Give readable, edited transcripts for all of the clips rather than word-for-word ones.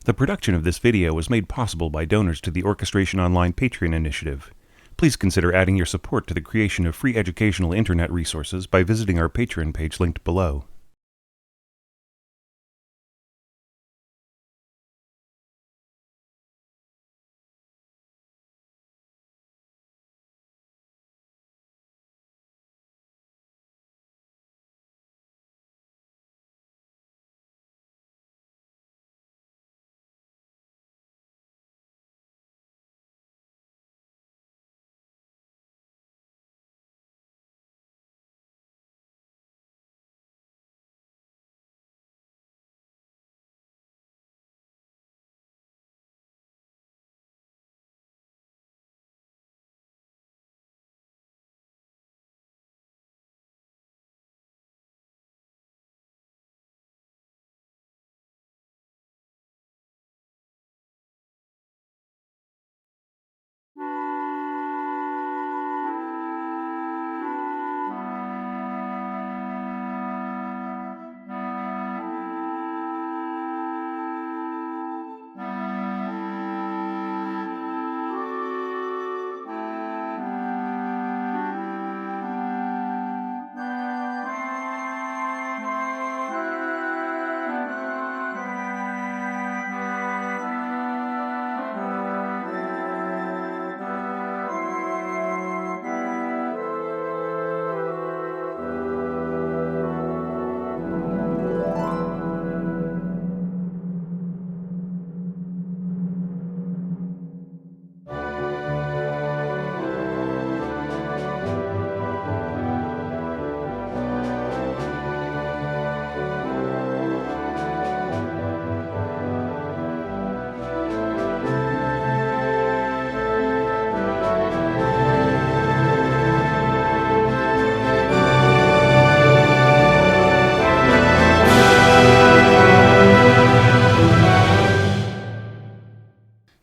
The production of this video was made possible by donors to the Orchestration Online Patreon initiative. Please consider adding your support to the creation of free educational internet resources by visiting our Patreon page linked below.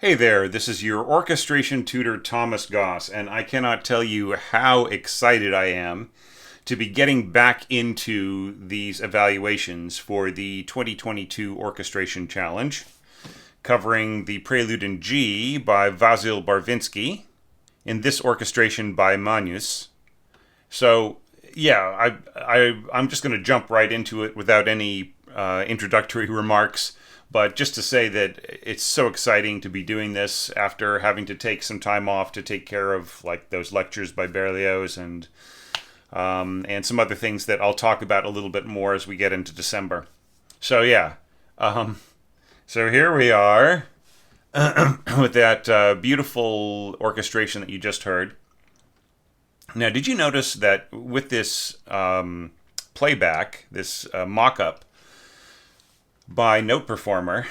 Hey there, this is your orchestration tutor Thomas Goss, and I cannot tell you how excited I am to be getting back into these evaluations for the 2022 Orchestration Challenge, covering the Prelude in G by Vasil Barvinsky, in this orchestration by Magnus. So, yeah, I'm just going to jump right into it without any introductory remarks. But just to say that it's so exciting to be doing this after having to take some time off to take care of like those lectures by Berlioz and some other things that I'll talk about a little bit more as we get into December. So yeah, so here we are with that beautiful orchestration that you just heard. Now, did you notice that with this playback, this mock-up by Note Performer,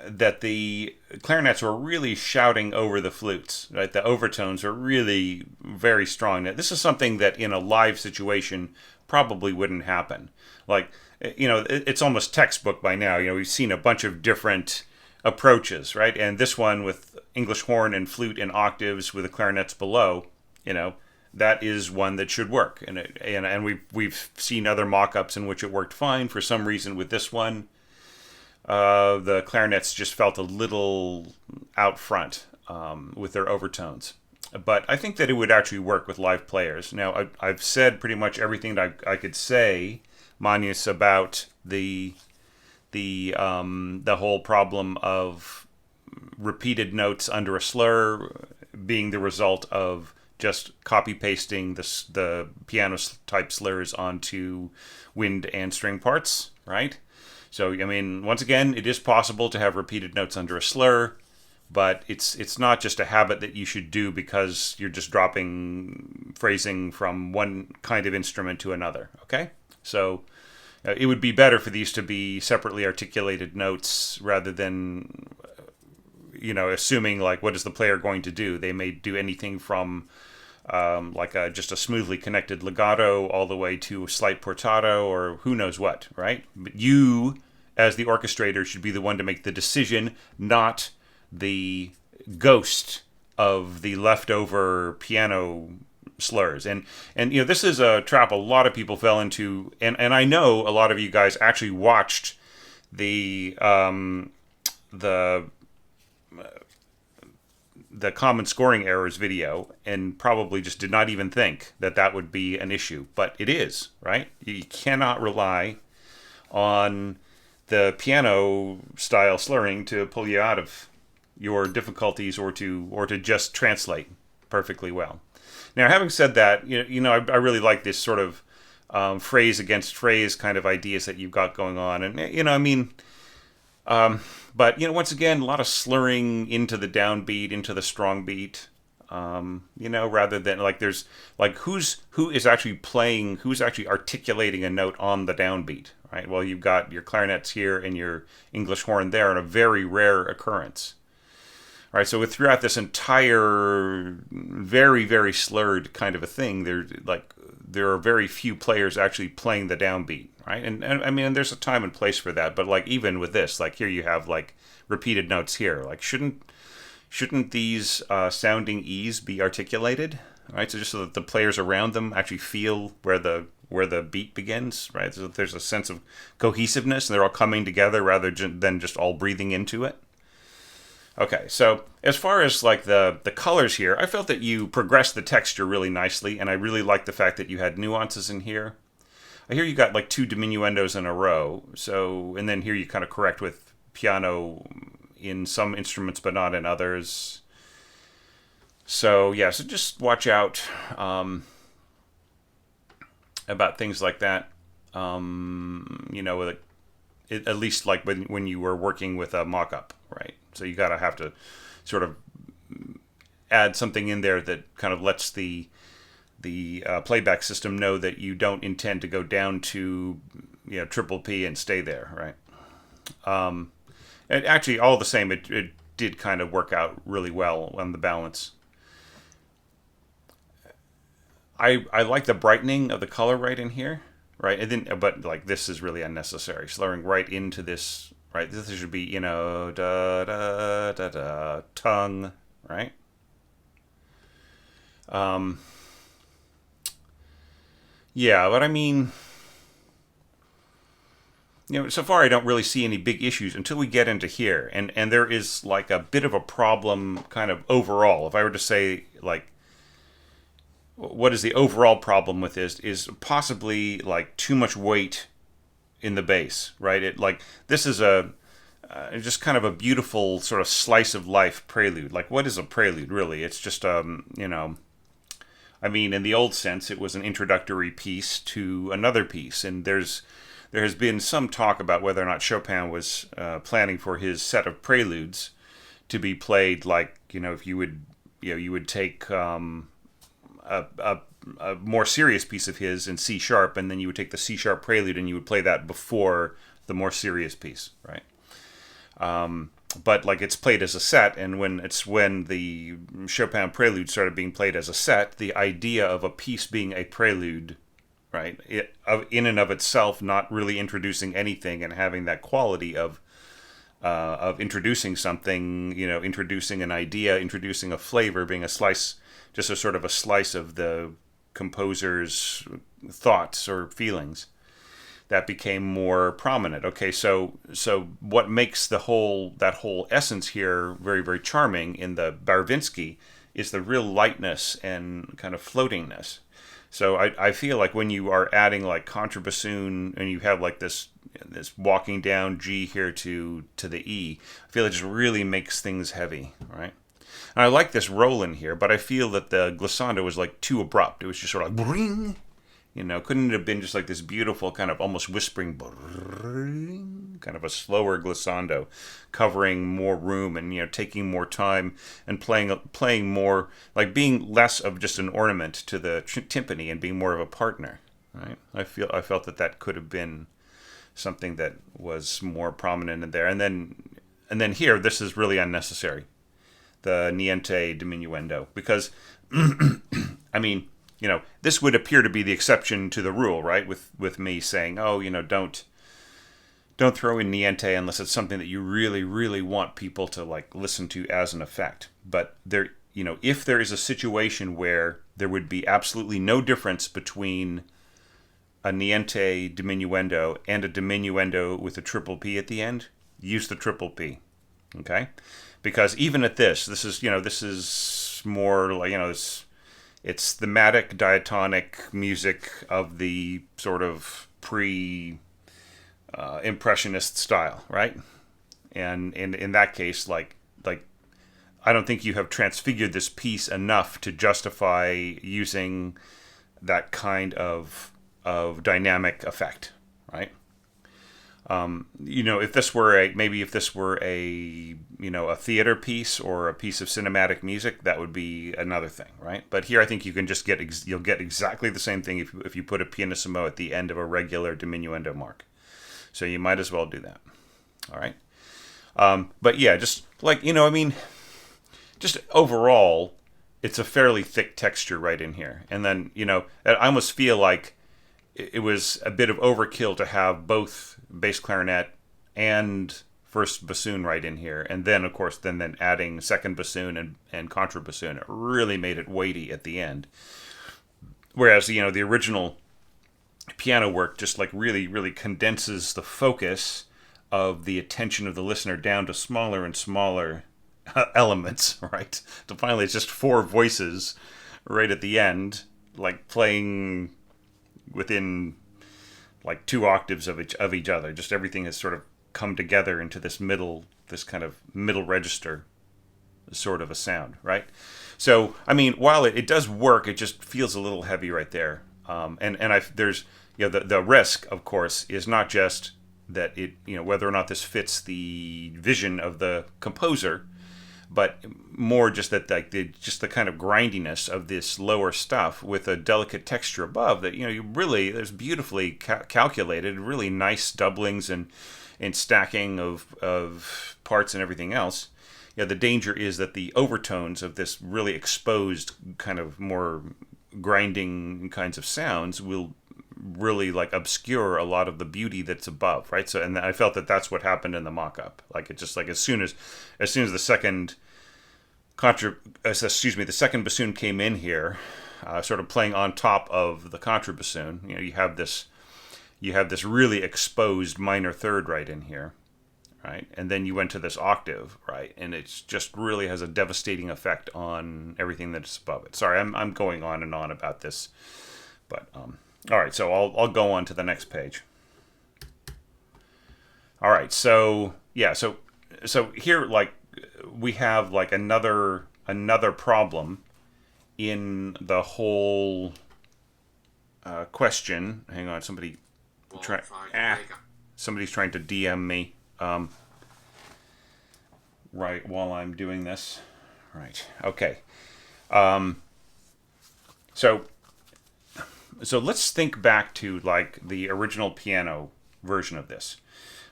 that the clarinets were really shouting over the flutes, right? The overtones are really very strong. Now, this is something that in a live situation probably wouldn't happen. Like, you know, it's almost textbook by now. You know, we've seen a bunch of different approaches, right? And this one with English horn and flute in octaves with the clarinets below, you know, that is one that should work. And we've seen other mock-ups in which it worked fine. For some reason with this one, the clarinets just felt a little out front with their overtones. But I think that it would actually work with live players. Now, I've said pretty much everything that I could say, Magnus, about the whole problem of repeated notes under a slur being the result of just copy-pasting the piano-type slurs onto wind and string parts, right? So, I mean, once again, it is possible to have repeated notes under a slur, but it's not just a habit that you should do because you're just dropping phrasing from one kind of instrument to another, okay? So, it would be better for these to be separately articulated notes rather than, you know, assuming, like, what is the player going to do? They may do anything from just a smoothly connected legato all the way to a slight portato or who knows what, right? But you, as the orchestrator, should be the one to make the decision, not the ghost of the leftover piano slurs. And you know, this is a trap a lot of people fell into, and I know a lot of you guys actually watched the the the common scoring errors video and probably just did not even think that that would be an issue, but it is, right? You cannot rely on the piano style slurring to pull you out of your difficulties or to just translate perfectly well. Now, having said that, I really like this sort of phrase against phrase kind of ideas that you've got going on, and but once again, a lot of slurring into the downbeat, into the strong beat. Rather than like there's like who is actually playing, who's actually articulating a note on the downbeat, right? Well, you've got your clarinets here and your English horn there, and a very rare occurrence. All right, so throughout this entire very, very slurred kind of a thing, there are very few players actually playing the downbeat, right? And I mean, there's a time and place for that, but like even with this, like here you have like repeated notes here. Like shouldn't these sounding E's be articulated, right? So just so that the players around them actually feel where the beat begins, right? So that there's a sense of cohesiveness and they're all coming together rather than just all breathing into it. Okay, so as far as like the colors here, I felt that you progressed the texture really nicely, and I really liked the fact that you had nuances in here. I hear you got like two diminuendos in a row, so and then here you kind of correct with piano in some instruments but not in others. So yeah, so just watch out about things like that. At least like when you were working with a mock-up, right? So you gotta have to sort of add something in there that kind of lets the playback system know that you don't intend to go down to triple P and stay there, right? And actually, all the same, it did kind of work out really well on the balance. I like the brightening of the color right in here, right? And then, but like this is really unnecessary, slurring right into this. Right, this should be, da da da da tongue, right? Yeah, but I mean, so far I don't really see any big issues until we get into here, and there is like a bit of a problem, kind of overall. If I were to say like, what is the overall problem with this? Is possibly like too much weight in the bass, right? It like this is a just kind of a beautiful sort of slice of life prelude. Like, what is a prelude really? It's just I mean, in the old sense, it was an introductory piece to another piece, and there has been some talk about whether or not Chopin was planning for his set of preludes to be played like if you would take a more serious piece of his in C sharp, and then you would take the C sharp prelude and you would play that before the more serious piece, right? But like it's played as a set, and when the Chopin prelude started being played as a set, the idea of a piece being a prelude, right, in and of itself, not really introducing anything and having that quality of introducing something, introducing an idea, introducing a flavor, being a slice, just a sort of a slice of the composer's thoughts or feelings, that became more prominent. Okay, so what makes that whole essence here very, very charming in the Barvinsky is the real lightness and kind of floatingness. So I feel like when you are adding like contrabassoon and you have like this walking down G here to the E, I feel it just really makes things heavy, right? And I like this roll in here, but I feel that the glissando was like too abrupt. It was just sort of like bring, couldn't it have been just like this beautiful kind of almost whispering bring, kind of a slower glissando, covering more room and taking more time and playing more, like being less of just an ornament to the timpani and being more of a partner, right? I felt that could have been something that was more prominent in there, and then here this is really unnecessary. The niente diminuendo, because I mean, this would appear to be the exception to the rule, right? With me saying, oh, don't throw in niente unless it's something that you really, really want people to like listen to as an effect. But there, if there is a situation where there would be absolutely no difference between a niente diminuendo and a diminuendo with a triple P at the end, use the triple P. Okay, because even at this is this is more like it's thematic diatonic music of the sort of pre impressionist style, right? And in that case, like I don't think you have transfigured this piece enough to justify using that kind of dynamic effect, right? If this were a theater piece or a piece of cinematic music, that would be another thing, right? But here, I think you can just you'll get exactly the same thing if you put a pianissimo at the end of a regular diminuendo mark. So you might as well do that. All right. But yeah, just like just overall, it's a fairly thick texture right in here, and then I almost feel like it was a bit of overkill to have both bass clarinet and first bassoon right in here, and then of course then adding second bassoon and contrabassoon. It really made it weighty at the end, whereas the original piano work just like really condenses the focus of the attention of the listener down to smaller and smaller elements, right? So finally it's just four voices right at the end, like playing within like two octaves of each other. Just everything has sort of come together into this kind of middle register sort of a sound, right? So I mean, while it does work, it just feels a little heavy right there. There's the risk, of course, is not just that it whether or not this fits the vision of the composer, but more just that like the kind of grindiness of this lower stuff with a delicate texture above that you really there's beautifully calculated, really nice doublings and stacking of parts and everything else. The danger is that the overtones of this really exposed kind of more grinding kinds of sounds will really like obscure a lot of the beauty that's above, right? So, and I felt that that's what happened in the mock-up. Like it just like as soon as the second the second bassoon came in here, sort of playing on top of the contrabassoon, you have this really exposed minor third right in here, right? And then you went to this octave, right? And it's just really has a devastating effect on everything that's above it. Sorry, I'm going on and on about this, but all right, so I'll go on to the next page. All right, so yeah, so here like we have like another problem in the whole question. Hang on, somebody's trying to DM me right while I'm doing this. Right. Okay. So let's think back to like the original piano version of this.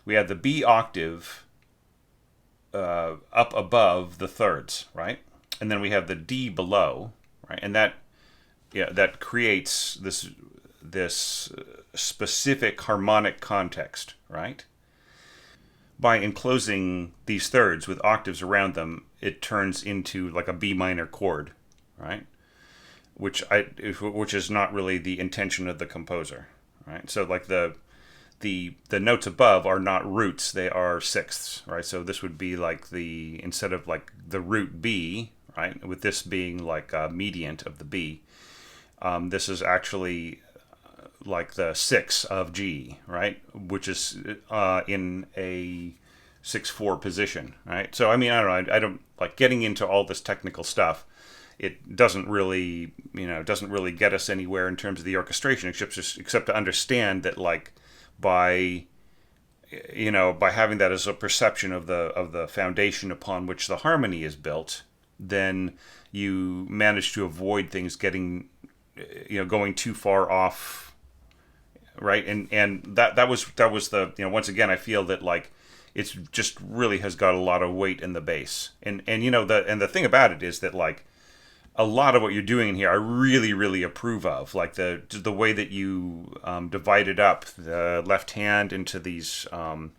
We had the B octave up above the thirds, right? And then we have the D below, right? And that creates this specific harmonic context, right? By enclosing these thirds with octaves around them, it turns into like a B minor chord, right? Which is not really the intention of the composer, right? So like the notes above are not roots, they are sixths, right? So this would be like instead of like the root B, right? With this being like a mediant of the B, this is actually like the 6 of G, right? Which is in a 6/4 position, right? So I mean, I don't know, I don't like getting into all this technical stuff. It doesn't really get us anywhere in terms of the orchestration, except to understand that like by having that as a perception of the foundation upon which the harmony is built, then you manage to avoid things getting going too far off, right? And that was the once again I feel that like it's just really has got a lot of weight in the bass, and the thing about it is that like a lot of what you're doing in here I really, really approve of. Like the way that you divided up the left hand into these, the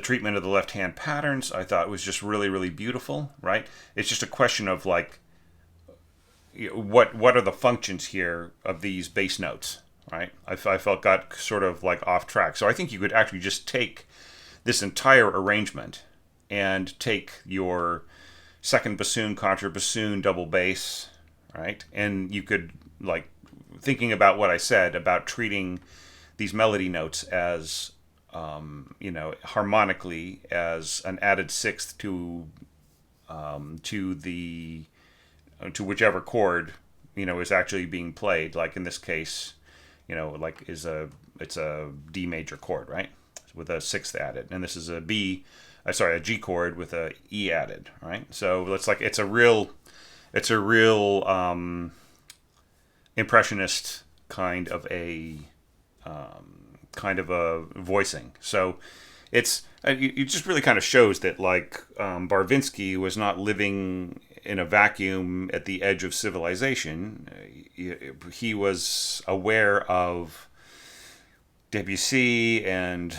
treatment of the left hand patterns, I thought was just really, really beautiful, right? It's just a question of like, what are the functions here of these bass notes, right? I felt got sort of like off track. So I think you could actually just take this entire arrangement and take your second bassoon, contrabassoon, double bass, right? And you could, like, thinking about what I said about treating these melody notes as, harmonically as an added sixth to whichever chord, is actually being played. Like in this case, like it's a D major chord, right? With a sixth added, and this is a G chord with a E added, right? So it's a real impressionist kind of a voicing. So it just really kind of shows that Barvinsky was not living in a vacuum at the edge of civilization. He was aware of Debussy and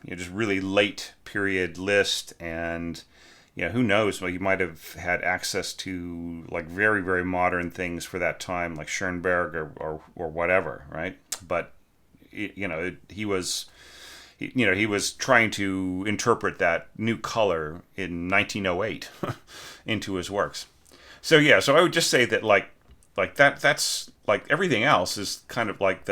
just really late period Liszt, and who knows, he might have had access to like very, very modern things for that time, like Schoenberg or whatever, right? But he was trying to interpret that new color in 1908 into his works. So I would just say that that's like everything else is kind of like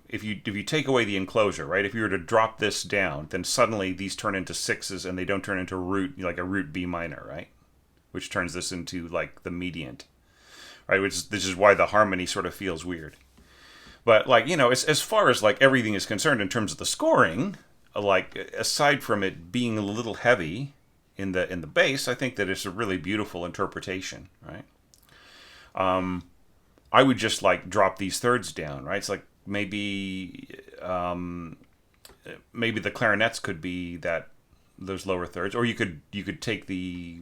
if you take away the enclosure, right? If you were to drop this down, then suddenly these turn into sixes and they don't turn into like a root B minor, right? Which turns this into like the mediant, right? This is why the harmony sort of feels weird. But as far as like everything is concerned in terms of the scoring, like aside from it being a little heavy in the bass, I think that it's a really beautiful interpretation, right? I would just like drop these thirds down, right? It's like maybe the clarinets could be those lower thirds, or you could take the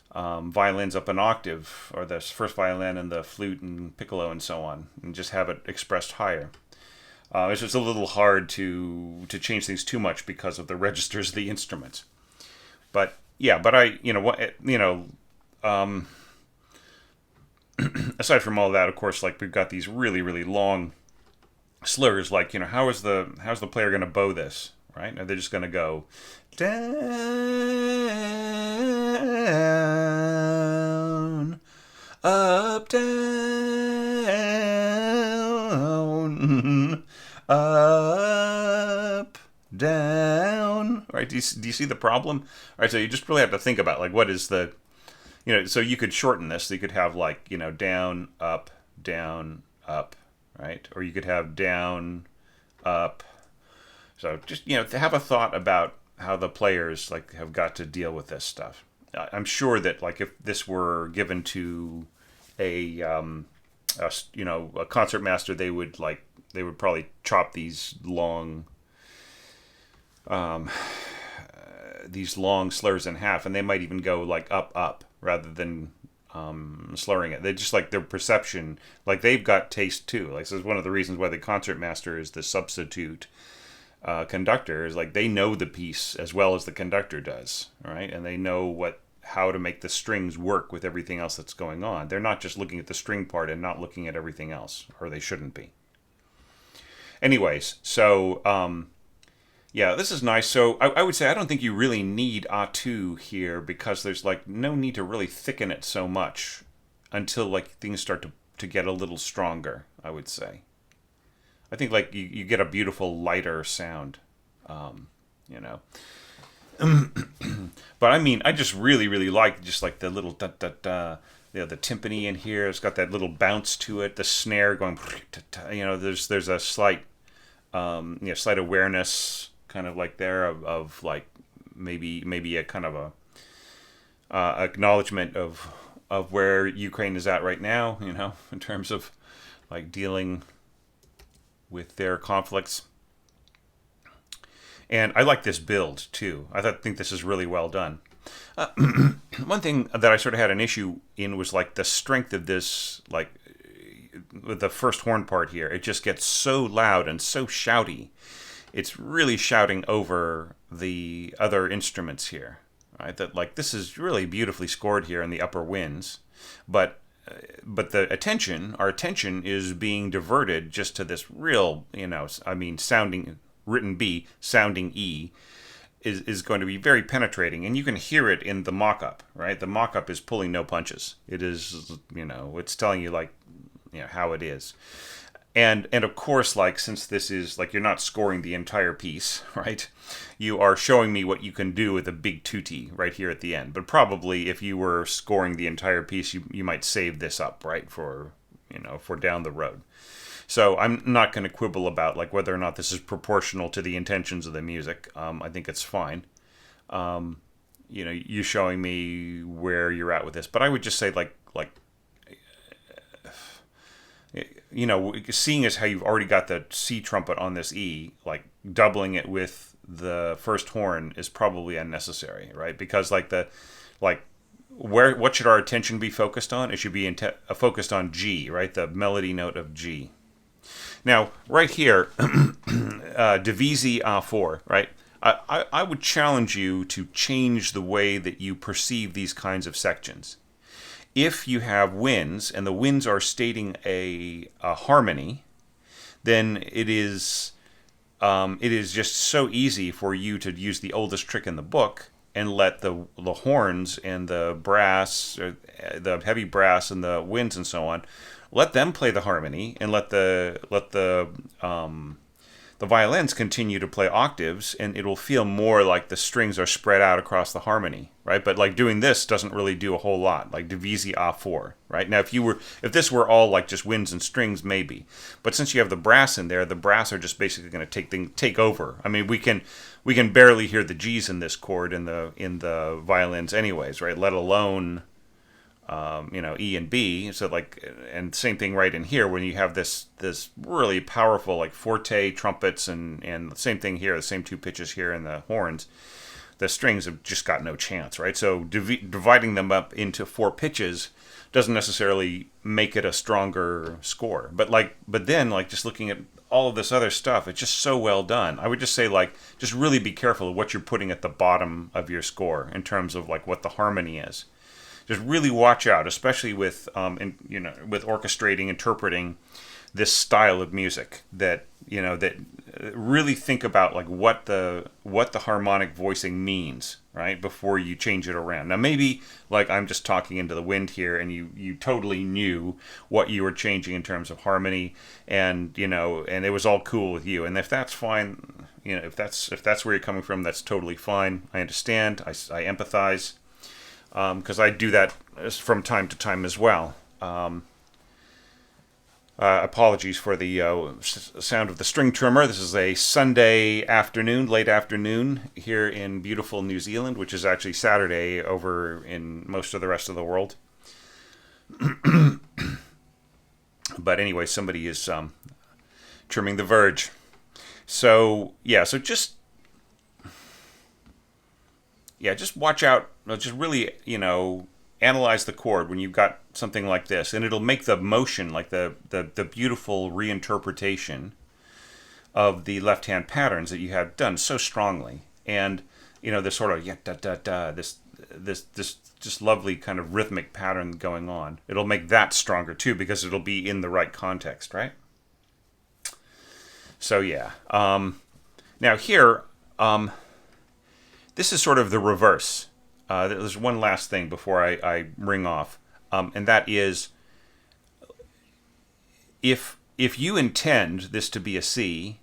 violins up an octave, or the first violin and the flute and piccolo and so on, and just have it expressed higher. It's just a little hard to change things too much because of the registers of the instruments. But aside from all that, of course, like we've got these really, really long slurs. Like how's the player going to bow this, right? Are they just going to go down, up, down, up, down? Right? Do you see the problem? All right, so you just really have to think about like what is the, so you could shorten this. So you could have like down, up, right? Or you could have down, up. So just to have a thought about how the players like have got to deal with this stuff. I'm sure that like if this were given to a concert master, they would probably chop these long slurs in half, and they might even go like up rather than slurring it. They just like their perception, like they've got taste too. Like this is one of the reasons why the concert master is the substitute conductor, is like they know the piece as well as the conductor does, right? And they know how to make the strings work with everything else that's going on. They're not just looking at the string part and not looking at everything else, or they shouldn't be. Anyways, so this is nice. So I would say I don't think you really need A2 here, because there's like no need to really thicken it so much until like things start to get a little stronger, I would say. I think like you get a beautiful lighter sound, But I mean, I just really, really like just like the little da da da, the timpani in here. It's got that little bounce to it. The snare going, there's a slight, slight awareness kind of like there of like maybe a kind of a acknowledgement of where Ukraine is at right now, in terms of like dealing with their conflicts. And I like this build too. I think this is really well done. One thing that I sort of had an issue in was like the strength of this, like with the first horn part here. It just gets so loud and so shouty. It's really shouting over the other instruments here, right? That like this is really beautifully scored here in the upper winds, but our attention is being diverted just to this real, sounding written B, sounding E, is going to be very penetrating, and you can hear it in the mock-up, right? The mock-up is pulling no punches. It is, it's telling you like, how it is. And of course, like, since this is like, you're not scoring the entire piece, right? You are showing me what you can do with a big tutti right here at the end. But probably if you were scoring the entire piece, you might save this up, right, for down the road. So I'm not going to quibble about like whether or not this is proportional to the intentions of the music. I think it's fine. You showing me where you're at with this, but I would just say like seeing as how you've already got the C trumpet on this E, like doubling it with the first horn is probably unnecessary, right? Because what should our attention be focused on? It should be focused on G, right? The melody note of G. Now, right here, Divisi A4, right? I would challenge you to change the way that you perceive these kinds of sections. If you have winds, and the winds are stating a harmony, then it is just so easy for you to use the oldest trick in the book and let the horns and the brass, or the heavy brass and the winds and so on, let them play the harmony, and let the violins continue to play octaves, and it will feel more like the strings are spread out across the harmony, right? But like doing this doesn't really do a whole lot, like Divisi A4, right? Now, if this were all like just winds and strings, maybe, but since you have the brass in there, the brass are just basically going to take over. I mean, we can barely hear the G's in this chord in the violins, anyways, right? Let alone E and B. So and same thing right in here when you have this really powerful like forte trumpets and the same thing here, the same two pitches here in the horns. The strings have just got no chance, right? So dividing them up into four pitches doesn't necessarily make it a stronger score. But then just looking at all of this other stuff, it's just so well done. I would just say just really be careful of what you're putting at the bottom of your score in terms of what the harmony is. Just really watch out, especially with with orchestrating, interpreting this style of music. That really think about what the harmonic voicing means, right, before you change it around. Now maybe I'm just talking into the wind here, and you totally knew what you were changing in terms of harmony, and and it was all cool with you. And if that's fine, if that's where you're coming from, that's totally fine. I understand. I empathize. Because I do that from time to time as well. Apologies for the sound of the string trimmer. This is a Sunday afternoon, late afternoon, here in beautiful New Zealand, which is actually Saturday over in most of the rest of the world. But anyway, somebody is trimming the verge. So just watch out. Just really, analyze the chord when you've got something like this, and it'll make the motion, like the beautiful reinterpretation of the left-hand patterns that you have done so strongly, and this sort of this just lovely kind of rhythmic pattern going on. It'll make that stronger too because it'll be in the right context, right? So now here. This is sort of the reverse. There's one last thing before I ring off, and that is, if you intend this to be a C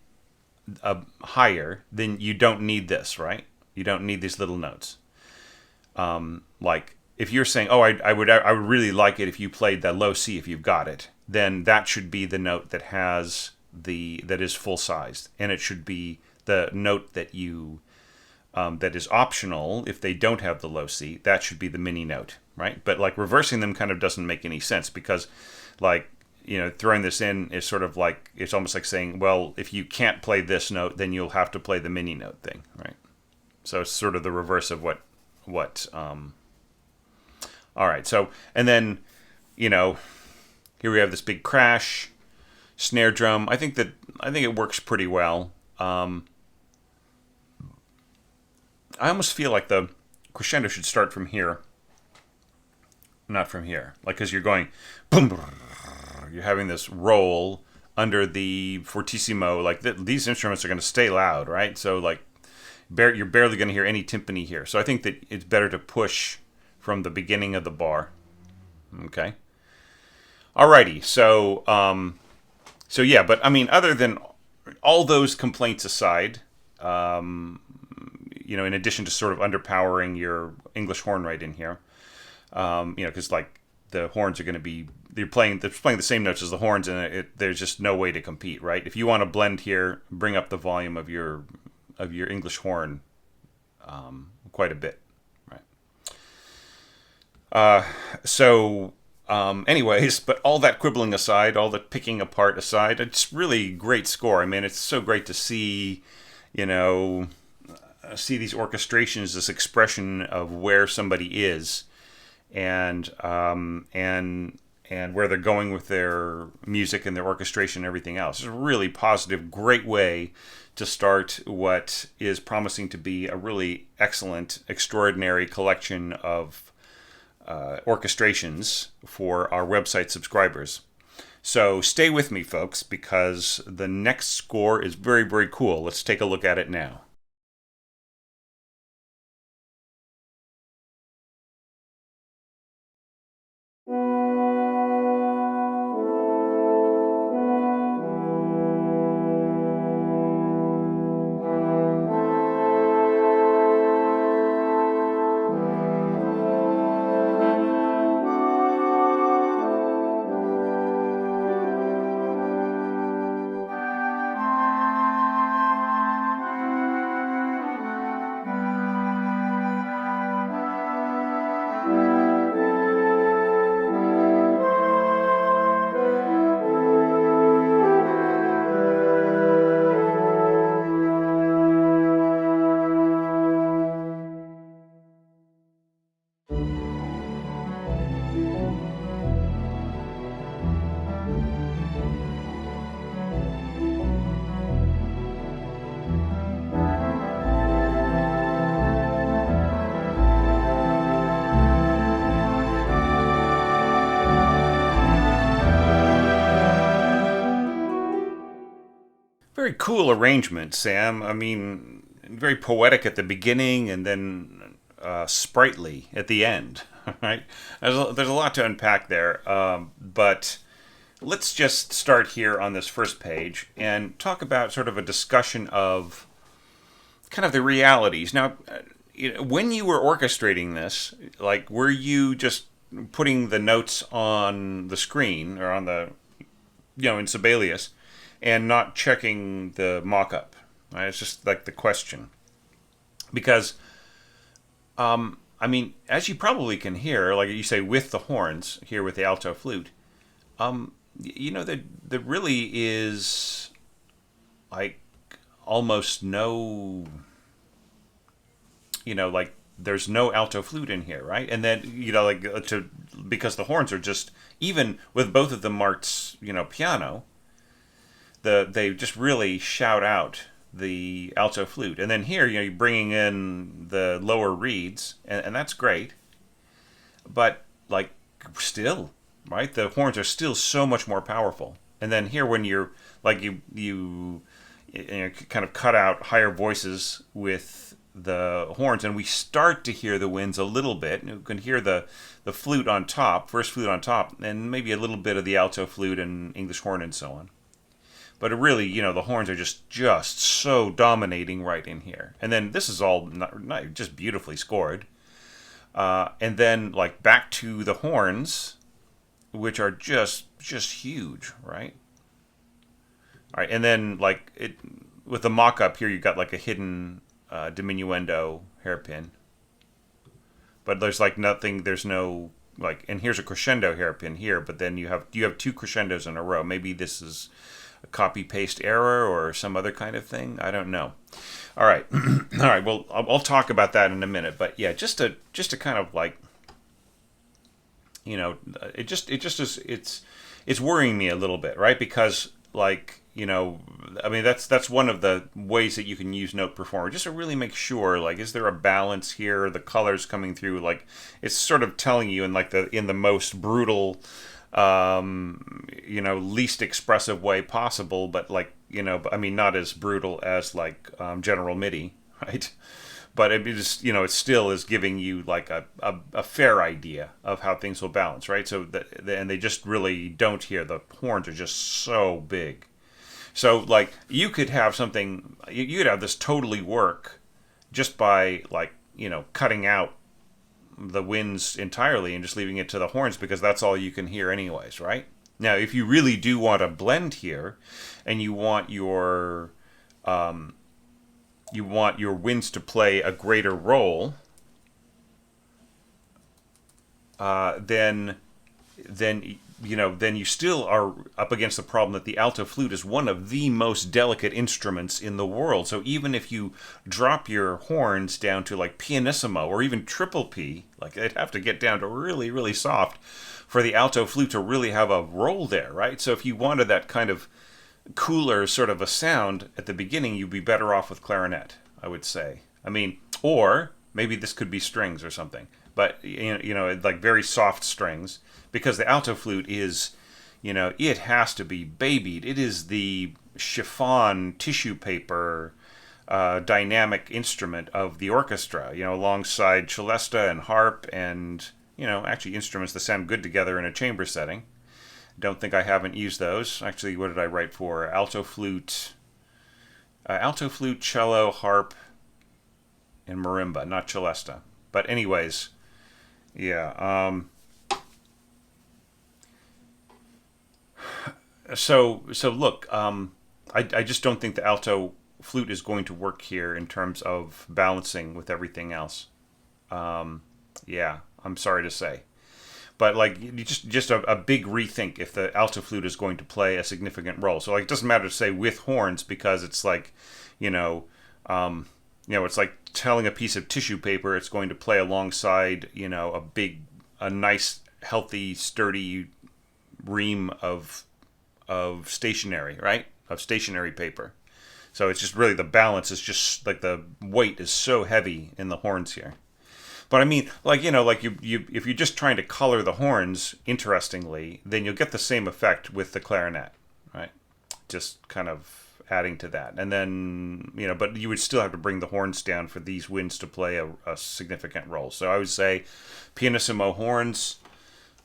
higher, then you don't need this, right? You don't need these little notes. If you're saying, oh, I would really like it if you played the low C if you've got it, then that should be the note that is full sized, and it should be the note that you. That is optional if they don't have the low C. That should be the mini note, right? But reversing them kind of doesn't make any sense because throwing this in is sort of it's almost like saying, well, if you can't play this note, then you'll have to play the mini note thing, right? So it's sort of the reverse of what all right. So, and then, here we have this big crash snare drum. I think it works pretty well. I almost feel like the crescendo should start from here, not from here. Because you're going, boom, you're having this roll under the fortissimo. These instruments are going to stay loud, right? So You're barely going to hear any timpani here. So I think that it's better to push from the beginning of the bar. Okay. Alrighty. So yeah, but I mean, other than all those complaints aside, in addition to sort of underpowering your English horn right in here, because like the horns are going to be they're playing the same notes as the horns, and there's just no way to compete, right? If you want to blend here, bring up the volume of your English horn quite a bit, right? Anyways, but all that quibbling aside, all the picking apart aside, it's really great score. I mean, it's so great to see, see these orchestrations, this expression of where somebody is, and where they're going with their music and their orchestration and everything else. It's a really positive, great way to start what is promising to be a really excellent, extraordinary collection of orchestrations for our website subscribers. So stay with me, folks, because the next score is very, very cool. Let's take a look at it now. Very cool arrangement, Sam. I mean, very poetic at the beginning and then sprightly at the end. Right? There's a lot to unpack there, but let's just start here on this first page and talk about sort of a discussion of kind of the realities. Now, when you were orchestrating this, like, were you just putting the notes on the screen or on the, in Sibelius, and not checking the mock-up? Right? It's just like the question. Because, I mean, as you probably can hear, like you say, with the horns, here with the alto flute, there really is, like, almost no, like, there's no alto flute in here, right? And then, because the horns are just, even with both of them marked, piano, they just really shout out the alto flute. And then here, you're bringing in the lower reeds, and that's great. But, like, still, right? The horns are still so much more powerful. And then here, when you're, like, you kind of cut out higher voices with the horns, and we start to hear the winds a little bit. You can hear the flute on top, first flute on top, and maybe a little bit of the alto flute and English horn and so on. But it really, the horns are just so dominating right in here. And then this is all not just beautifully scored. And then, like, back to the horns, which are just huge, right? All right, and then, like, with the mock-up here, you got, like, a hidden diminuendo hairpin. But there's, like, nothing, there's no, like, and here's a crescendo hairpin here, but then you have two crescendos in a row. Maybe this is a copy-paste error or some other kind of thing. I don't know. All right. All right, well, I'll talk about that in a minute. But, yeah, just to kind of, like, it just is, it's worrying me a little bit, right? Because, like, I mean, that's one of the ways that you can use Note Performer, just to really make sure, like, is there a balance here? The colors coming through, like, it's sort of telling you in the most brutal, least expressive way possible, but, like, I mean, not as brutal as, like, General MIDI, right? But it is, it still is giving you like a fair idea of how things will balance, right? So and they just really don't here. The horns are just so big. So like you could have something, you could have this totally work just by like cutting out the winds entirely and just leaving it to the horns because that's all you can hear anyways, right? Now, if you really do want a blend here, and you want your winds to play a greater role, then you still are up against the problem that the alto flute is one of the most delicate instruments in the world. So even if you drop your horns down to like pianissimo or even triple P, like they'd have to get down to really, really soft for the alto flute to really have a role there, right? So if you wanted that kind of cooler sort of a sound at the beginning, you'd be better off with clarinet, I would say. I mean, or maybe this could be strings or something, but like very soft strings, because the alto flute is, it has to be babied. It is the chiffon tissue paper dynamic instrument of the orchestra, alongside celesta and harp and, actually instruments that sound good together in a chamber setting. Don't think I haven't used those. Actually, what did I write for? Alto flute, cello, harp, and marimba, not celesta. But anyways, yeah. So look, I just don't think the alto flute is going to work here in terms of balancing with everything else. Yeah, I'm sorry to say. But like just a big rethink if the alto flute is going to play a significant role. So like it doesn't matter to say with horns because it's like, it's like telling a piece of tissue paper it's going to play alongside, a nice, healthy, sturdy ream of stationery, right? Of stationary paper. So it's just really the balance is just like the weight is so heavy in the horns here. But I mean, like you if you're just trying to color the horns interestingly, then you'll get the same effect with the clarinet, right? Just kind of adding to that, and then but you would still have to bring the horns down for these winds to play a significant role. So I would say, pianissimo horns,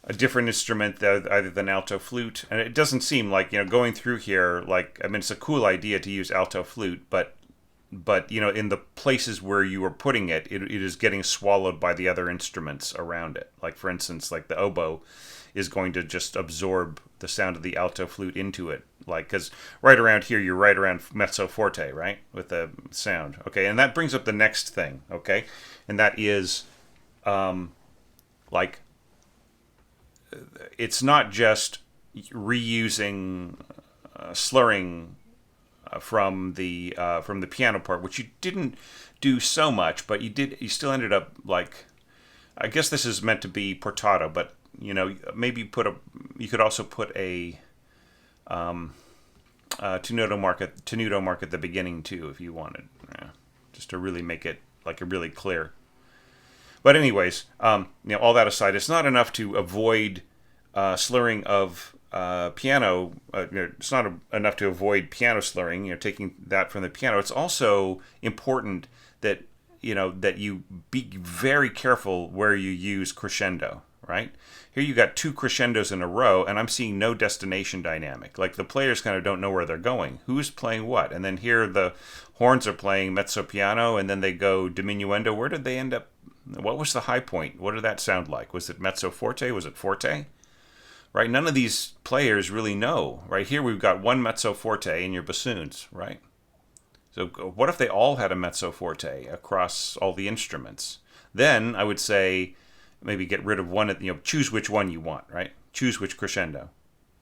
a different instrument either than alto flute, and it doesn't seem like going through here like it's a cool idea to use alto flute, but in the places where you are putting it is getting swallowed by the other instruments around it. Like, for instance, like the oboe is going to just absorb the sound of the alto flute into it. Like, because right around here, you're right around mezzo forte, right? With the sound. Okay, and that brings up the next thing, okay? And that is, like, it's not just reusing slurring from the piano part, which you didn't do so much, but you still ended up like, I guess this is meant to be portato, but maybe you could also put a tenuto mark at the beginning too if you wanted, just to really make it like a really clear. But anyways, all that aside, it's not enough to avoid slurring of piano. It's not enough to avoid piano slurring. Taking that from the piano. It's also important that that you be very careful where you use crescendo. Right here, you got two crescendos in a row, and I'm seeing no destination dynamic. Like the players kind of don't know where they're going. Who's playing what? And then here the horns are playing mezzo piano, and then they go diminuendo. Where did they end up? What was the high point? What did that sound like? Was it mezzo forte? Was it forte? Right? None of these players really know. Right here, we've got one mezzo forte in your bassoons, right? So what if they all had a mezzo forte across all the instruments? Then I would say maybe get rid of one. Choose which one you want, right? Choose which crescendo,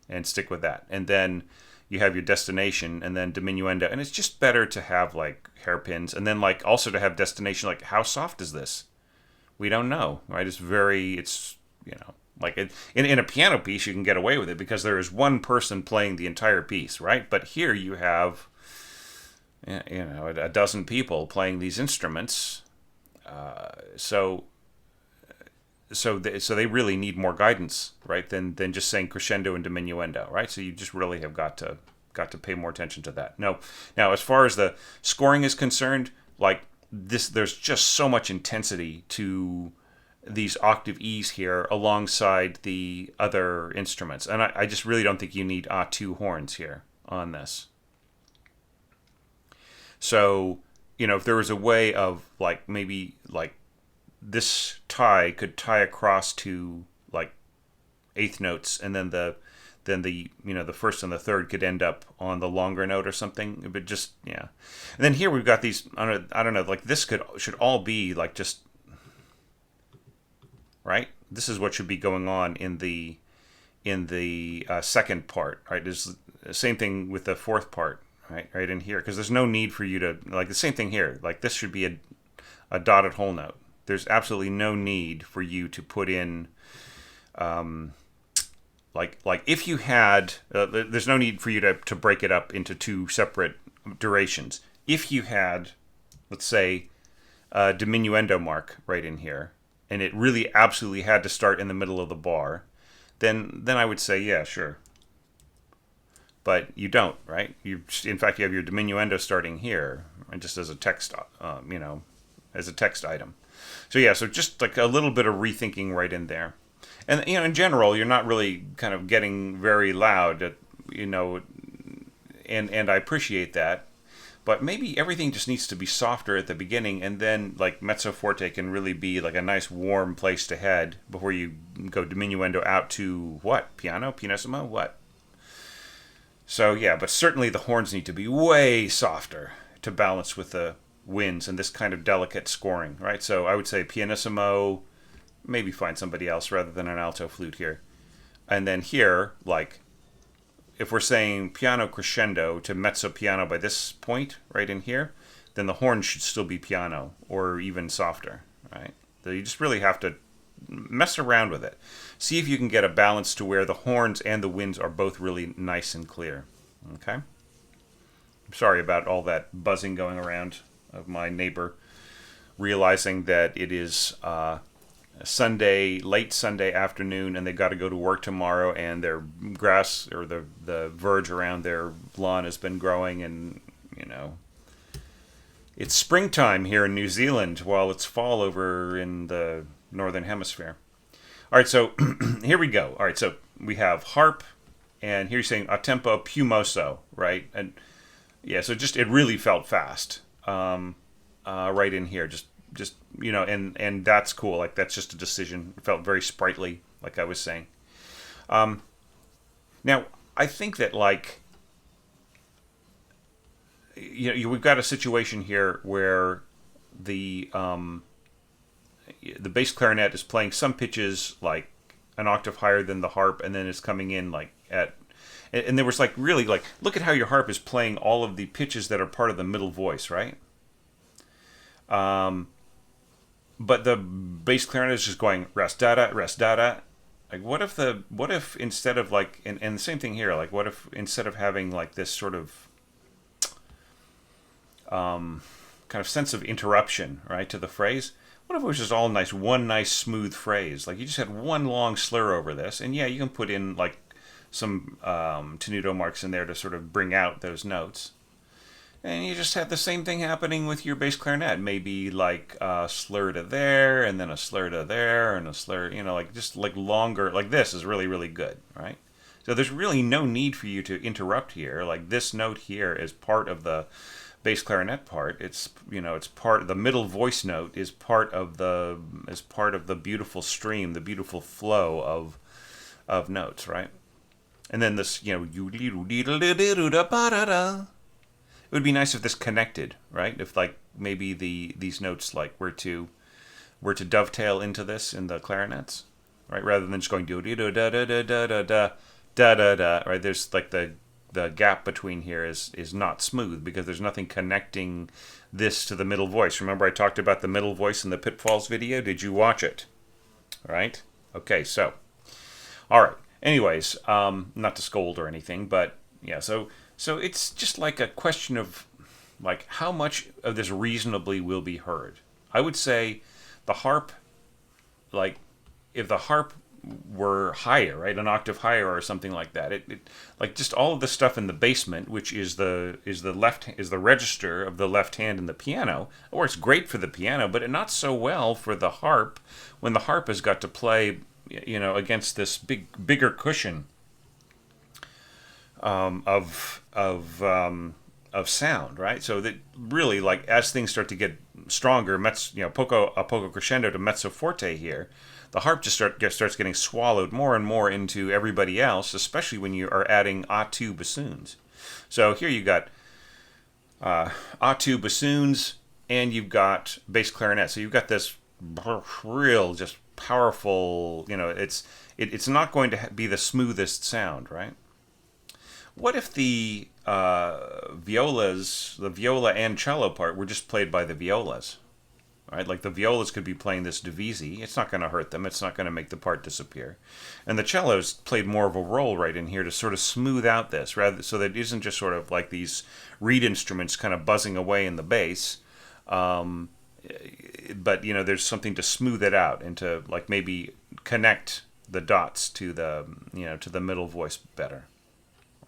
and stick with that. And then you have your destination, and then diminuendo. And it's just better to have like hairpins, and then like also to have destination. Like, how soft is this? We don't know, right? Like in a piano piece, you can get away with it because there is one person playing the entire piece, right? But here you have, a dozen people playing these instruments. So they really need more guidance, right? Than just saying crescendo and diminuendo, right? So you just really have got to pay more attention to that. No, now as far as the scoring is concerned, like there's just so much intensity to these octave E's here alongside the other instruments. And I just really don't think you need two horns here on this. So, if there was a way of like maybe like this tie could tie across to like eighth notes, and then the the first and the third could end up on the longer note or something. But just yeah. And then here we've got these, I don't know, like this should all be like just right. This is what should be going on in the second part, right? There's the same thing with the fourth part, right in here, because there's no need for you to like the same thing here. Like this should be a dotted whole note. There's absolutely no need for you to put in like if you had there's no need for you to break it up into two separate durations. If you had, let's say, a diminuendo mark right in here, and it really absolutely had to start in the middle of the bar, then I would say yeah, sure. But you don't, right? In fact, you have your diminuendo starting here, and just as a text, as a text item. So yeah, so just like a little bit of rethinking right in there. And in general, you're not really kind of getting very loud, and I appreciate that. But maybe everything just needs to be softer at the beginning, and then like mezzo forte can really be like a nice warm place to head before you go diminuendo out to what? Piano? Pianissimo? What? So yeah, but certainly the horns need to be way softer to balance with the winds and this kind of delicate scoring, right? So I would say pianissimo, maybe find somebody else rather than an alto flute here. And then here, like, if we're saying piano crescendo to mezzo piano by this point, right in here, then the horn should still be piano or even softer, right? So you just really have to mess around with it. See if you can get a balance to where the horns and the winds are both really nice and clear, okay? I'm sorry about all that buzzing going around of my neighbor realizing that it is Sunday, late Sunday afternoon, and they got to go to work tomorrow, and their grass or the verge around their lawn has been growing, and it's springtime here in New Zealand while it's fall over in the northern hemisphere. All right, so here we go. All right, so we have harp, and here you're saying a tempo più mosso, right? And yeah, so just it really felt fast, right in here, just and that's cool. Like that's just a decision. It felt very sprightly, like I was saying. Now I think that like we've got a situation here where the bass clarinet is playing some pitches like an octave higher than the harp, and then it's coming in like and there was like really like look at how your harp is playing all of the pitches that are part of the middle voice, right? But the bass clarinet is just going rest da da. Like what if instead of like and the same thing here, like what if instead of having like this sort of kind of sense of interruption, right, to the phrase, what if it was just all one nice smooth phrase? Like you just had one long slur over this, and yeah, you can put in like some tenuto marks in there to sort of bring out those notes. And you just have the same thing happening with your bass clarinet. Maybe like a slur to there, and then a slur to there, and a slur, like just like longer. Like this is really, really good, right? So there's really no need for you to interrupt here. Like this note here is part of the bass clarinet part. It's it's part. The middle voice note is part of the beautiful stream, the beautiful flow of notes, right? And then this, it would be nice if this connected, right? If like maybe these notes like were to dovetail into this in the clarinets, right? Rather than just going do da da da da da da da da da, right? There's like the gap between here is not smooth because there's nothing connecting this to the middle voice. Remember I talked about the middle voice in the Pitfalls video? Did you watch it? All right? Okay, so all right. Anyways, not to scold or anything, but yeah, so it's just like a question of like how much of this reasonably will be heard. I would say the harp, like if the harp were higher, right? An octave higher or something like that. It like just all of the stuff in the basement, which is the register of the left hand in the piano, it works great for the piano, but not so well for the harp when the harp has got to play, against this bigger cushion of sound, right? So that really, like, as things start to get stronger, poco crescendo to mezzo forte here, the harp just starts getting swallowed more and more into everybody else, especially when you are adding A2 bassoons. So here you got A2 bassoons, and you've got bass clarinet. So you've got this real, just powerful. It's not going to be the smoothest sound, right? What if the viola and cello part were just played by the violas? Right, like the violas could be playing this divisi. It's not going to hurt them. It's not going to make the part disappear. And the cellos played more of a role right in here to sort of smooth out this, rather so that it isn't just sort of like these reed instruments kind of buzzing away in the bass. But there's something to smooth it out and to like maybe connect the dots to the middle voice better.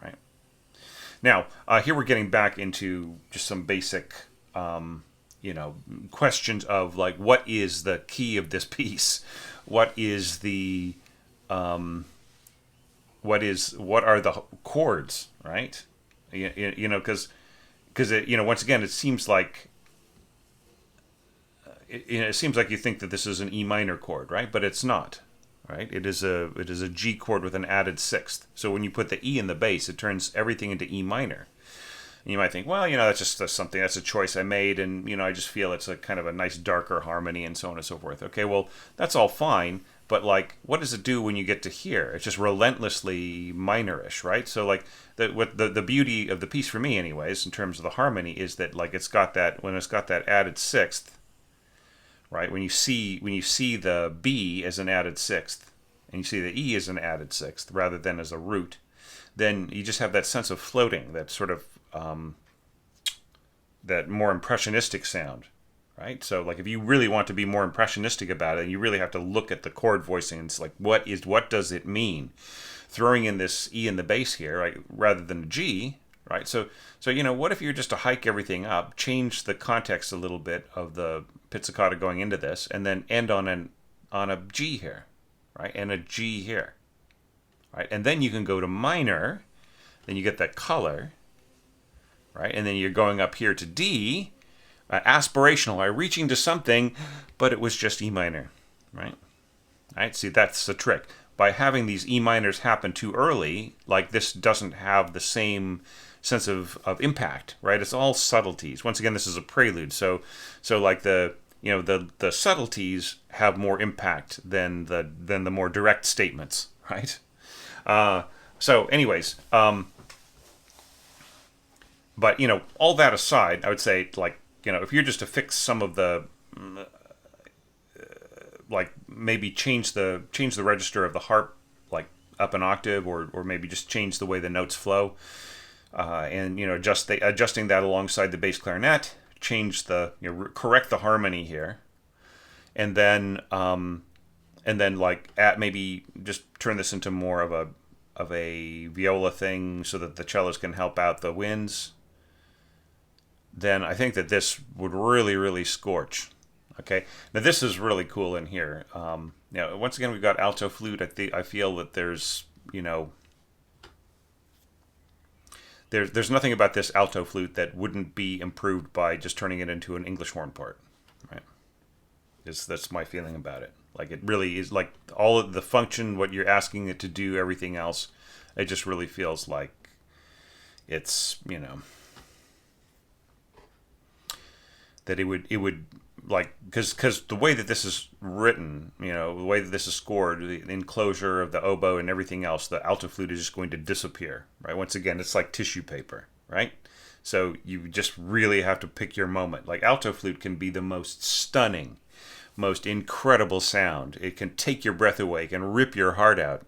Right. Now, here we're getting back into just some basic questions of like, what is the key of this piece? What is the what are the chords, right? Because once again, it seems like it seems like you think that this is an E minor chord, right? But it's not, right? It is a G chord with an added sixth. So when you put the E in the bass, it turns everything into E minor. And you might think, well, that's a choice I made, and I just feel it's a kind of a nice darker harmony and so on and so forth. Okay, well, that's all fine, but like, what does it do when you get to here? It's just relentlessly minorish, right? So like, the beauty of the piece for me, anyways, in terms of the harmony, is that like it's got that added sixth, right? When you see the B as an added sixth, and you see the E as an added sixth rather than as a root, then you just have that sense of floating, that sort of that more impressionistic sound, right? So like if you really want to be more impressionistic about it, you really have to look at the chord voicing and it's like, what does it mean? Throwing in this E in the bass here, right, rather than a G, right? So what if you're just to hike everything up, change the context a little bit of the pizzicato going into this, and then end on a G here, right, and a G here, right, and then you can go to minor, then you get that color. Right, and then you're going up here to D, aspirational, reaching to something, but it was just E minor, right? Right. See, that's the trick. By having these E minors happen too early, like this doesn't have the same sense of impact, right? It's all subtleties. Once again, this is a prelude, so like the subtleties have more impact than the more direct statements, right? So, anyways. But, all that aside, I would say, like, if you're just to fix some of the, like, maybe change the register of the harp, like, up an octave, or maybe just change the way the notes flow, and, adjusting that alongside the bass clarinet, change correct the harmony here, and then, like, maybe just turn this into more of a viola thing so that the cellos can help out the winds, then I think that this would really, really scorch. Okay, now this is really cool in here. Once again, we've got alto flute. I feel that there's nothing about this alto flute that wouldn't be improved by just turning it into an English horn part, right? That's my feeling about it. Like, it really is, like, all of the function, what you're asking it to do, everything else, it just really feels like it's, that it would like, because the way that this is written, the way that this is scored, the enclosure of the oboe and everything else, the alto flute is just going to disappear, right? Once again, it's like tissue paper, right? So you just really have to pick your moment. Like, alto flute can be the most stunning, most incredible sound. It can take your breath away, it can rip your heart out,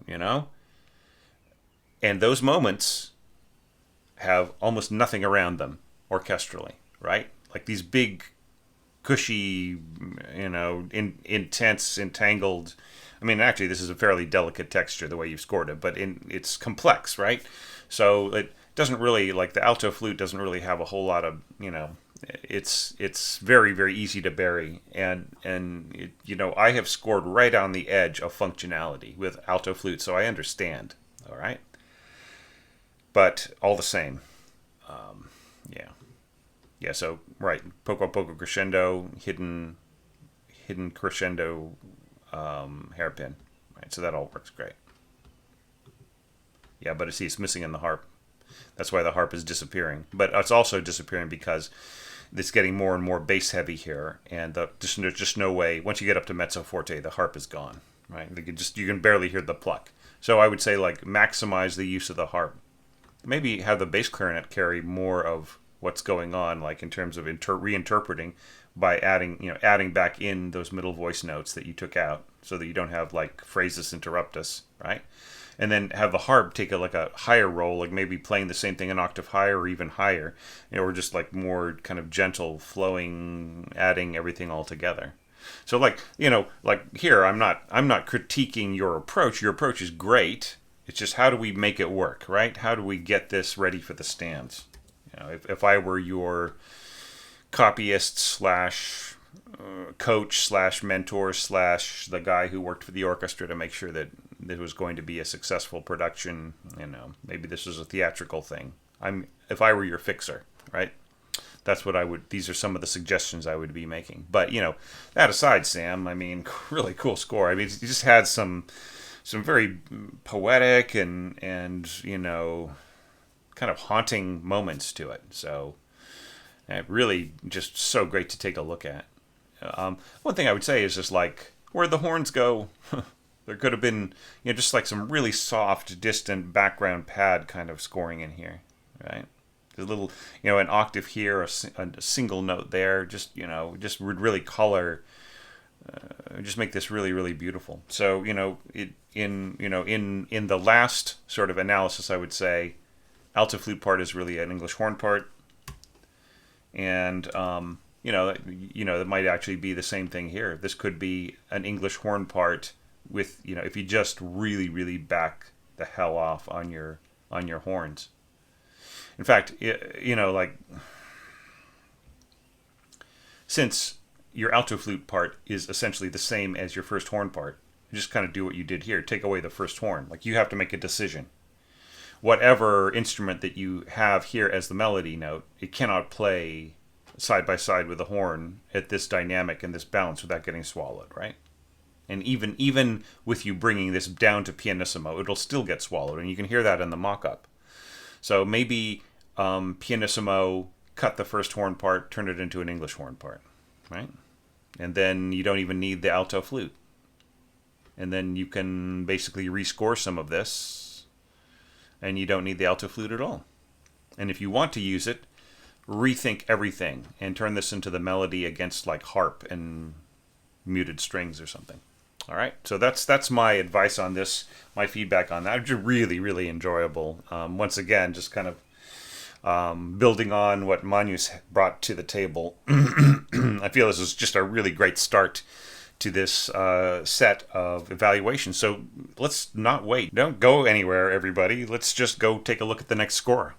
And those moments have almost nothing around them orchestrally, right? Like these big cushy, intense, entangled. I mean, actually, this is a fairly delicate texture the way you've scored it, but it's complex, right? So it doesn't really, like the alto flute doesn't really have a whole lot of, it's very very easy to bury, I have scored right on the edge of functionality with alto flute, so I understand. All right, but all the same, yeah, yeah. So right, poco poco crescendo, hidden crescendo, hairpin. Right, so that all works great. Yeah, but it's missing in the harp. That's why the harp is disappearing. But it's also disappearing because it's getting more and more bass heavy here, and there's just no way. Once you get up to mezzo forte, the harp is gone. Right? You can barely hear the pluck. So I would say like maximize the use of the harp. Maybe have the bass clarinet carry more of what's going on, like in terms of reinterpreting by adding back in those middle voice notes that you took out, so that you don't have like phrases interruptus, right? And then have the harp take like a higher role, like maybe playing the same thing an octave higher or even higher, or just like more kind of gentle, flowing, adding everything all together. So like here, I'm not critiquing your approach. Your approach is great. It's just how do we make it work, right? How do we get this ready for the stands? If I were your copyist slash coach slash mentor slash the guy who worked for the orchestra to make sure that it was going to be a successful production, maybe this is a theatrical thing. If I were your fixer, right? That's what I would. These are some of the suggestions I would be making. But that aside, Sam, I mean, really cool score. I mean, you just had some very poetic and kind of haunting moments to it. So really just so great to take a look at. One thing I would say is just like where'd the horns go? There could have been just like some really soft, distant background pad kind of scoring in here, right? A little, an octave here, a single note there, just would really color, just make this really, really beautiful. So, in the last sort of analysis, I would say, alto flute part is really an English horn part, and that might actually be the same thing here. This could be an English horn part with, if you just really, really back the hell off on your horns. In fact, like since your alto flute part is essentially the same as your first horn part, you just kind of do what you did here. Take away the first horn. Like you have to make a decision. Whatever instrument that you have here as the melody note, it cannot play side by side with the horn at this dynamic and this balance without getting swallowed, right? And even with you bringing this down to pianissimo, it'll still get swallowed, and you can hear that in the mock-up. So maybe pianissimo, cut the first horn part, turn it into an English horn part, right? And then you don't even need the alto flute. And then you can basically rescore some of this, and you don't need the alto flute at all. And if you want to use it, rethink everything and turn this into the melody against like harp and muted strings or something. All right, so that's my advice on this, my feedback on that. It's really, really enjoyable. Once again, just kind of building on what Manus brought to the table. I feel this is just a really great start to this set of evaluations. So let's not wait. Don't go anywhere, everybody. Let's just go take a look at the next score.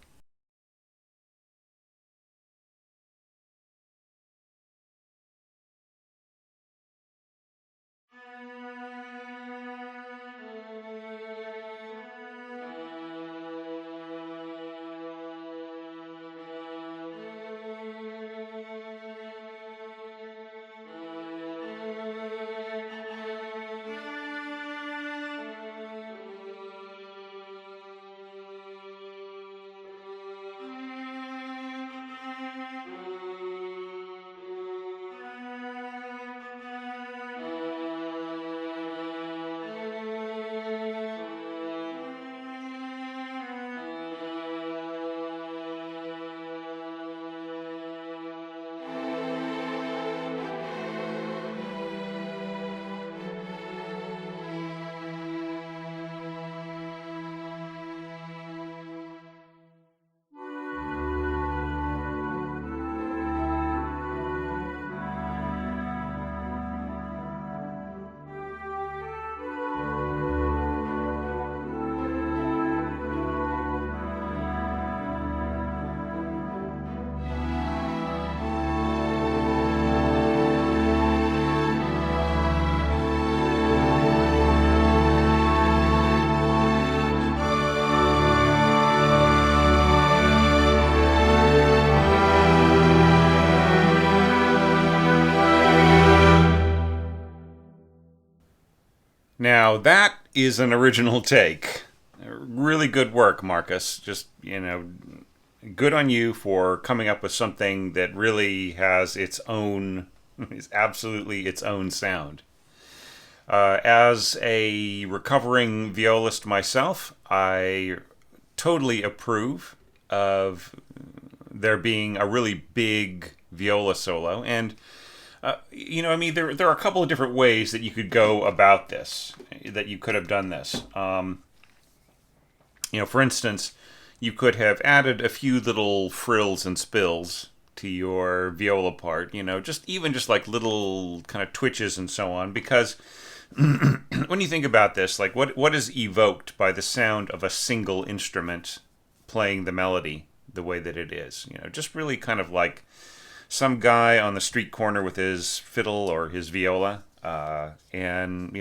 Now that is an original take. Really good work, Marcus. Just, good on you for coming up with something that really has its own, is absolutely its own sound. As a recovering violist myself, I totally approve of there being a really big viola solo. And, there are a couple of different ways that you could go about this, that you could have done this. For instance, you could have added a few little frills and spills to your viola part, just like little kind of twitches and so on, because when you think about this, like what is evoked by the sound of a single instrument playing the melody the way that it is, just really kind of like some guy on the street corner with his fiddle or his viola, and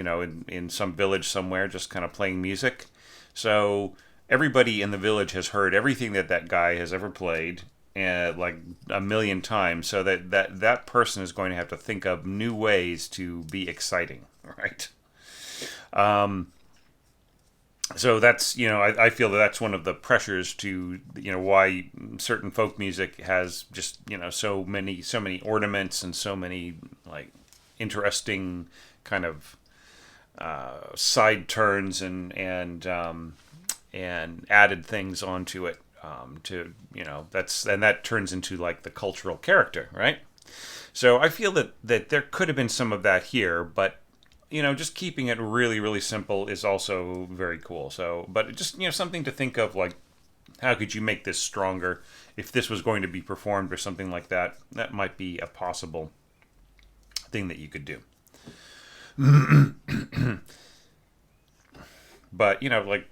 in some village somewhere, just kind of playing music. So everybody in the village has heard everything that guy has ever played, like a million times. So that person is going to have to think of new ways to be exciting, right? Um, so that's I feel that that's one of the pressures to why certain folk music has just so many ornaments and so many like interesting kind of side turns and added things onto it, to that turns into like the cultural character, right? So I feel that there could have been some of that here, but just keeping it really, really simple is also very cool. So, but just, something to think of, like, how could you make this stronger if this was going to be performed or something like that? That might be a possible thing that you could do. But, like,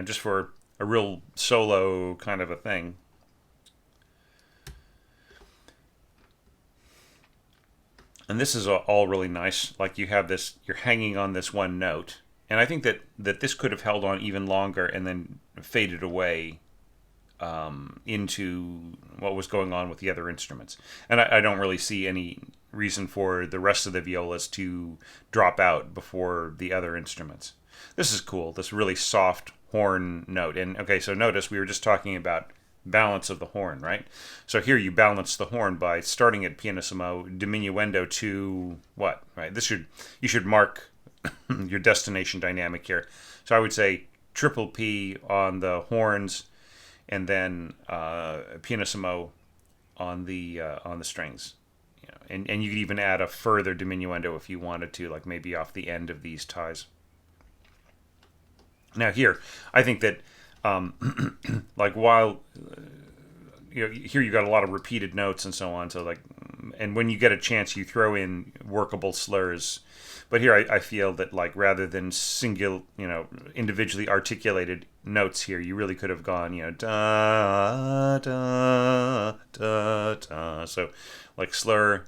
just for a real solo kind of a thing, and this is all really nice. Like you have this, you're hanging on this one note, and I think that this could have held on even longer and then faded away, into what was going on with the other instruments. And I don't really see any reason for the rest of the violas to drop out before the other instruments. This is cool. This really soft horn note. And okay, so notice we were just talking about balance of the horn, right? So here you balance the horn by starting at pianissimo, diminuendo to what, right? You should mark your destination dynamic here. So I would say triple P on the horns, and then pianissimo on the strings. And you could even add a further diminuendo if you wanted to, like maybe off the end of these ties. Now here, I think that like while here you got a lot of repeated notes and so on, so like, and when you get a chance you throw in workable slurs, but here I feel that like rather than single individually articulated notes here, you really could have gone da da da da, so like slur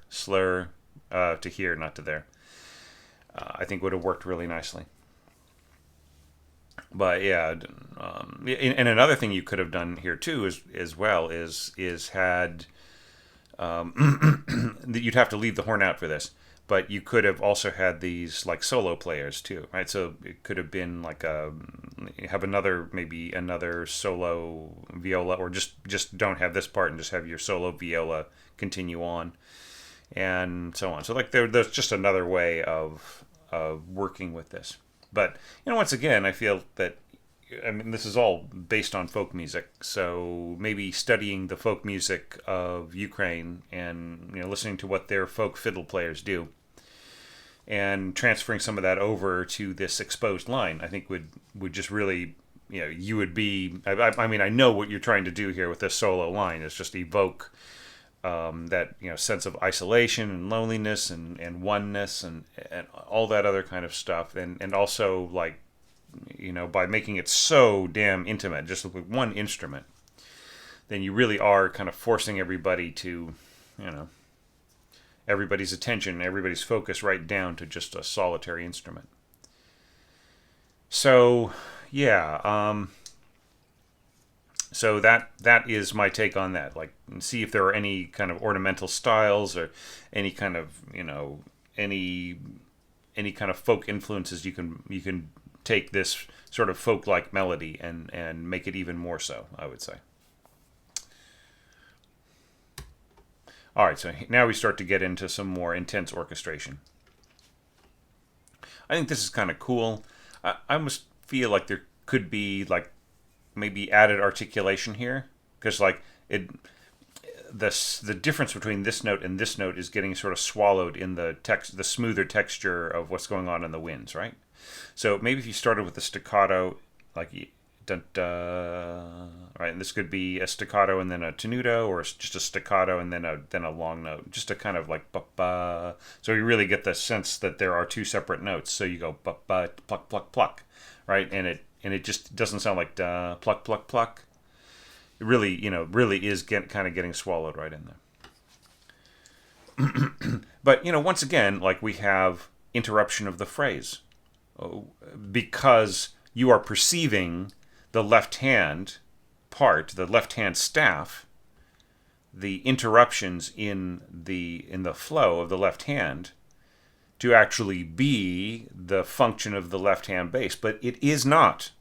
to here, not to there. I think would have worked really nicely. But yeah, and another thing you could have done here too is as well is had you'd have to leave the horn out for this, but you could have also had these like solo players too, right? So it could have been like have maybe another solo viola, or just don't have this part and just have your solo viola continue on, and so on. So like there's just another way of working with this. But once again, I feel that this is all based on folk music. So maybe studying the folk music of Ukraine and listening to what their folk fiddle players do, and transferring some of that over to this exposed line, I think would just really you would be. I know what you're trying to do here with this solo line is just evoke that sense of isolation and loneliness and oneness and all that other kind of stuff, and also like by making it so damn intimate just with one instrument, then you really are kind of forcing everybody to everybody's attention, everybody's focus right down to just a solitary instrument. So yeah, so that is my take on that. Like, see if there are any kind of ornamental styles or any kind of any any kind of folk influences, you can take this sort of folk-like melody and make it even more so, I would say. All right, so now we start to get into some more intense orchestration. I think this is kind of cool. I almost feel like there could be like maybe added articulation here, because like the difference between this note and this note is getting sort of swallowed in the smoother texture of what's going on in the winds, right? So maybe if you started with a staccato, like dun, dun, right, and this could be a staccato and then a tenuto, or just a staccato and then a long note, just a kind of like ba ba. So you really get the sense that there are two separate notes. So you go ba ba pluck pluck pluck, right, and it just doesn't sound like da pluck pluck pluck. It really, really is kind of getting swallowed right in there. But once again, like we have interruption of the phrase, because you are perceiving the left hand part, the left hand staff, the interruptions in the flow of the left hand to actually be the function of the left hand bass. But it is not.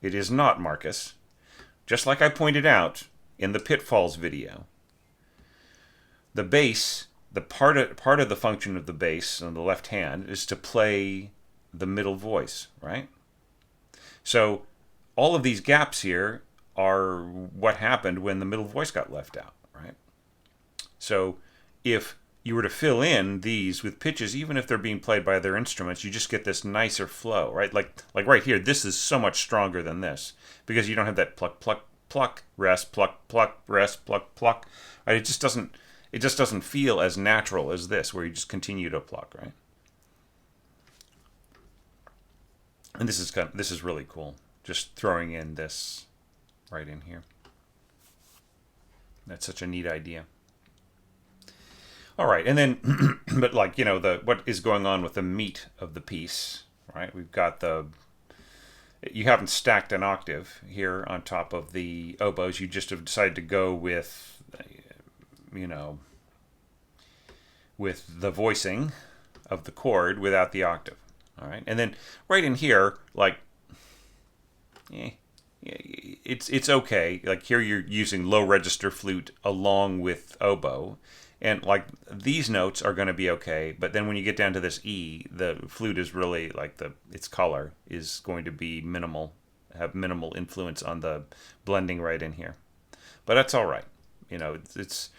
It is not, Marcus. Just like I pointed out in the pitfalls video, the bass, the part of the function of the bass on the left hand is to play the middle voice, right? So all of these gaps here are what happened when the middle voice got left out, right? So if you were to fill in these with pitches, even if they're being played by other instruments, you just get this nicer flow, right? Like right here, this is so much stronger than this because you don't have that pluck, pluck, pluck, rest, pluck, pluck, rest, pluck, pluck. Right? It just doesn't feel as natural as this, where you just continue to pluck, right? And this is really cool. Just throwing in this right in here. That's such a neat idea. All right, and then, but like, what is going on with the meat of the piece, right? We've got you haven't stacked an octave here on top of the oboes. You just have decided to go with, with the voicing of the chord without the octave, all right? And then right in here, like, it's okay. Like here you're using low register flute along with oboe. And like these notes are going to be okay, but then when you get down to this E, the flute is really like its color is going to be minimal, have minimal influence on the blending right in here. But that's all right. It's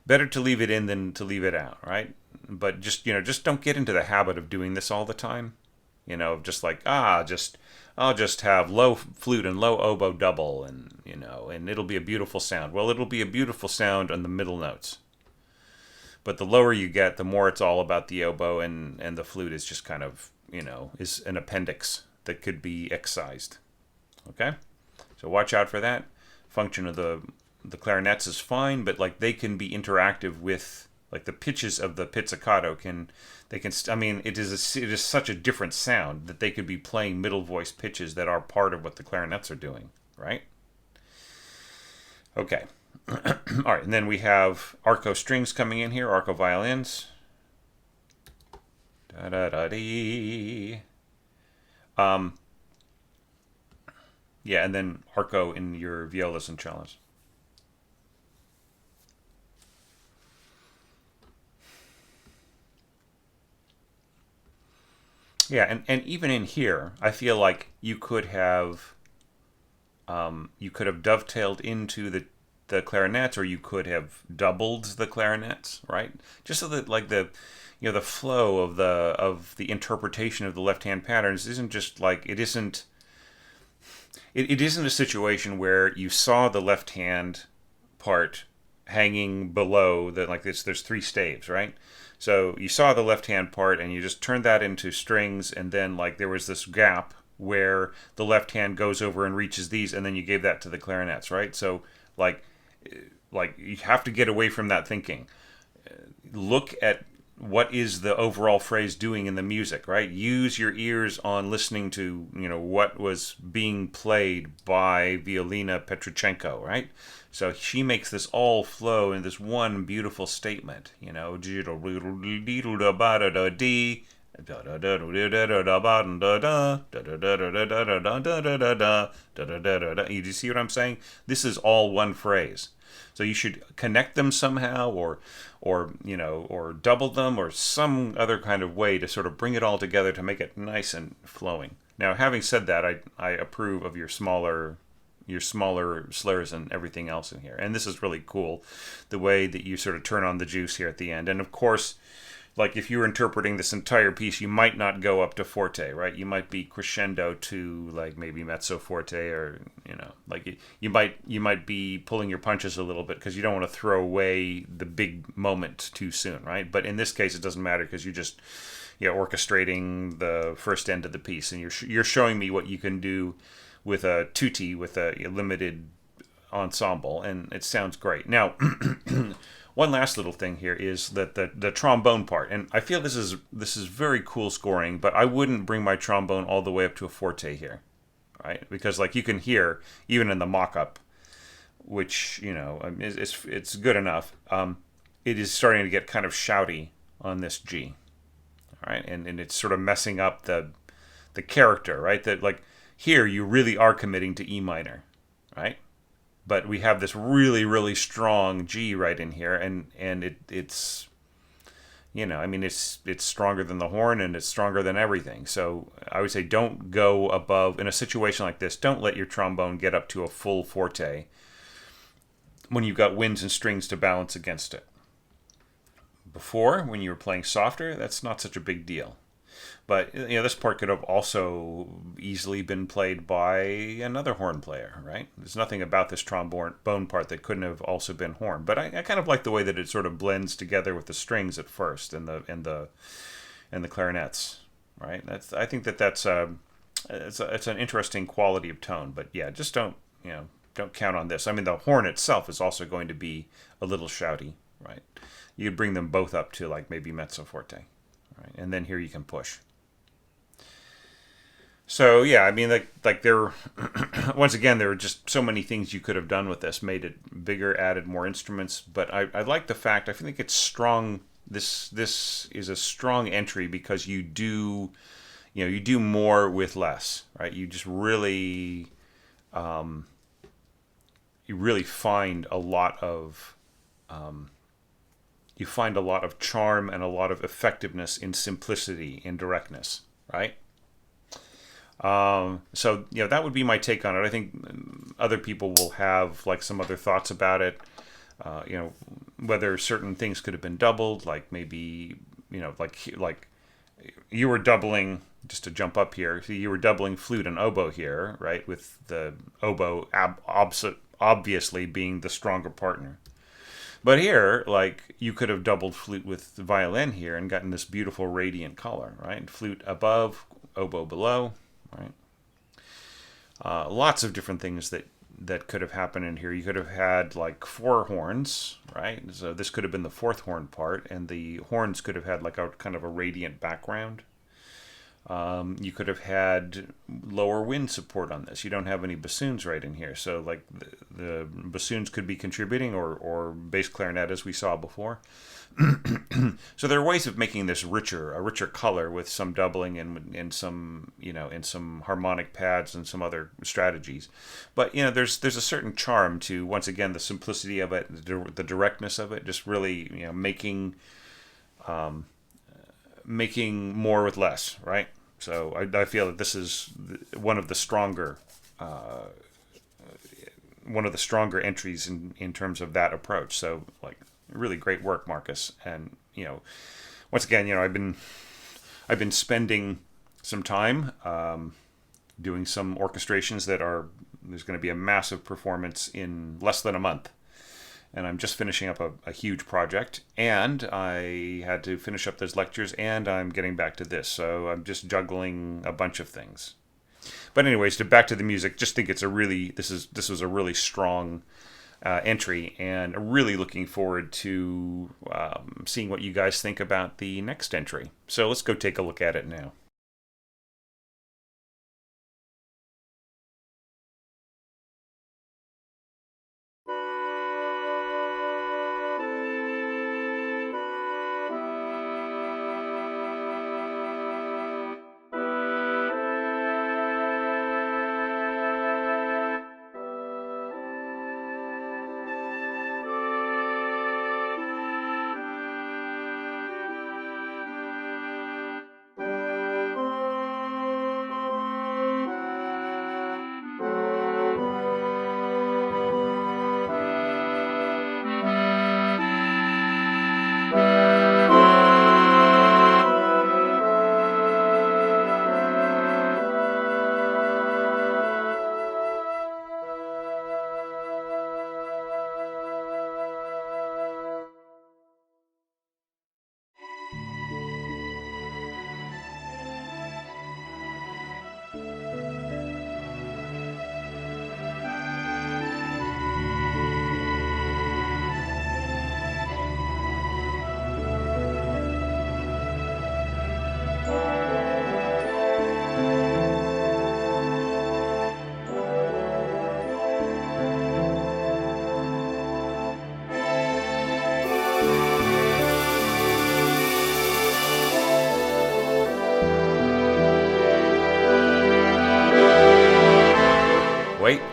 better to leave it in than to leave it out, right? But just don't get into the habit of doing this all the time. Just like I'll just have low flute and low oboe double, and and it'll be a beautiful sound. Well, it'll be a beautiful sound on the middle notes. But the lower you get, the more it's all about the oboe, and the flute is just kind of, is an appendix that could be excised. Okay? So watch out for that. Function of the clarinets is fine, but like they can be interactive with, like the pitches of the pizzicato it is such a different sound that they could be playing middle voice pitches that are part of what the clarinets are doing, right? Okay. All right, and then we have arco strings coming in here, arco violins. Da-da-da-dee. Yeah, and then arco in your violas and cellos. Yeah, and even in here, I feel like you could have dovetailed into the clarinets, or you could have doubled the clarinets, right? Just so that like the flow of the interpretation of the left hand patterns isn't just like it isn't a situation where you saw the left hand part hanging below there's three staves, right? So you saw the left hand part and you just turned that into strings, and then like there was this gap where the left hand goes over and reaches these, and then you gave that to the clarinets, right? So like you have to get away from that thinking. Look at what is the overall phrase doing in the music, right? Use your ears on listening to, what was being played by Violina Petruchenko, right? So she makes this all flow in this one beautiful statement, You see what I'm saying? This is all one phrase. So you should connect them somehow, or double them, or some other kind of way to sort of bring it all together to make it nice and flowing. Now, having said that, I approve of your smaller slurs and everything else in here. And this is really cool, the way that you sort of turn on the juice here at the end. And of course, like if you were interpreting this entire piece, you might not go up to forte, right? You might be crescendo to like maybe mezzo forte, or like you might be pulling your punches a little bit because you don't want to throw away the big moment too soon, right? But in this case, it doesn't matter because you just orchestrating the first end of the piece, and you're showing me what you can do with a tutti, with a limited ensemble, and it sounds great. Now, one last little thing here is that the trombone part, and I feel this is very cool scoring, but I wouldn't bring my trombone all the way up to a forte here, right? Because like you can hear even in the mock-up, which it's good enough. It is starting to get kind of shouty on this G, all right, and it's sort of messing up the character, right? That like here you really are committing to E minor, right? But we have this really, really strong G right in here, and it's it's stronger than the horn, and it's stronger than everything. So I would say don't go above, in a situation like this, don't let your trombone get up to a full forte when you've got winds and strings to balance against it. Before, when you were playing softer, that's not such a big deal. But this part could have also easily been played by another horn player, right? There's nothing about this trombone part that couldn't have also been horn. But I kind of like the way that it sort of blends together with the strings at first and the clarinets, right? I think that's it's an interesting quality of tone. But yeah, just don't count on this. I mean, the horn itself is also going to be a little shouty, right? You could bring them both up to like maybe mezzo forte, right? And then here you can push. So yeah, I mean, like there, once again, there were just so many things you could have done with this, made it bigger, added more instruments. But I like the fact, I think it's strong. This is a strong entry because you do more with less, right? You just really, you really find a lot of, charm and a lot of effectiveness in simplicity, in directness, right? So that would be my take on it. I think other people will have like some other thoughts about it. Whether certain things could have been doubled, like maybe like you were doubling, just to jump up here. So you were doubling flute and oboe here, right? With the oboe obviously being the stronger partner. But here, like, you could have doubled flute with the violin here and gotten this beautiful radiant color, right? Flute above, oboe below, right? Lots of different things that could have happened in here. You could have had like 4 horns, right? So this could have been the 4th horn part, and the horns could have had like a kind of a radiant background. You could have had lower wind support on this. You don't have any bassoons right in here, so like the bassoons could be contributing, or bass clarinet as we saw before. So there are ways of making this a richer color with some doubling and some some harmonic pads and some other strategies. But there's a certain charm to, once again, the simplicity of it, the directness of it, just really making more with less, right? So I feel that this is one of the stronger entries in terms of that approach. So like, really great work, Marcus. And once again, I've been spending some time doing some orchestrations there's going to be a massive performance in less than a month. And I'm just finishing up a huge project, and I had to finish up those lectures, and I'm getting back to this, so I'm just juggling a bunch of things. But anyways, back to the music, just think this was a really strong entry, and really looking forward to seeing what you guys think about the next entry. So let's go take a look at it now.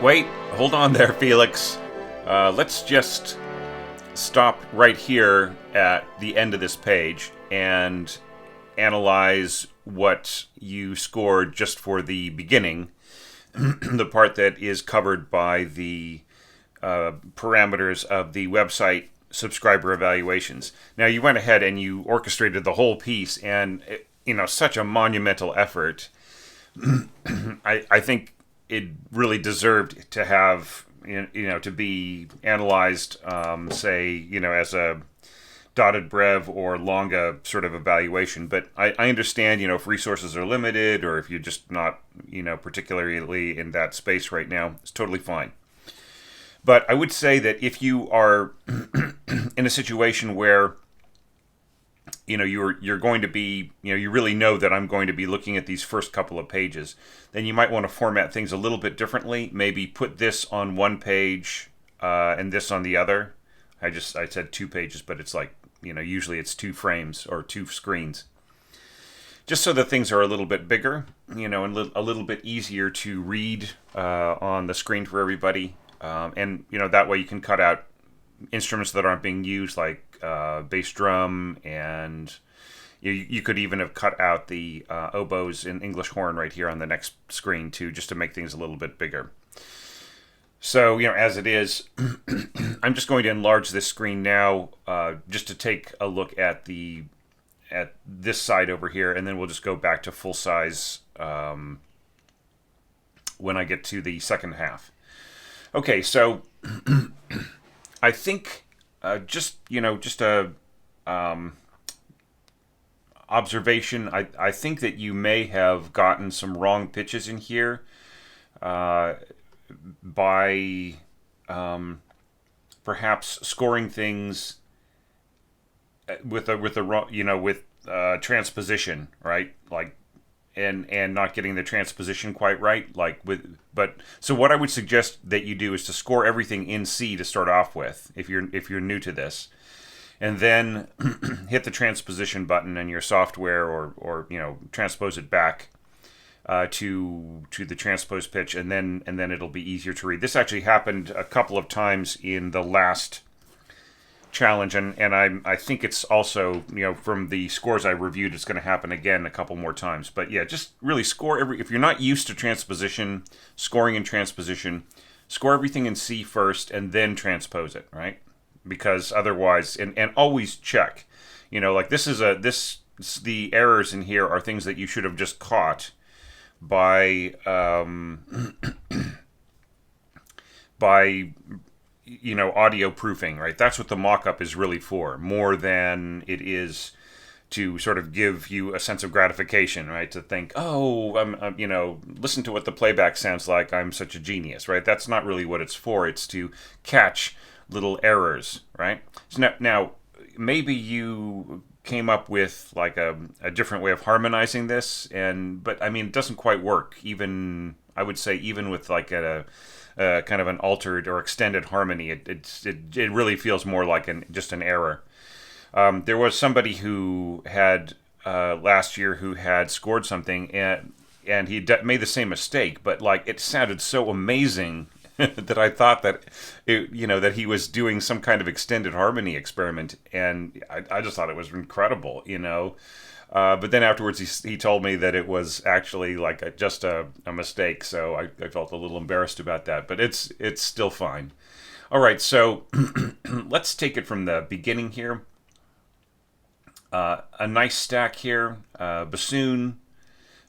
Wait, hold on there, Felix. Let's just stop right here at the end of this page and analyze what you scored just for the beginning, the part that is covered by the parameters of the website subscriber evaluations. Now, you went ahead and you orchestrated the whole piece, and such a monumental effort. I think it really deserved to have to be analyzed, say, as a dotted brev or longa sort of evaluation. But I understand, if resources are limited or if you're just not, particularly in that space right now, it's totally fine. But I would say that if you are in a situation where you're going to be, you really know that I'm going to be looking at these first couple of pages, then you might want to format things a little bit differently. Maybe put this on one page and this on the other. I said 2 pages, but it's like, usually it's 2 frames or 2 screens. Just so that things are a little bit bigger, and a little bit easier to read on the screen for everybody. And that way you can cut out instruments that aren't being used, like bass drum, and you could even have cut out the oboes and English horn right here on the next screen too, just to make things a little bit bigger. So as it is, I'm just going to enlarge this screen now, just to take a look at this side over here, and then we'll just go back to full size when I get to the second half. Okay, so I think just a observation. I think that you may have gotten some wrong pitches in here by perhaps scoring things with transposition, right? Like. And not getting the transposition quite right, so what I would suggest that you do is to score everything in C to start off with, if you're new to this, and then hit the transposition button in your software, or transpose it back to the transpose pitch, and then it'll be easier to read. This actually happened a couple of times in the last challenge, and I think it's also, from the scores I reviewed, it's going to happen again a couple more times. But yeah, just really score if you're not used to transposition, scoring and transposition, score everything in C first and then transpose it, right? Because otherwise, and always check, like the errors in here are things that you should have just caught by audio proofing, right? That's what the mock-up is really for, more than it is to sort of give you a sense of gratification, right? To think, listen to what the playback sounds like, I'm such a genius, right? That's not really what it's for. It's to catch little errors, right? So now maybe you came up with like a different way of harmonizing this, but I mean, it doesn't quite work. I would say even with like a kind of an altered or extended harmony, it really feels more like just an error. There was somebody who had last year who had scored something, and he made the same mistake, but like it sounded so amazing that I thought that that he was doing some kind of extended harmony experiment, and I just thought it was incredible, But then afterwards, he told me that it was actually like just a mistake, so I felt a little embarrassed about that. But it's still fine. All right, so let's take it from the beginning here. A nice stack here: bassoon,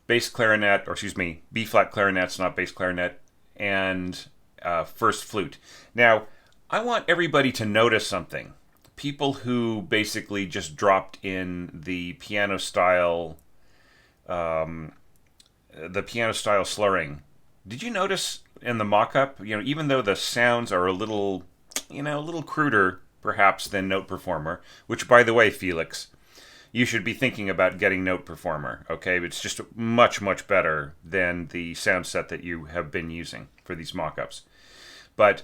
bass clarinet, or excuse me, B flat clarinets, not bass clarinet, and first flute. Now, I want everybody to notice something. People who basically just dropped in the piano style slurring. Did you notice in the mock-up, even though the sounds are a little cruder perhaps than Note Performer, which, by the way, Felix, you should be thinking about getting Note Performer, okay? It's just much, much better than the sound set that you have been using for these mock-ups. But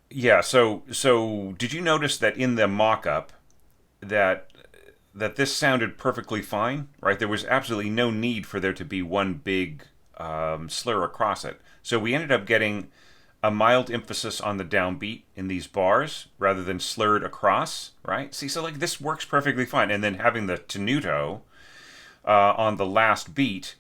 yeah, so did you notice that in the mock-up that this sounded perfectly fine, right? There was absolutely no need for there to be one big slur across it. So we ended up getting a mild emphasis on the downbeat in these bars rather than slurred across, right? See, so like this works perfectly fine. And then having the tenuto on the last beat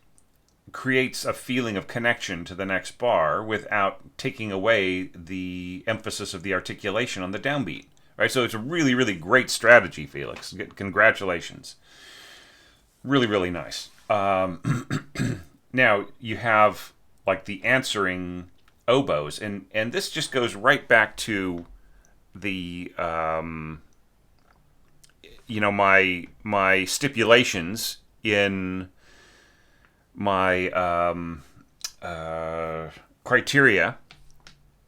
creates a feeling of connection to the next bar without taking away the emphasis of the articulation on the downbeat, right? So it's a really, really great strategy, Felix. Congratulations. Really, really nice. Now you have like the answering oboes, and this just goes right back to the my stipulations in my criteria,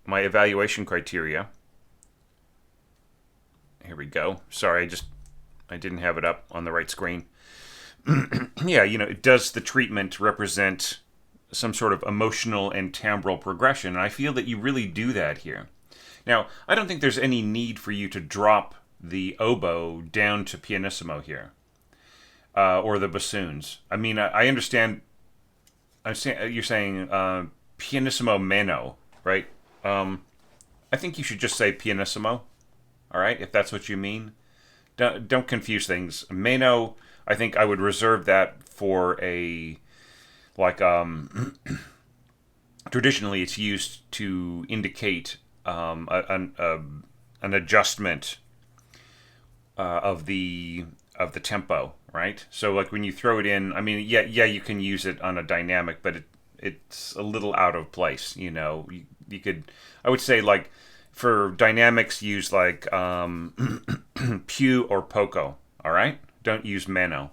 my evaluation criteria. Here we go. Sorry, I didn't have it up on the right screen. Yeah, does the treatment represent some sort of emotional and timbral progression? And I feel that you really do that here. Now, I don't think there's any need for you to drop the oboe down to pianissimo here, or the bassoons. I mean, I understand. You're saying pianissimo meno, right? I think you should just say pianissimo. All right, if that's what you mean. Don't confuse things. Meno, I think I would reserve that for traditionally it's used to indicate an adjustment of the tempo, right? So like when you throw it in, I mean, yeah, you can use it on a dynamic, but it's a little out of place. You could, I would say, like for dynamics, use like più or poco. All right, don't use meno.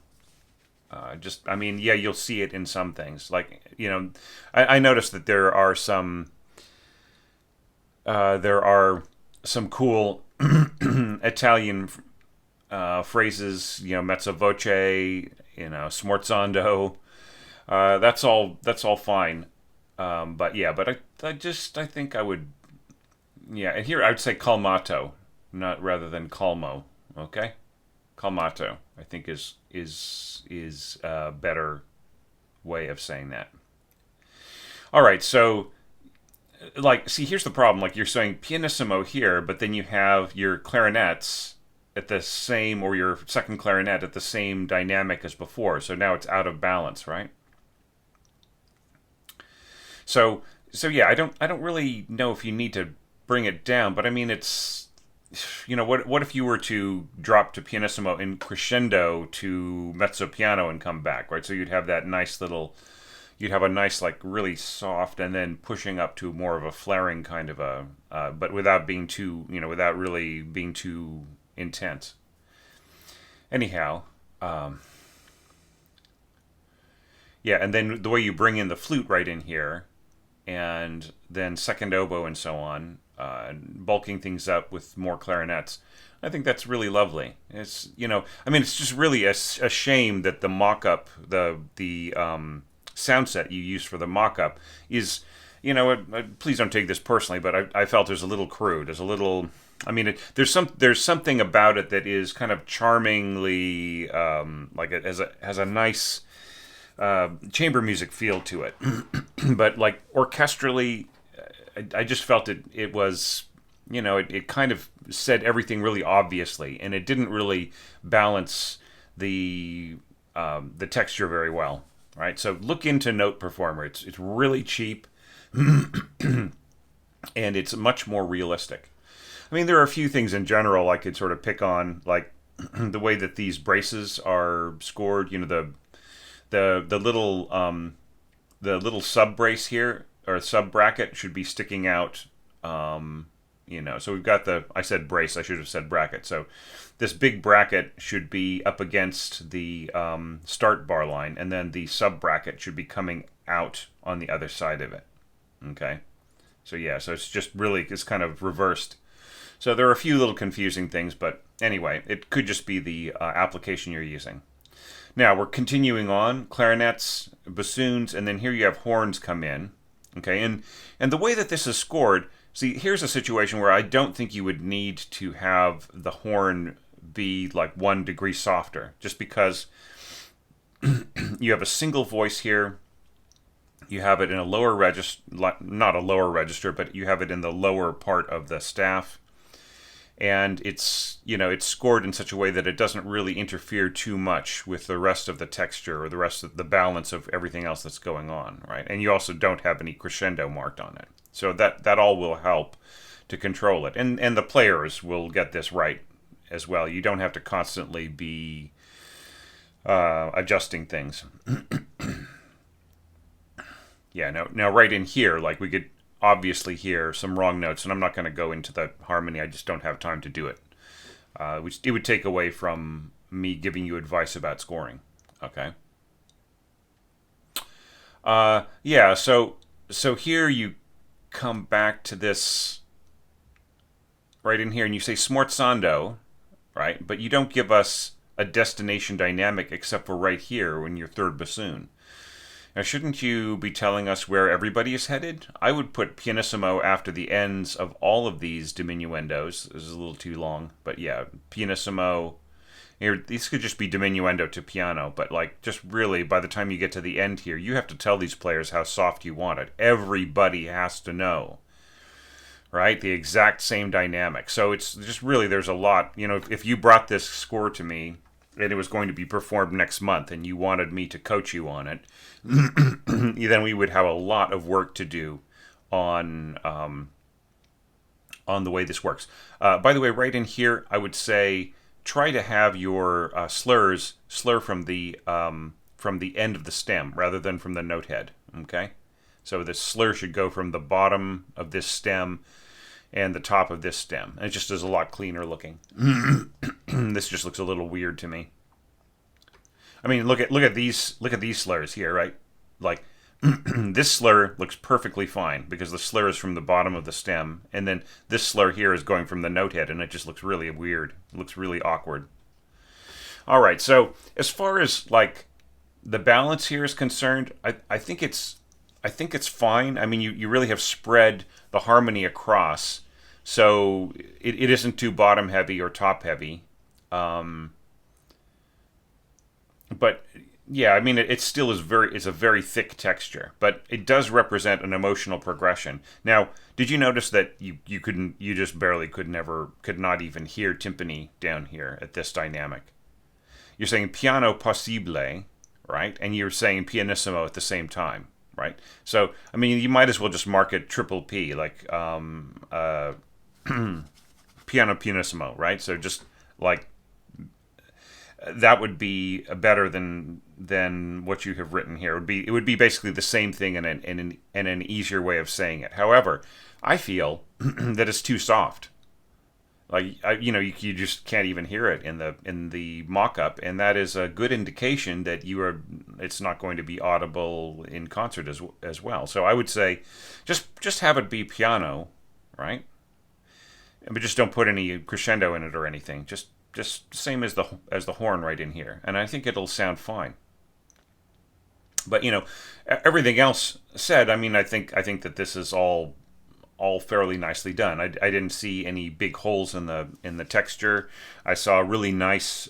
You'll see it in some things. Like, I noticed that there are some cool Italian phrases, mezzo voce, smorzando. That's all fine. I think I would, and here I would say calmato, not rather than calmo. Okay, calmato, I think is a better way of saying that. All right, so here's the problem. Like you're saying pianissimo here, but then you have your clarinets at the same, or your second clarinet at the same dynamic as before. So now it's out of balance, right? So yeah, I don't really know if you need to bring it down, but I mean it's, what if you were to drop to pianissimo in crescendo to mezzo piano and come back, right? So you'd have a nice like really soft, and then pushing up to more of a flaring kind of but without being too, without really being too intense. Anyhow, and then the way you bring in the flute right in here, and then second oboe and so on, bulking things up with more clarinets. I think that's really lovely. It's it's just really a shame that the mock-up, the sound set you use for the mock-up is, please don't take this personally, but I felt there's a little crude. There's a little, there's something about it that is kind of charmingly like it has a nice chamber music feel to it, but like orchestrally, I just felt it was, it kind of said everything really obviously, and it didn't really balance the texture very well, right? So look into Note Performer. It's really cheap, and it's much more realistic. I mean, there are a few things in general I could sort of pick on, like the way that these braces are scored. The little sub brace here, or sub bracket, should be sticking out. So we've got I said brace, I should have said bracket. So this big bracket should be up against the start bar line, and then the sub bracket should be coming out on the other side of it. Okay. So it's just really, it's kind of reversed. So there are a few little confusing things, but anyway, it could just be the application you're using. Now we're continuing on, clarinets, bassoons, and then here you have horns come in. Okay, and the way that this is scored, see, here's a situation where I don't think you would need to have the horn be like 1 degree softer, just because you have a single voice here, You have it in a lower register, not a lower register, but you have it in the lower part of the staff. And it's scored in such a way that it doesn't really interfere too much with the rest of the texture or the rest of the balance of everything else that's going on, right? And you also don't have any crescendo marked on it. So that all will help to control it. And the players will get this right as well. You don't have to constantly be adjusting things. Yeah, now right in here, like we could obviously hear some wrong notes, and I'm not going to go into the harmony. I just don't have time to do it. Which it would take away from me giving you advice about scoring. Okay. Yeah. So here you come back to this right in here, and you say smorzando, right? But you don't give us a destination dynamic except for right here in your third bassoon. Now, shouldn't you be telling us where everybody is headed? I would put pianissimo after the ends of all of these diminuendos. This is a little too long, but yeah, pianissimo. Here, these could just be diminuendo to piano, but like just really by the time you get to the end here, you have to tell these players how soft you want it. Everybody has to know, right? The exact same dynamic. So it's just really, there's a lot. If you brought this score to me and it was going to be performed next month and you wanted me to coach you on it, then we would have a lot of work to do on the way this works. By the way, right in here, I would say try to have your slur from the end of the stem rather than from the note head. Okay, so the slur should go from the bottom of this stem and the top of this stem. And it just is a lot cleaner looking. This just looks a little weird to me. I mean, look at these slurs here, right? Like this slur looks perfectly fine because the slur is from the bottom of the stem, and then this slur here is going from the note head, and it just looks really weird. It looks really awkward. All right, so as far as like the balance here is concerned, I think it's fine. I mean, you really have spread the harmony across, so it isn't too bottom heavy or top heavy. But yeah, I mean, it still is it's a very thick texture, but it does represent an emotional progression. Now, did you notice that you just barely could not even hear timpani down here at this dynamic? You're saying piano possibile, right? And you're saying pianissimo at the same time, right? So, I mean, you might as well just mark it triple P, like piano pianissimo, right? So just like that would be better than what you have written here. It would be basically the same thing in an easier way of saying it. However, I feel that it's too soft. Like you just can't even hear it in the mock-up, and that is a good indication that it's not going to be audible in concert as well. So I would say, just have it be piano, right? But just don't put any crescendo in it or anything. Just same as the horn right in here, and I think it'll sound fine. But everything else said, I mean, I think that this is all fairly nicely done. I didn't see any big holes in the texture. I saw a really nice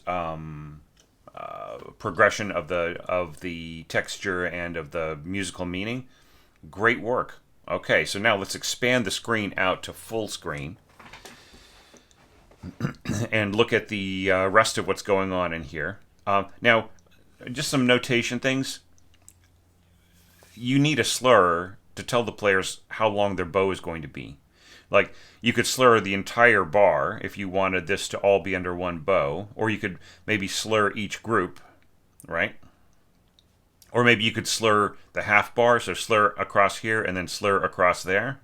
progression of the texture and of the musical meaning. Great work. Okay, so now let's expand the screen out to full screen and look at the rest of what's going on in here. Now, just some notation things. You need a slur to tell the players how long their bow is going to be. Like, you could slur the entire bar if you wanted this to all be under one bow, or you could maybe slur each group, right? Or maybe you could slur the half bar, so slur across here and then slur across there.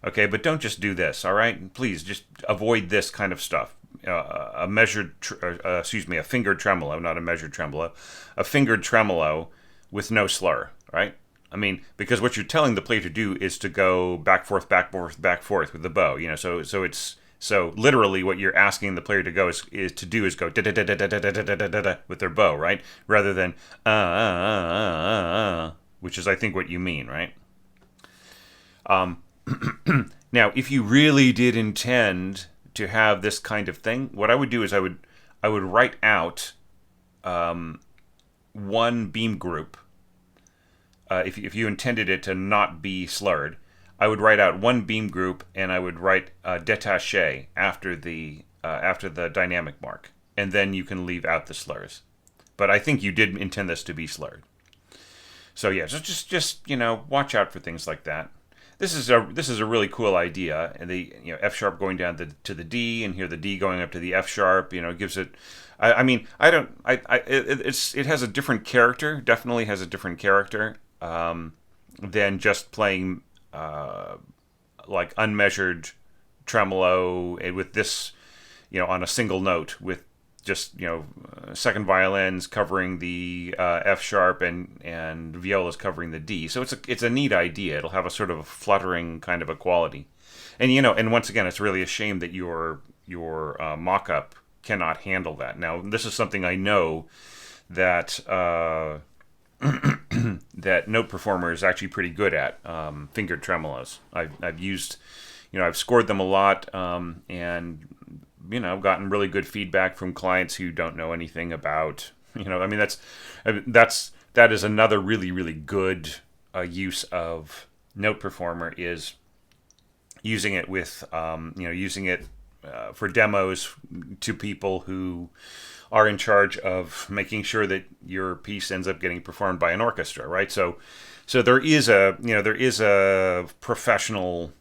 Okay, but don't just do this, all right? Please, just avoid this kind of stuff. A fingered tremolo, not a measured tremolo. A fingered tremolo with no slur, right? I mean, because what you're telling the player to do is to go back, forth, back, forth, back, forth with the bow. So literally what you're asking the player to go is go da da da da da da da da da da with their bow, right? Rather than which is I think what you mean, right? Now, if you really did intend to have this kind of thing, what I would do is I would write out one beam group if you intended it to not be slurred, I would write out one beam group and I would write détaché after the dynamic mark, and then you can leave out the slurs. But I think you did intend this to be slurred. So yeah, just watch out for things like that. This is a really cool idea, and the F sharp going down to the D, and here the D going up to the F sharp. Gives it. It has a different character. Definitely has a different character than just playing like unmeasured tremolo with this, on a single note with just second violins covering the F sharp and violas covering the D. So it's a neat idea. It'll have a sort of a fluttering kind of a quality, and once again, it's really a shame that your mock-up cannot handle that. Now, this is something I know that that Note Performer is actually pretty good at, fingered tremolos. I've used, I've scored them a lot, and gotten really good feedback from clients who don't know anything about, that is another really, really good use of Note Performer, is using it with, using it for demos to people who are in charge of making sure that your piece ends up getting performed by an orchestra, right? So there is a professional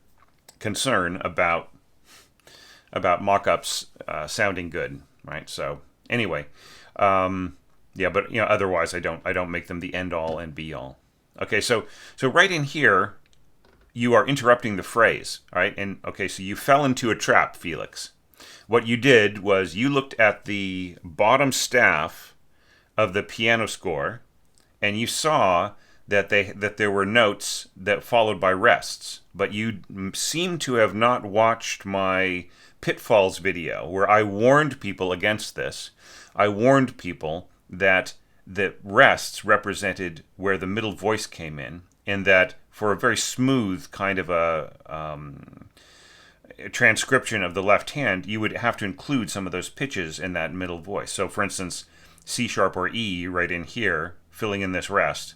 concern about mock-ups sounding good, right? So anyway, but otherwise I don't make them the end all and be all. Okay, so right in here, you are interrupting the phrase, right? And okay, so you fell into a trap, Felix. What you did was you looked at the bottom staff of the piano score, and you saw that there were notes that followed by rests, but you seem to have not watched my pitfalls video where I warned people against this. I warned people that the rests represented where the middle voice came in, and that for a very smooth kind of a transcription of the left hand, you would have to include some of those pitches in that middle voice. So for instance, C sharp or E right in here, filling in this rest,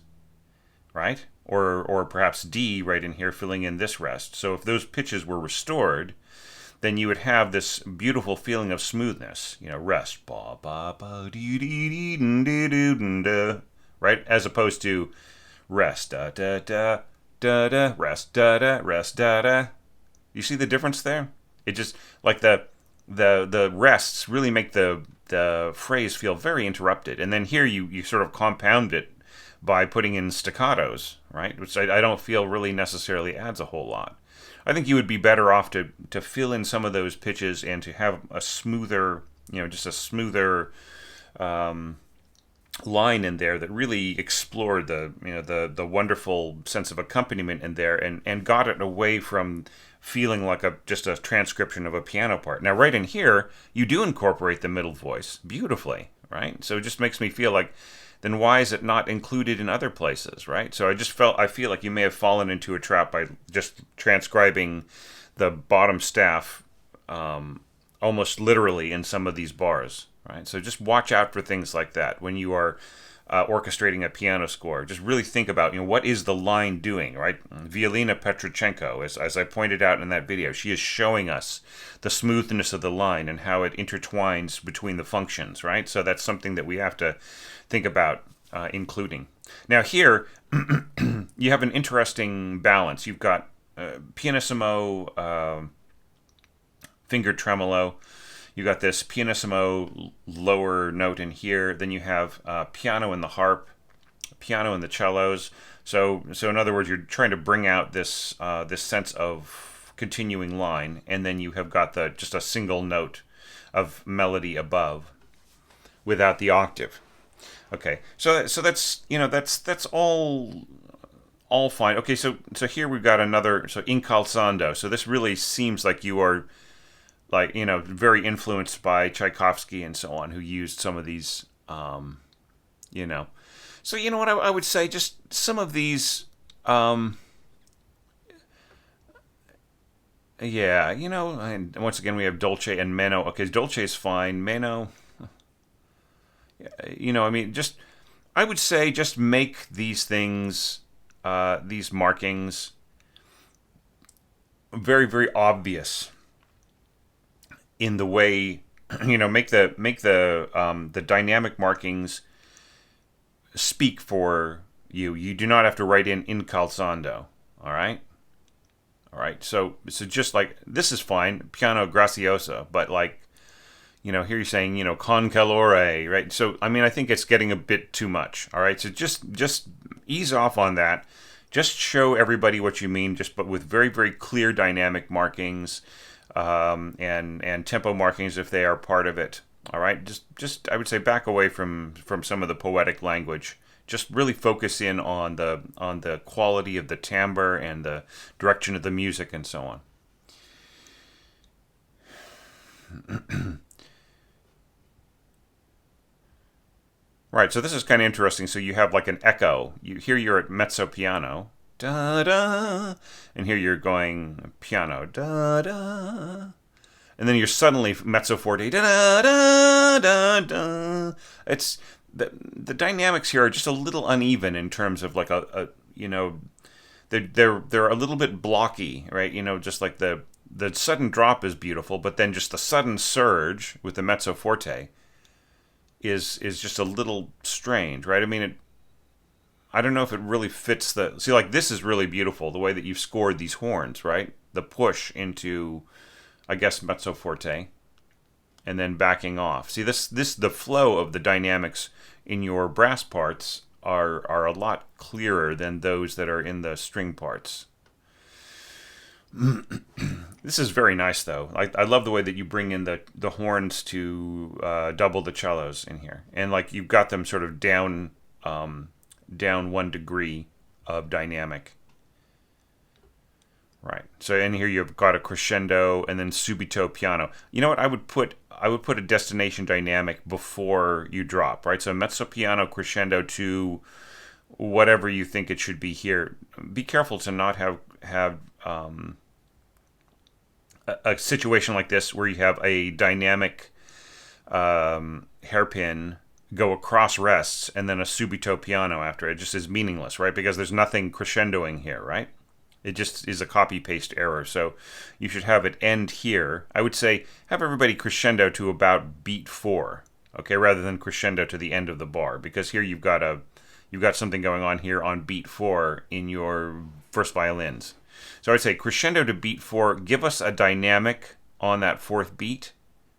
right? Or perhaps D right in here, filling in this rest. So if those pitches were restored, then you would have this beautiful feeling of smoothness, rest, ba ba ba dee dee dee dee dee dee, right? As opposed to rest, da da da da da, rest, da da, rest, da da. You see the difference there? It just, like the rests really make the phrase feel very interrupted. And then here you sort of compound it by putting in staccatos, right? Which I don't feel really necessarily adds a whole lot. I think you would be better off to fill in some of those pitches and to have a smoother, just a smoother line in there that really explored the wonderful sense of accompaniment in there and got it away from feeling like just a transcription of a piano part. Now, right in here, you do incorporate the middle voice beautifully, right? So it just makes me feel like, then why is it not included in other places, right? So I feel like you may have fallen into a trap by just transcribing the bottom staff almost literally in some of these bars, right? So just watch out for things like that when you are orchestrating a piano score. Just really think about, what is the line doing, right? Violina Petrochenko, as I pointed out in that video, she is showing us the smoothness of the line and how it intertwines between the functions, right? So that's something that we have to think about including. Now here, you have an interesting balance. You've got pianissimo, fingered tremolo. You got this pianissimo lower note in here. Then you have piano in the harp, piano in the cellos. So in other words, you're trying to bring out this sense of continuing line, and then you have got just a single note of melody above, without the octave. Okay, so that's that's all fine. Okay, so here we've got another, so incalzando. So this really seems like you are, like, very influenced by Tchaikovsky and so on, who used some of these, So what I would say, just some of these, and once again we have Dolce and Meno. Okay, Dolce is fine. Meno, I would say just make these things these markings very, very obvious in the way, make the dynamic markings speak for you. You do not have to write in calzando. All right. So just like this is fine, piano graciosa, but like, here you're saying, con calore, right? So I think it's getting a bit too much. All right. So just ease off on that. Just show everybody what you mean, but with very, very clear dynamic markings, and tempo markings if they are part of it. All right. Just I would say back away from some of the poetic language. Just really focus in on the quality of the timbre and the direction of the music and so on. Right, so this is kind of interesting. So you have like an echo. Here you're at mezzo piano, da da, and here you're going piano, da da, and then you're suddenly mezzo forte, da da da da. It's the dynamics here are just a little uneven in terms of like they're a little bit blocky, right? Just like the sudden drop is beautiful, but then just the sudden surge with the mezzo forte is just a little strange, right? I don't know if it really fits like this is really beautiful, the way that you've scored these horns, right? The push into, I guess, mezzo forte, and then backing off. See, the flow of the dynamics in your brass parts are a lot clearer than those that are in the string parts. This is very nice, though. I love the way that you bring in the horns to double the cellos in here, and like you've got them sort of down 1 degree of dynamic. Right. So in here you've got a crescendo and then subito piano. You know what? I would put a destination dynamic before you drop, right? So mezzo piano crescendo to whatever you think it should be here. Be careful to not have a situation like this where you have a dynamic hairpin go across rests and then a subito piano after it. Just is meaningless, right? Because there's nothing crescendoing here, right? It just is a copy-paste error. So you should have it end here. I would say have everybody crescendo to about beat 4, okay, rather than crescendo to the end of the bar, because here you've got something going on here on beat 4 in your first violins. So I'd say crescendo to beat 4, give us a dynamic on that 4th beat,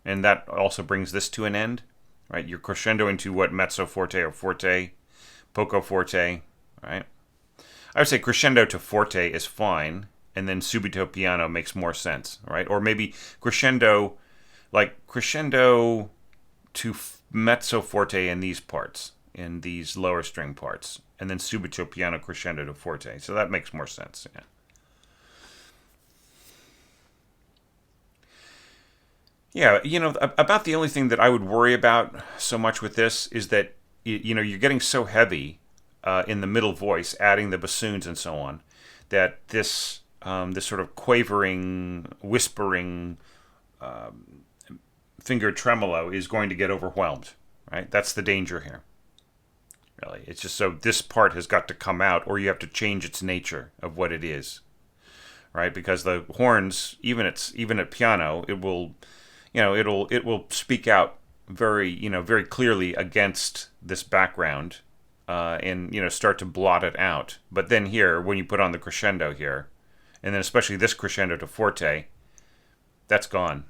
and that also brings this to an end, right? You're crescendoing to what, mezzo forte or forte, poco forte, right? I would say crescendo to forte is fine, and then subito piano makes more sense, right? Or maybe crescendo to mezzo forte in these parts, in these lower string parts, and then subito piano crescendo to forte. So that makes more sense, yeah. Yeah, about the only thing that I would worry about so much with this is that, you're getting so heavy in the middle voice, adding the bassoons and so on, that this sort of quavering, whispering finger tremolo is going to get overwhelmed, right? That's the danger here, really. It's just so this part has got to come out, or you have to change its nature of what it is, right? Because the horns, even at piano, it will speak out very clearly against this background. And start to blot it out. But then here, when you put on the crescendo here, and then especially this crescendo to forte, that's gone.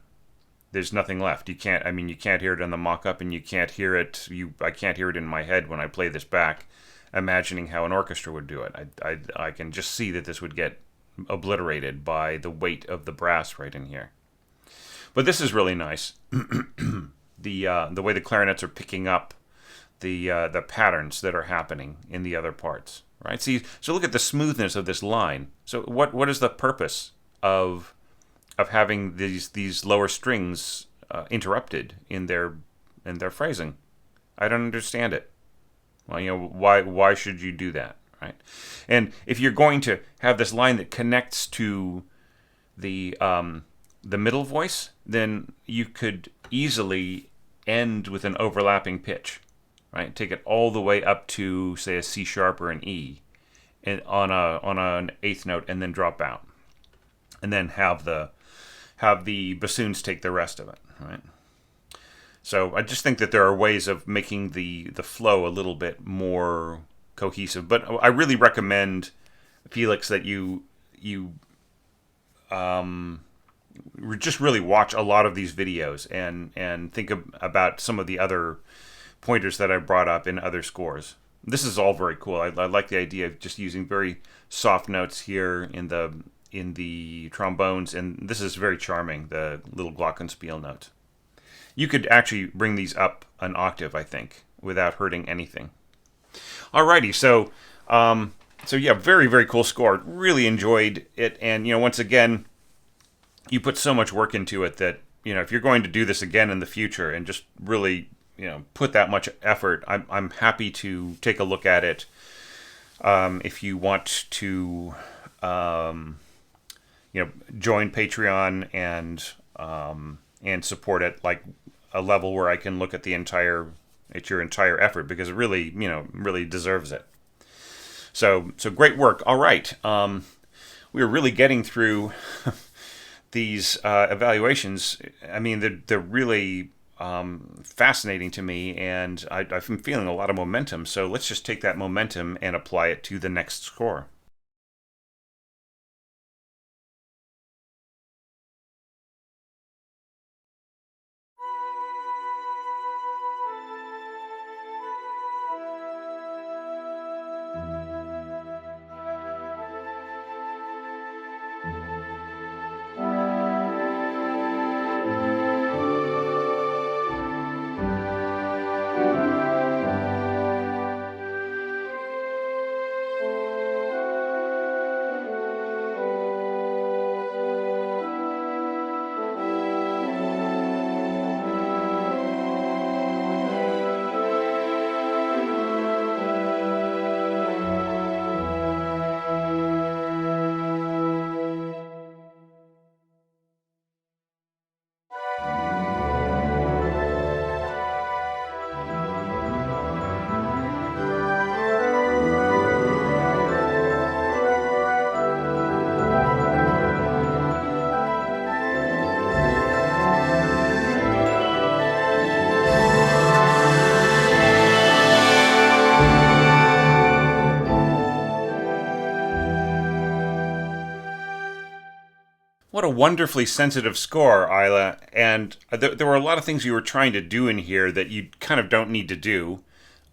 There's nothing left. You can't hear it on the mock-up, and you can't hear it. I can't hear it in my head when I play this back, imagining how an orchestra would do it. I can just see that this would get obliterated by the weight of the brass right in here. But this is really nice. The way the clarinets are picking up the patterns that are happening in the other parts, right? So look at the smoothness of this line. So what is the purpose of having these lower strings interrupted in their phrasing? I don't understand it. Well, why should you do that, right? And if you're going to have this line that connects to the middle voice, then you could easily end with an overlapping pitch. Right? Take it all the way up to, say, a C sharp or an E, on an eighth note and then drop out, and then have the bassoons take the rest of it, right? So I just think that there are ways of making the flow a little bit more cohesive. But I really recommend, Felix, that you just really watch a lot of these videos and think about some of the other pointers that I brought up in other scores. This is all very cool. I like the idea of just using very soft notes here in the trombones, and this is very charming, the little glockenspiel note. You could actually bring these up an octave, I think, without hurting anything. Alrighty, so yeah, very, very cool score. Really enjoyed it, and once again, you put so much work into it that if you're going to do this again in the future and just really put that much effort, I'm happy to take a look at it. If you want to join Patreon and support it like a level where I can look at your entire effort, because it really really deserves it. So great work. All right, we are really getting through these evaluations. I mean, they're really fascinating to me, and I've been feeling a lot of momentum. So let's just take that momentum and apply it to the next score. What a wonderfully sensitive score, Isla. And there were a lot of things you were trying to do in here that you kind of don't need to do.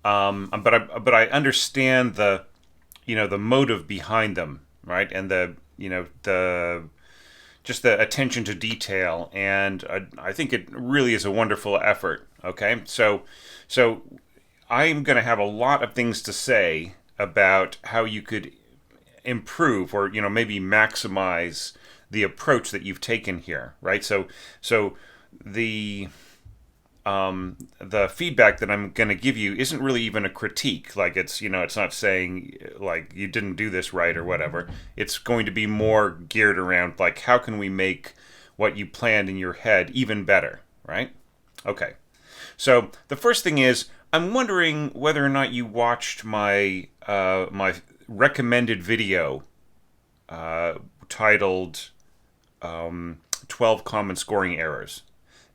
But I understand the motive behind them, right? And the just the attention to detail. And I think it really is a wonderful effort. Okay, so I'm going to have a lot of things to say about how you could improve or maybe maximize the approach that you've taken here, right? So the feedback that I'm going to give you isn't really even a critique. Like it's not saying like you didn't do this right or whatever. It's going to be more geared around like how can we make what you planned in your head even better, right? Okay. So the first thing is I'm wondering whether or not you watched my my recommended video titled 12 Common Scoring Errors.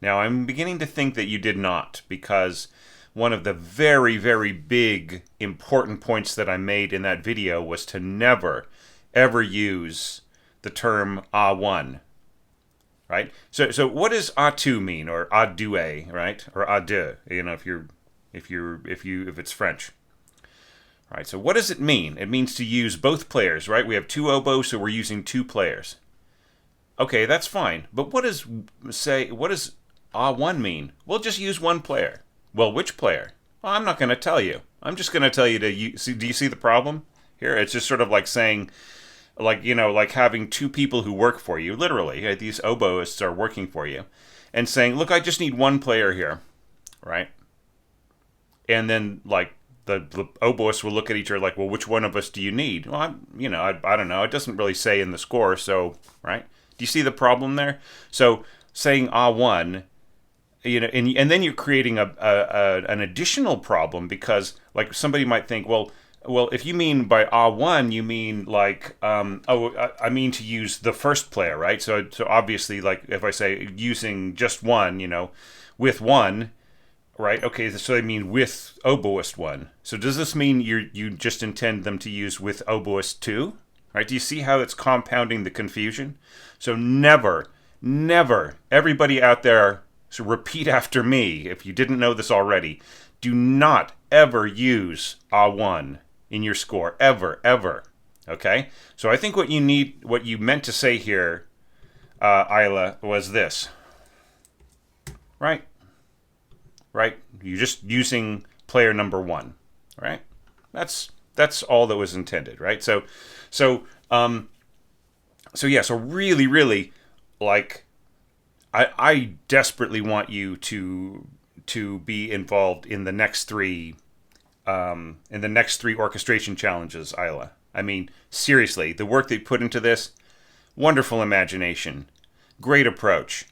Now, I'm beginning to think that you did not, because one of the very, very big, important points that I made in that video was to never, ever use the term A1, right? So what does A2 mean, or A2, right? Or A2, if it's French. All right, so what does it mean? It means to use both players, right? We have two oboes, so we're using two players. Okay, that's fine. But what does A1 mean? We'll just use one player. Well, which player? Well, I'm not going to tell you. I'm just going to tell you to see. Do you see the problem here? It's just sort of like saying, like having two people who work for you. Literally, these oboists are working for you, and saying, "Look, I just need one player here," right? And then like the oboists will look at each other like, "Well, which one of us do you need?" Well, I don't know. It doesn't really say in the score, so right. Do you see the problem there? So saying A1, and then you're creating an additional problem, because like somebody might think, well, Well, if you mean by A1, you mean like, I mean to use the first player, right? So obviously, like if I say using just one, with one, right? Okay, so I mean with oboist one. So does this mean you just intend them to use with oboist two? Right? Do you see how it's compounding the confusion? So never, never, everybody out there, so repeat after me if you didn't know this already. Do not ever use A1 in your score, ever, ever. Okay? So I think what you meant to say here, Isla, was this. Right? Right? You're just using player number one, right? That's all that was intended, right? So really, really, like, I desperately want you to be involved in the next three orchestration challenges, Isla. I mean, seriously, the work they put into this, wonderful imagination, great approach.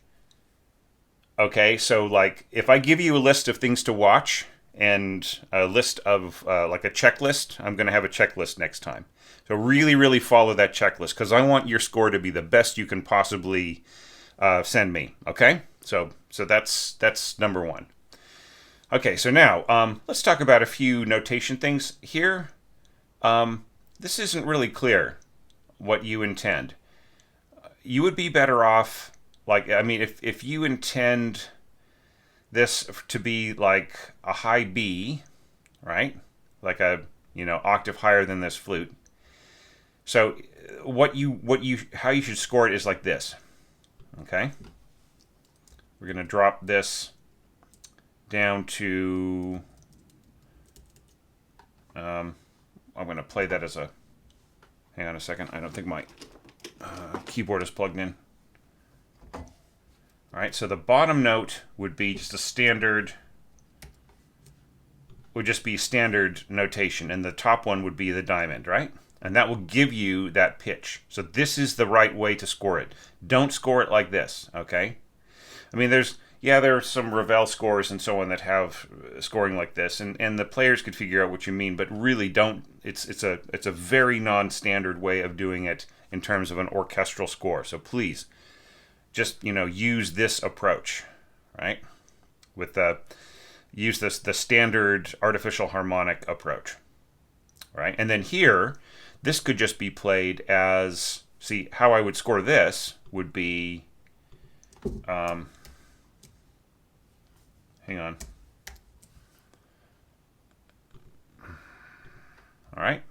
Okay, so like if I give you a list of things to watch and a list of like a checklist, I'm going to have a checklist next time. So really, really follow that checklist because I want your score to be the best you can possibly send me. Okay, so that's number one. Okay, so now let's talk about a few notation things here. This isn't really clear what you intend. You would be better off, like, I mean, if you intend this to be like a high B, right? Like a, octave higher than this flute. So how you should score it is like this. Okay? We're going to drop this down to, I'm going to play that as a, hang on a second, I don't think my keyboard is plugged in. All right, so the bottom note would be just standard notation, and the top one would be the diamond, right? And that will give you that pitch. So this is the right way to score it. Don't score it like this, okay? I mean, there are some Ravel scores and so on that have scoring like this, and the players could figure out what you mean, but really don't. It's a very non-standard way of doing it in terms of an orchestral score. So please, just use this approach, right? Use the standard artificial harmonic approach, right? And then here, this could just be played as, see, how I would score this would be, hang on. All right.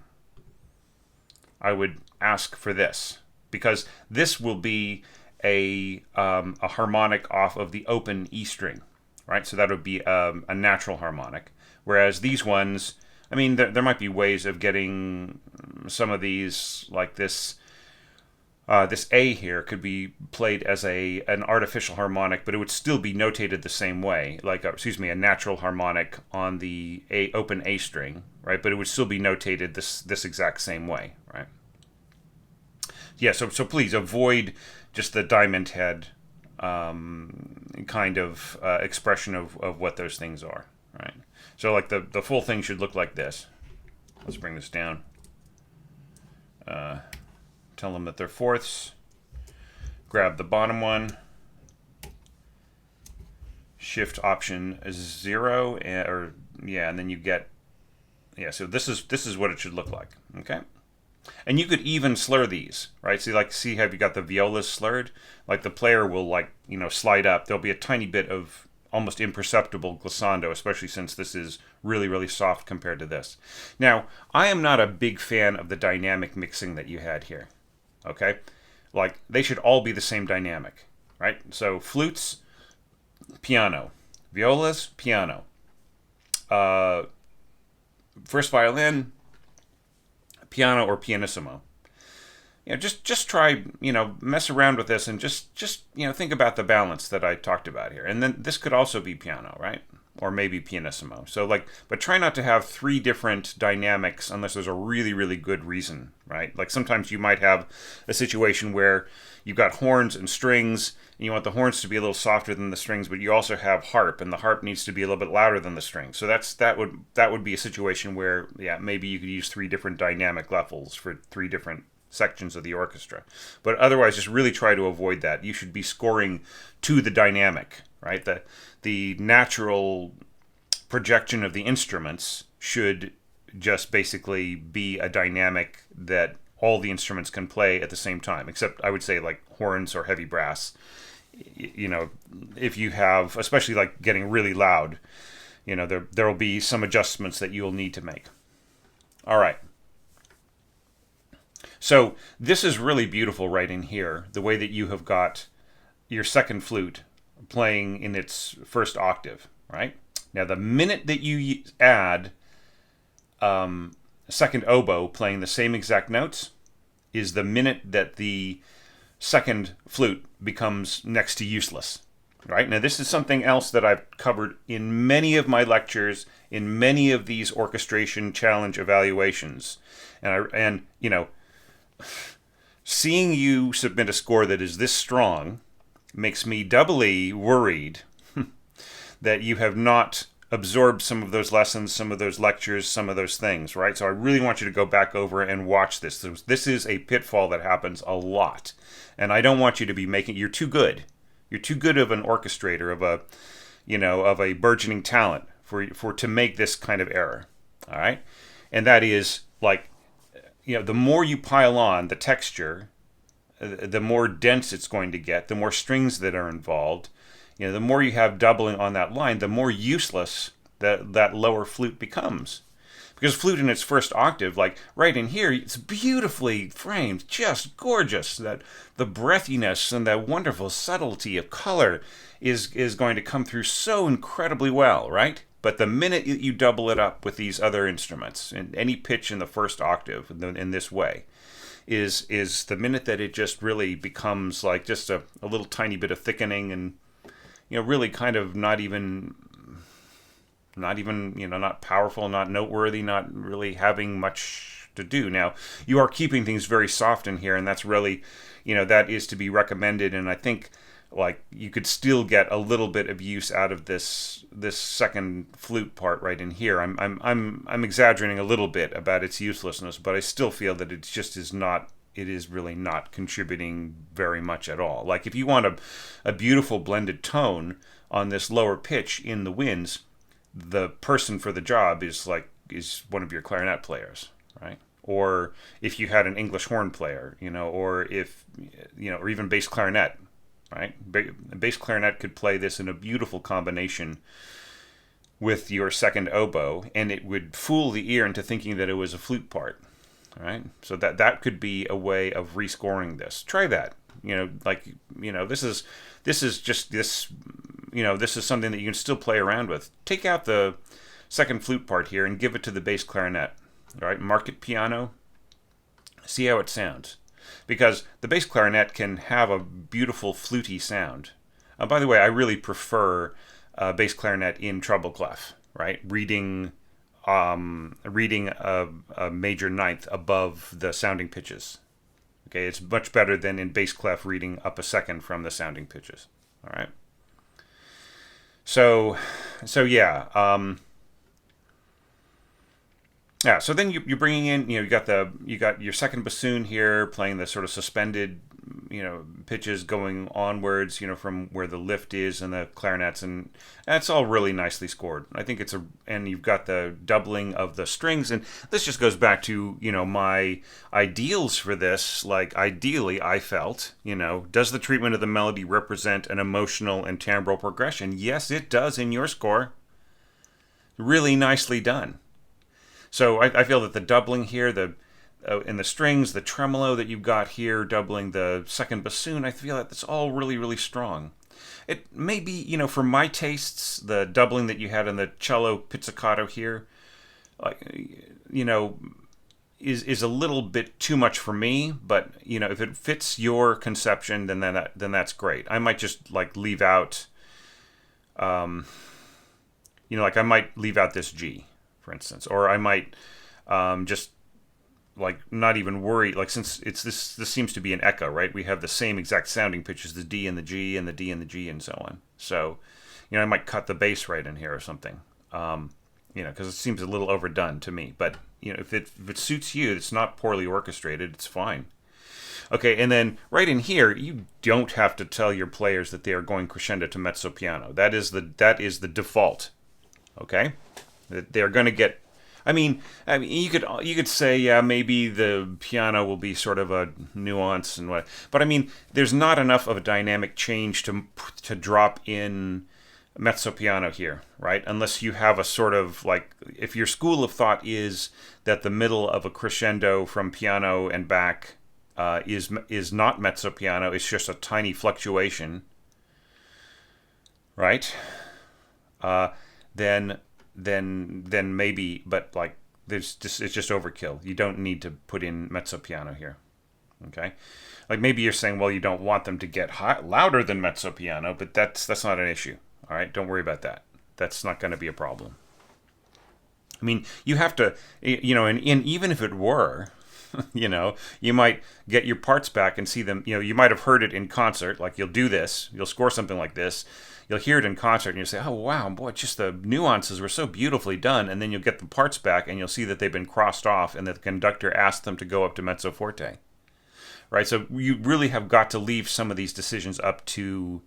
I would ask for this because this will be a harmonic off of the open E string, right? So that would be a natural harmonic. Whereas these ones, I mean, there might be ways of getting some of these, like this. This A here could be played as an artificial harmonic, but it would still be notated the same way, like a natural harmonic on the open A string, right? But it would still be notated this exact same way, right? Yeah. So please avoid just the diamond head kind of expression of what those things are, right? So like the full thing should look like this. Let's bring this down. Tell them that they're fourths. Grab the bottom one. Shift Option 0, and then you get, so this is what it should look like. Okay. And you could even slur these, right? See how you got the violas slurred? Like the player will slide up. There'll be a tiny bit of almost imperceptible glissando, especially since this is really, really soft compared to this. Now, I am not a big fan of the dynamic mixing that you had here. Okay? Like, they should all be the same dynamic, right? So, flutes, piano. Violas, piano. First violin, piano or pianissimo. Just try, mess around with this and just think about the balance that I talked about here. And then this could also be piano, right? or maybe pianissimo. So like, but try not to have three different dynamics unless there's a really, really good reason, right? Like sometimes you might have a situation where you've got horns and strings, and you want the horns to be a little softer than the strings, but you also have harp, and the harp needs to be a little bit louder than the strings. So that would be a situation where, yeah, maybe you could use three different dynamic levels for three different sections of the orchestra. But otherwise, just really try to avoid that. You should be scoring to the dynamic, right? The natural projection of the instruments should just basically be a dynamic that all the instruments can play at the same time, except I would say like horns or heavy brass. You know, if you have, especially like getting really loud, you know, there will be some adjustments that you'll need to make. All right. So this is really beautiful right in here, the way that you have got your second flute playing in its first octave, right? Now, the minute that you add second oboe playing the same exact notes is the minute that the second flute becomes next to useless, right? Now, this is something else that I've covered in many of my lectures, in many of these orchestration challenge evaluations. And you know, seeing you submit a score that is this strong makes me doubly worried that you have not absorbed some of those lessons, some of those lectures, some of those things, right? So I really want you to go back over and watch this. This is a pitfall that happens a lot. And I don't want you to be making, you're too good. You're too good of an orchestrator, of a burgeoning talent for to make this kind of error. All right? And that is like, you know, the more you pile on the texture, the more dense it's going to get, the more strings that are involved. You know, the more you have doubling on that line, the more useless that lower flute becomes. Because flute in its first octave, like right in here, it's beautifully framed, just gorgeous. That the breathiness and that wonderful subtlety of color is going to come through so incredibly well, right? But the minute you double it up with these other instruments, and any pitch in the first octave in this way, is the minute that it just really becomes like just a little tiny bit of thickening, and you know, really kind of not even, you know, not powerful, not noteworthy, not really having much to do. Now, you are keeping things very soft in here, and that's really, you know, that is to be recommended. And I think like you could still get a little bit of use out of this second flute part right in here. I'm exaggerating a little bit about its uselessness, but I still feel that it just is not. It is really not contributing very much at all. Like if you want a beautiful blended tone on this lower pitch in the winds, the person for the job is one of your clarinet players, right? Or if you had an English horn player, you know, or if, you know, or even bass clarinet, right? Bass clarinet could play this in a beautiful combination with your second oboe, and it would fool the ear into thinking that it was a flute part. All right, so that could be a way of rescoring this. Try that. You know, like, you know, this is just this. You know, this is something that you can still play around with. Take out the second flute part here and give it to the bass clarinet. All right, mark it piano. See how it sounds, because the bass clarinet can have a beautiful fluty sound. By the way, I really prefer bass clarinet in treble clef. Right, reading a major ninth above the sounding pitches. Okay, it's much better than in bass clef reading up a second from the sounding pitches. All right. So yeah. Yeah, so then you're bringing in, you know, you got your second bassoon here playing the sort of suspended, you know, pitches going onwards, you know, from where the lift is and the clarinets, and that's all really nicely scored. I think and you've got the doubling of the strings, and this just goes back to, you know, my ideals for this. Like, ideally, I felt, you know, does the treatment of the melody represent an emotional and timbral progression? Yes, it does in your score. Really nicely done. So I feel that the doubling here, in the strings, the tremolo that you've got here, doubling the second bassoon, I feel that that's all really, really strong. It may be, you know, for my tastes, the doubling that you had in the cello pizzicato here, you know, is a little bit too much for me. But, you know, if it fits your conception, then that's great. I might just like leave out, you like I might leave out this G, for instance, or I might just like not even worry, like since it's this seems to be an echo, right? We have the same exact sounding pitches, the D and the G and the D and the G and so on. So I might cut the bass right in here or something, because it seems a little overdone to me. But if it suits you, it's not poorly orchestrated, it's fine. Okay, and then right in here, you don't have to tell your players that they are going crescendo to mezzo piano. That is the default. Okay, they are going to get. I mean, you could say, yeah, maybe the piano will be sort of a nuance and what, but I mean, there's not enough of a dynamic change to drop in mezzo piano here, right? Unless you have a sort of like, if your school of thought is that the middle of a crescendo from piano and back is not mezzo piano, it's just a tiny fluctuation, right? Then maybe, but like it's just overkill. You don't need to put in mezzo piano here. Okay, like maybe you're saying, well, you don't want them to get louder than mezzo piano, but that's not an issue. All right, don't worry about that. That's not going to be a problem. I mean, you have to, and even if it were, you might get your parts back and see them. You might have heard it in concert. Like you'll do this, you'll score something like this. You'll hear it in concert and you'll say, oh, wow, boy, just the nuances were so beautifully done. And then you'll get the parts back and you'll see that they've been crossed off and that the conductor asked them to go up to mezzo forte. Right? So you really have got to leave some of these decisions up to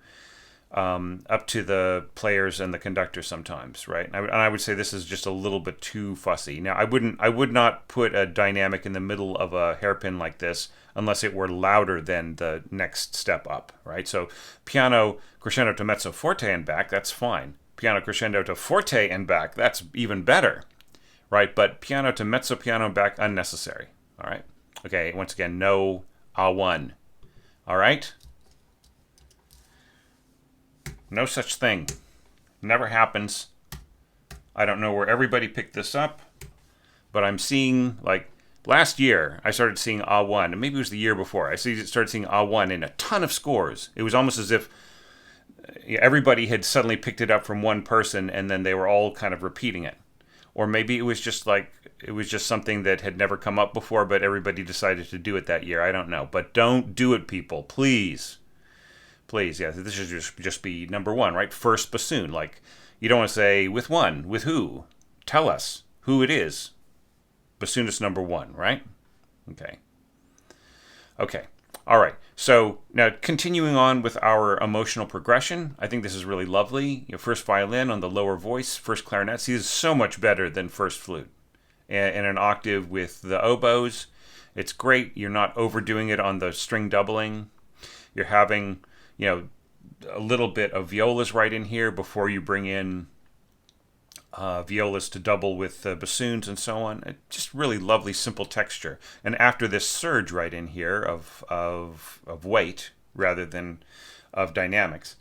the players and the conductor sometimes, right? And I would say this is just a little bit too fussy. Now, I would not put a dynamic in the middle of a hairpin like this unless it were louder than the next step up, right? So piano crescendo to mezzo forte and back, that's fine. Piano crescendo to forte and back, that's even better, right? But piano to mezzo piano and back, unnecessary, all right? Okay, once again, no A1, all right? No such thing. Never happens. I don't know where everybody picked this up, but I'm seeing, like, last year, I started seeing A1, and maybe it was the year before. I started seeing A1 in a ton of scores. It was almost as if everybody had suddenly picked it up from one person, and then they were all kind of repeating it. Or maybe it was just something that had never come up before, but everybody decided to do it that year. I don't know. But don't do it, people. Please. Please, yeah, this should just be number one, right? First bassoon. Like, you don't want to say, with one, with who? Tell us who it is. Bassoonist number one, right? Okay. Okay. All right. So now continuing on with our emotional progression, I think this is really lovely. First violin on the lower voice, first clarinet. See, this is so much better than first flute. And an octave with the oboes. It's great. You're not overdoing it on the string doubling. You're having, a little bit of violas right in here before you bring in violas to double with bassoons and so on. Just really lovely, simple texture. And after this surge right in here of weight rather than of dynamics,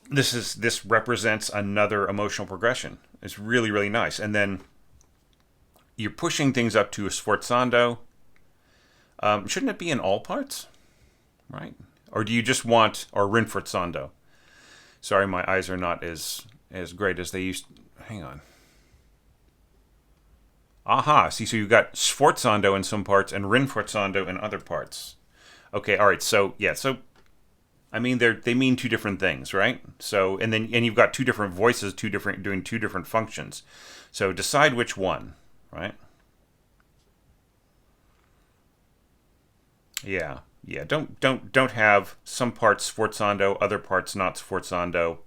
this represents another emotional progression. It's really, really nice. And then you're pushing things up to a sforzando. Shouldn't it be in all parts? Right? Or do you just want, or rinforzando? Sorry, my eyes are not as great as they used. Hang on. Aha, see, so you've got sforzando in some parts and rinforzando in other parts. Okay, all right, so, yeah, so, I mean, they mean two different things, right? So, and you've got two different voices, doing two different functions. So decide which one, right? Yeah. Yeah, don't have some parts sforzando, other parts not sforzando.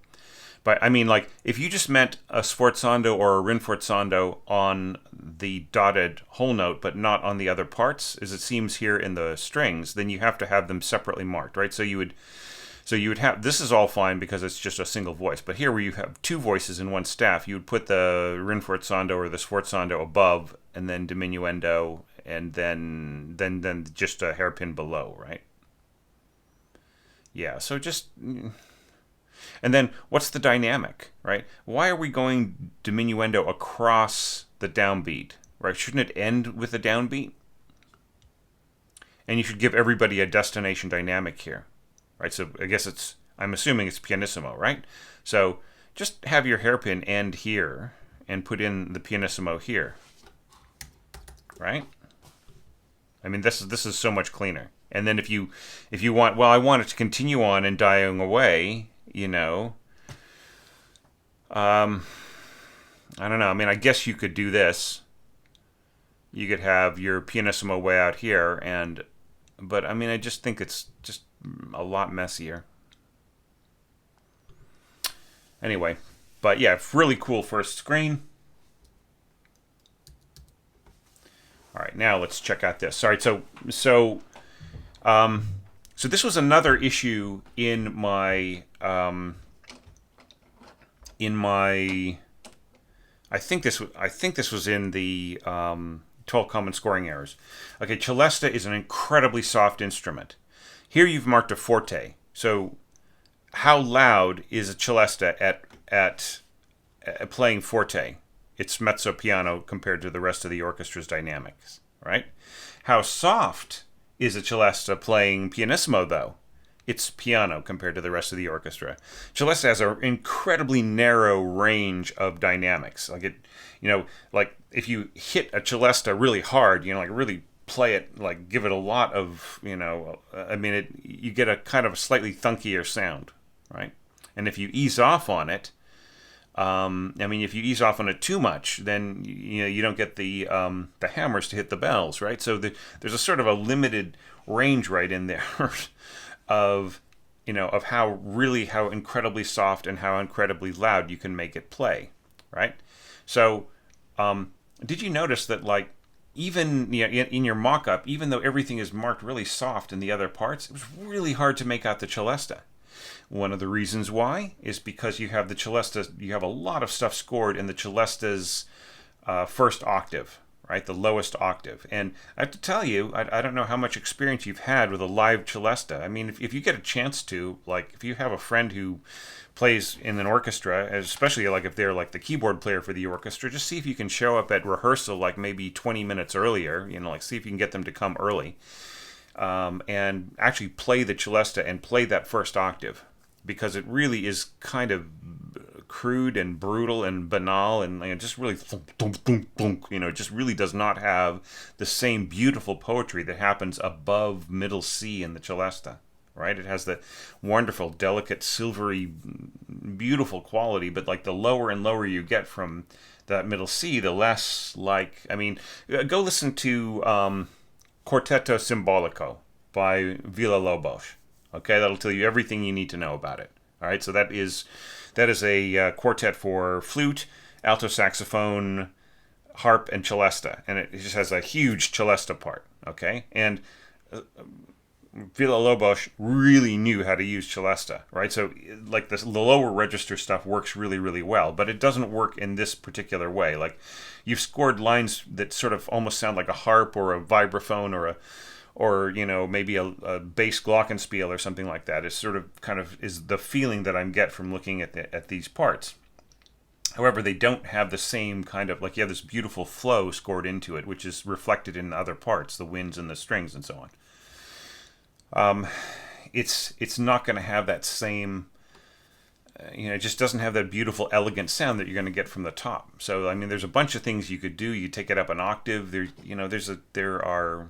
But I mean, like, if you just meant a sforzando or a rinforzando on the dotted whole note, but not on the other parts, as it seems here in the strings, then you have to have them separately marked, right? So you would have, this is all fine because it's just a single voice. But here where you have two voices in one staff, you would put the rinforzando or the sforzando above, and then diminuendo, and then just a hairpin below, right? Yeah, so just, and then what's the dynamic, right? Why are we going diminuendo across the downbeat, right? Shouldn't it end with a downbeat? And you should give everybody a destination dynamic here, right? So I guess I'm assuming it's pianissimo, right? So just have your hairpin end here and put in the pianissimo here, right? I mean, this is so much cleaner. And then if you want, well, I want it to continue on and dying away, I don't know. I mean, I guess you could do this. You could have your pianissimo way out here, but I mean, I just think it's just a lot messier. Anyway, but yeah, really cool first screen. All right, now let's check out this. All right, so this was another issue in my I think this was in the 12 common scoring errors. Okay, celesta is an incredibly soft instrument. Here you've marked a forte. So how loud is a celesta at playing forte? It's mezzo piano compared to the rest of the orchestra's dynamics, right? How soft is a celesta playing pianissimo, though? It's piano compared to the rest of the orchestra. Celesta has an incredibly narrow range of dynamics. Like if you hit a celesta really hard, like really play it, like give it a lot of, you get a kind of slightly thunkier sound, right? And if you ease off on it, if you ease off on it too much, then you don't get the hammers to hit the bells, right? So there's a sort of a limited range right in there of how incredibly soft and how incredibly loud you can make it play, right? So did you notice that, like, even in your mock-up, even though everything is marked really soft in the other parts, it was really hard to make out the celesta. One of the reasons why is because you have a lot of stuff scored in the celesta's first octave, right? The lowest octave. And I have to tell you, I don't know how much experience you've had with a live celesta. I mean, if you get a chance to, like, if you have a friend who plays in an orchestra, especially like if they're like the keyboard player for the orchestra, just see if you can show up at rehearsal like maybe 20 minutes earlier, like see if you can get them to come early and actually play the celesta and play that first octave. Because it really is kind of crude and brutal and banal, and it just really, it just really does not have the same beautiful poetry that happens above middle C in the celesta, right? It has the wonderful, delicate, silvery, beautiful quality, but like the lower and lower you get from that middle C, the less go listen to Quartetto Simbolico by Villa-Lobos. Okay, that'll tell you everything you need to know about it. All right, so that is a quartet for flute, alto saxophone, harp, and celesta, and it just has a huge celesta part. Okay, and Villa-Lobos really knew how to use celesta, right? So, like the lower register stuff works really, really well, but it doesn't work in this particular way. Like, you've scored lines that sort of almost sound like a harp or a vibraphone or maybe a bass glockenspiel or something like that. It's sort of kind of is the feeling that I get from looking at these parts. However, they don't have the same kind of, like, you have this beautiful flow scored into it, which is reflected in other parts, the winds and the strings and so on. It's not going to have that same, it just doesn't have that beautiful, elegant sound that you're going to get from the top. So, I mean, there's a bunch of things you could do. You take it up an octave. There are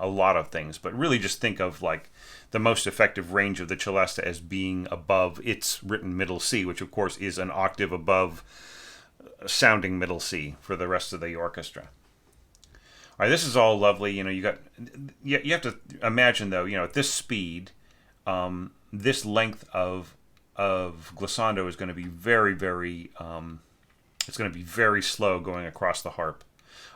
a lot of things, but really just think of like the most effective range of the celesta as being above its written middle C, which of course is an octave above sounding middle C for the rest of the orchestra. All right, this is all lovely. You have to imagine though, at this speed, this length of glissando is going to be very, very, it's going to be very slow going across the harp.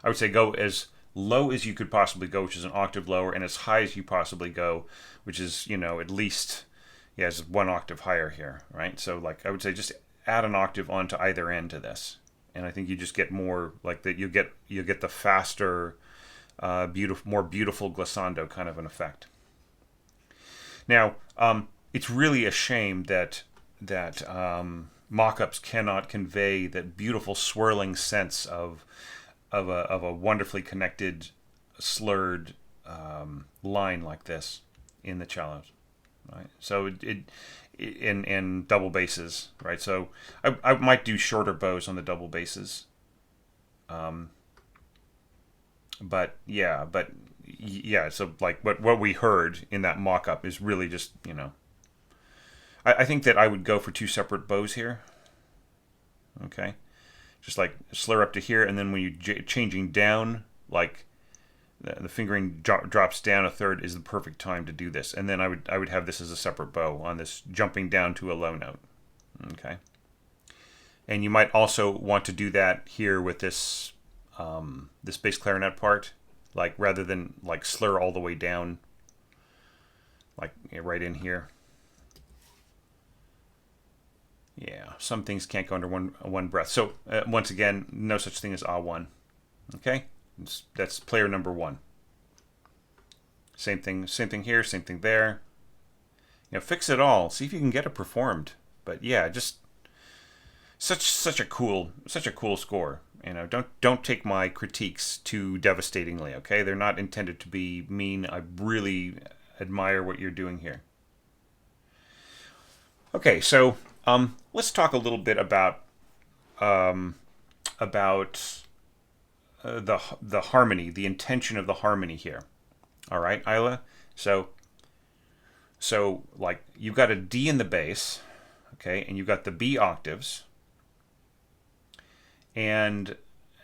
I would say go as low as you could possibly go, which is an octave lower, and as high as you possibly go, which is, at least, is one octave higher here, right? So, like, I would say just add an octave onto either end to this, and I think you just get more, like, that you get the faster, more beautiful glissando kind of an effect. Now, it's really a shame that mock-ups cannot convey that beautiful swirling sense of a wonderfully connected, slurred line like this in the cellos, right? So in double basses, right? So I might do shorter bows on the double basses. But yeah, so like what we heard in that mock-up is really just, I think that I would go for two separate bows here. Okay, just like slur up to here, and then when you changing down, like the fingering drops down a third is the perfect time to do this. And then I would have this as a separate bow on this jumping down to a low note. Okay, and you might also want to do that here with this this bass clarinet part, like rather than like slur all the way down, like right in here. Yeah, some things can't go under one breath. So once again, no such thing as A1. Okay, that's player number one. Same thing here, same thing there. Fix it all. See if you can get it performed. But yeah, just such a cool score. Don't take my critiques too devastatingly. Okay, they're not intended to be mean. I really admire what you're doing here. Okay, so let's talk a little bit about the harmony, the intention of the harmony here. All right, Isla. So like you've got a D in the bass, okay, and you've got the B octaves, and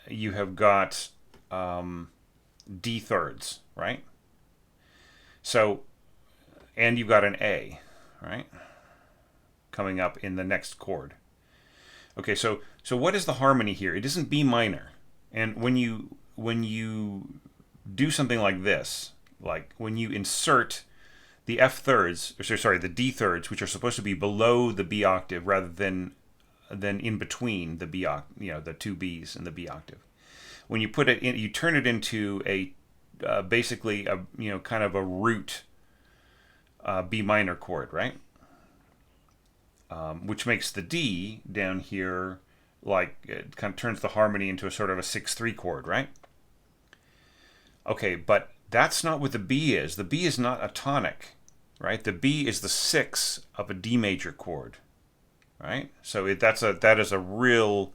you have got D thirds, right? So, and you've got an A, right, coming up in the next chord. Okay, so what is the harmony here? It isn't B minor. And when you do something like this, like when you insert the F thirds, or sorry, the D thirds, which are supposed to be below the B octave rather than in between the B octave, the two Bs and the B octave. When you put it in, you turn it into a basically a kind of a root B minor chord, right? Which makes the D down here, like it kind of turns the harmony into a sort of a 6/3 chord, right? Okay, but that's not what the B is. The B is not a tonic, right? The B is the 6 of a D major chord, right? So that is a real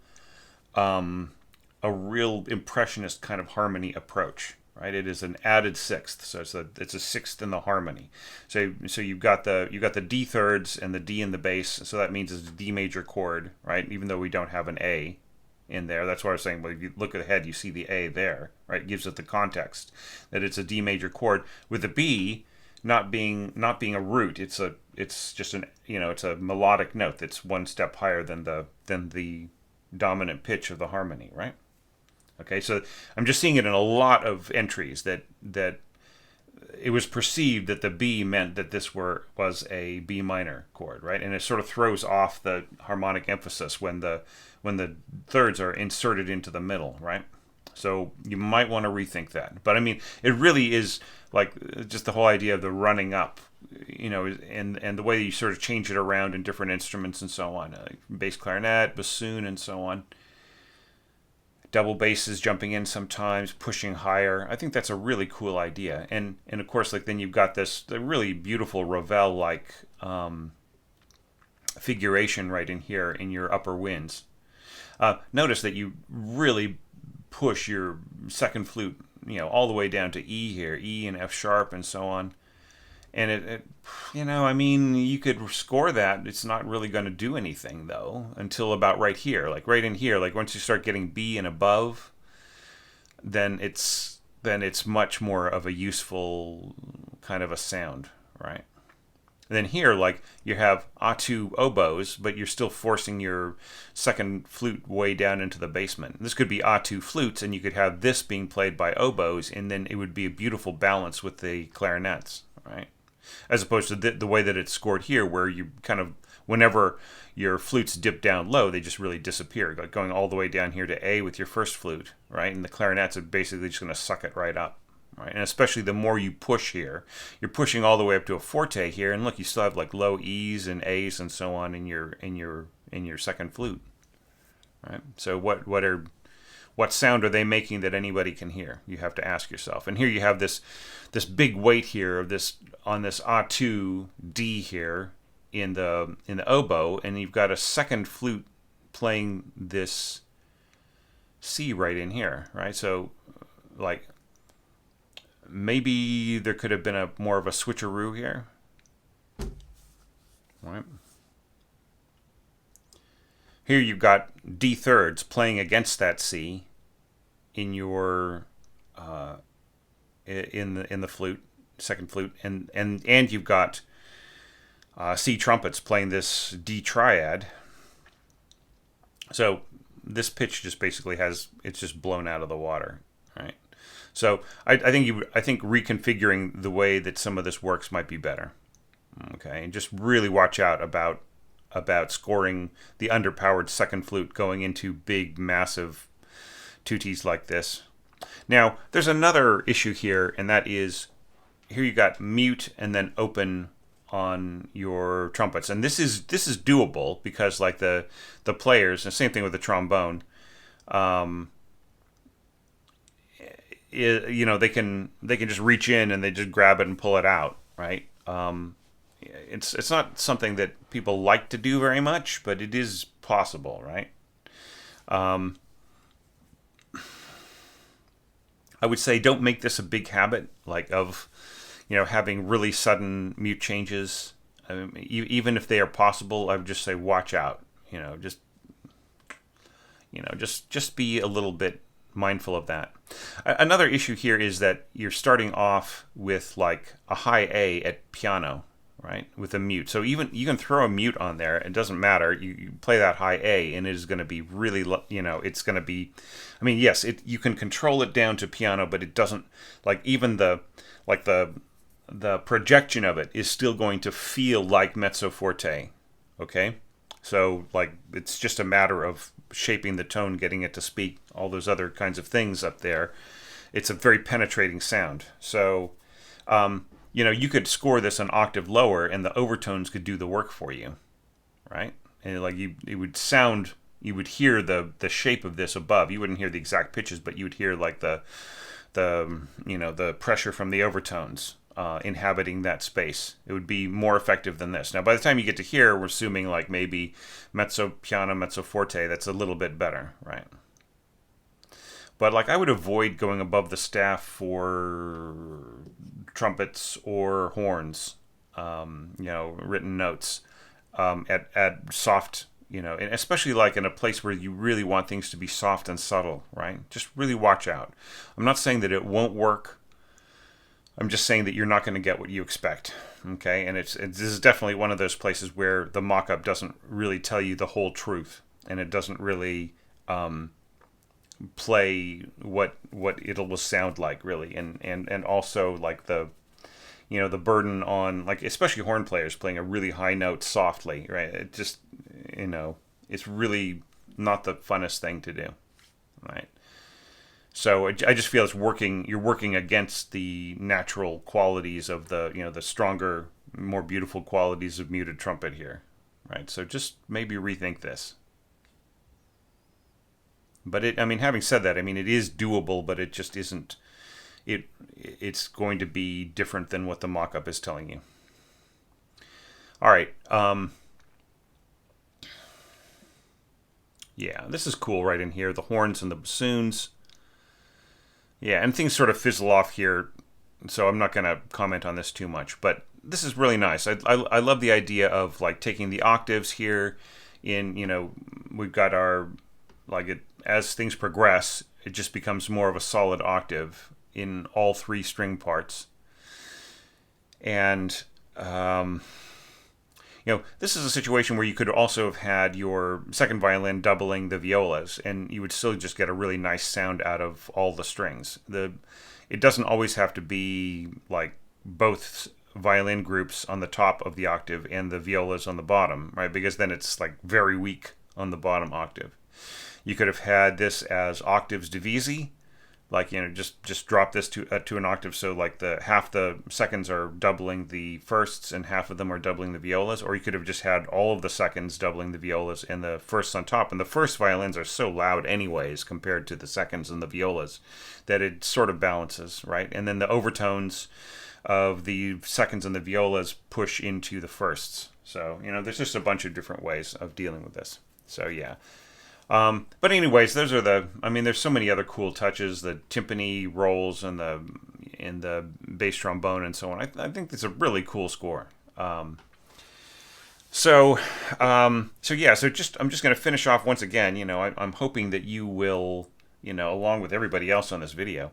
impressionist kind of harmony approach, right? It is an added sixth, so it's a sixth in the harmony. So you've got the D thirds and the D in the bass, so that means it's a D major chord, right? Even though we don't have an A in there, that's why I was saying. Well, if you look at the head, you see the A there, right? It gives it the context that it's a D major chord with the B not being a root. It's just it's a melodic note that's one step higher than the dominant pitch of the harmony, right? Okay, so I'm just seeing it in a lot of entries that it was perceived that the B meant that this was a B minor chord, right? And it sort of throws off the harmonic emphasis when the thirds are inserted into the middle, right? So you might want to rethink that. But I mean, it really is like just the whole idea of the running up, and the way you sort of change it around in different instruments and so on, bass clarinet, bassoon, and so on. Double basses jumping in sometimes, pushing higher. I think that's a really cool idea. And of course, like then you've got the really beautiful Ravel-like figuration right in here in your upper winds. Notice that you really push your second flute, all the way down to E here, E and F sharp and so on. And it I mean, you could score that. It's not really going to do anything, though, until about right here. Like right in here, like once you start getting B and above, then it's much more of a useful kind of a sound, right? And then here, like, you have A2 oboes, but you're still forcing your second flute way down into the basement. This could be A2 flutes, and you could have this being played by oboes, and then it would be a beautiful balance with the clarinets, right? As opposed to the way that it's scored here, where you kind of, whenever your flutes dip down low, they just really disappear, like going all the way down here to A with your first flute, right? And the clarinets are basically just going to suck it right up, right? And especially the more you push here, you're pushing all the way up to a forte here, and look, you still have like low E's and A's and so on in your second flute, right? So what sound are they making that anybody can hear? You have to ask yourself. And here you have this big weight here of this on this A2 D here, in the oboe, and you've got a second flute playing this C right in here, right? So, like, maybe there could have been a more of a switcheroo here, right? Here you've got D thirds playing against that C in your in the flute, second flute, and you've got C trumpets playing this D triad. So this pitch just basically it's just blown out of the water, right? So I think reconfiguring the way that some of this works might be better. Okay, and just really watch out about scoring the underpowered second flute going into big, massive tutis like this. Now, there's another issue here, and that is here you got mute and then open on your trumpets, and this is doable because like the players, and same thing with the trombone, they can just reach in and they just grab it and pull it out, right? It's not something that people like to do very much, but it is possible, right? I would say don't make this a big habit, like of having really sudden mute changes. Even if they are possible, I would just say watch out. Just be a little bit mindful of that. Another issue here is that you're starting off with like a high A at piano, right, with a mute. So even you can throw a mute on there, it doesn't matter. You play that high A, and it is going to be really, it's going to be. I mean, yes, you can control it down to piano, but it doesn't even the projection of it is still going to feel like mezzo forte. Okay, so like it's just a matter of shaping the tone, getting it to speak, all those other kinds of things up there. It's a very penetrating sound. So. You could score this an octave lower, and the overtones could do the work for you, right? And like it would sound, you would hear the shape of this above. You wouldn't hear the exact pitches, but you would hear like the pressure from the overtones inhabiting that space. It would be more effective than this. Now, by the time you get to here, we're assuming like maybe mezzo piano, mezzo forte. That's a little bit better, right? But like I would avoid going above the staff for trumpets or horns, written notes at soft, and especially like in a place where you really want things to be soft and subtle, right? Just really watch out. I'm not saying that it won't work. I'm just saying that you're not going to get what you expect, okay? And this is definitely one of those places where the mock-up doesn't really tell you the whole truth, and it doesn't really play what it will sound like, really, and also like the burden on, like, especially horn players playing a really high note softly, right? It just it's really not the funnest thing to do, right? So I just feel you're working against the natural qualities of the stronger, more beautiful qualities of muted trumpet here, right? So just maybe rethink this. But having said that, it is doable, but it just isn't. It's going to be different than what the mock-up is telling you. All right. Yeah, this is cool right in here. The horns and the bassoons. Yeah, and things sort of fizzle off here, so I'm not going to comment on this too much. But this is really nice. I love the idea of like taking the octaves here. We've got our as things progress, it just becomes more of a solid octave in all three string parts. And, this is a situation where you could also have had your second violin doubling the violas, and you would still just get a really nice sound out of all the strings. It doesn't always have to be like both violin groups on the top of the octave and the violas on the bottom, right? Because then it's like very weak on the bottom octave. You could have had this as octaves divisi, like just drop this to an octave, so like half the seconds are doubling the firsts and half of them are doubling the violas. Or you could have just had all of the seconds doubling the violas and the firsts on top. And the first violins are so loud anyways compared to the seconds and the violas that it sort of balances, right? And then the overtones of the seconds and the violas push into the firsts, So, there's just a bunch of different ways of dealing with this. So, yeah. But anyways, those are there's so many other cool touches, the timpani rolls and the bass trombone and so on. I think it's a really cool score. I'm just going to finish off once again. I'm hoping that you will, along with everybody else on this video,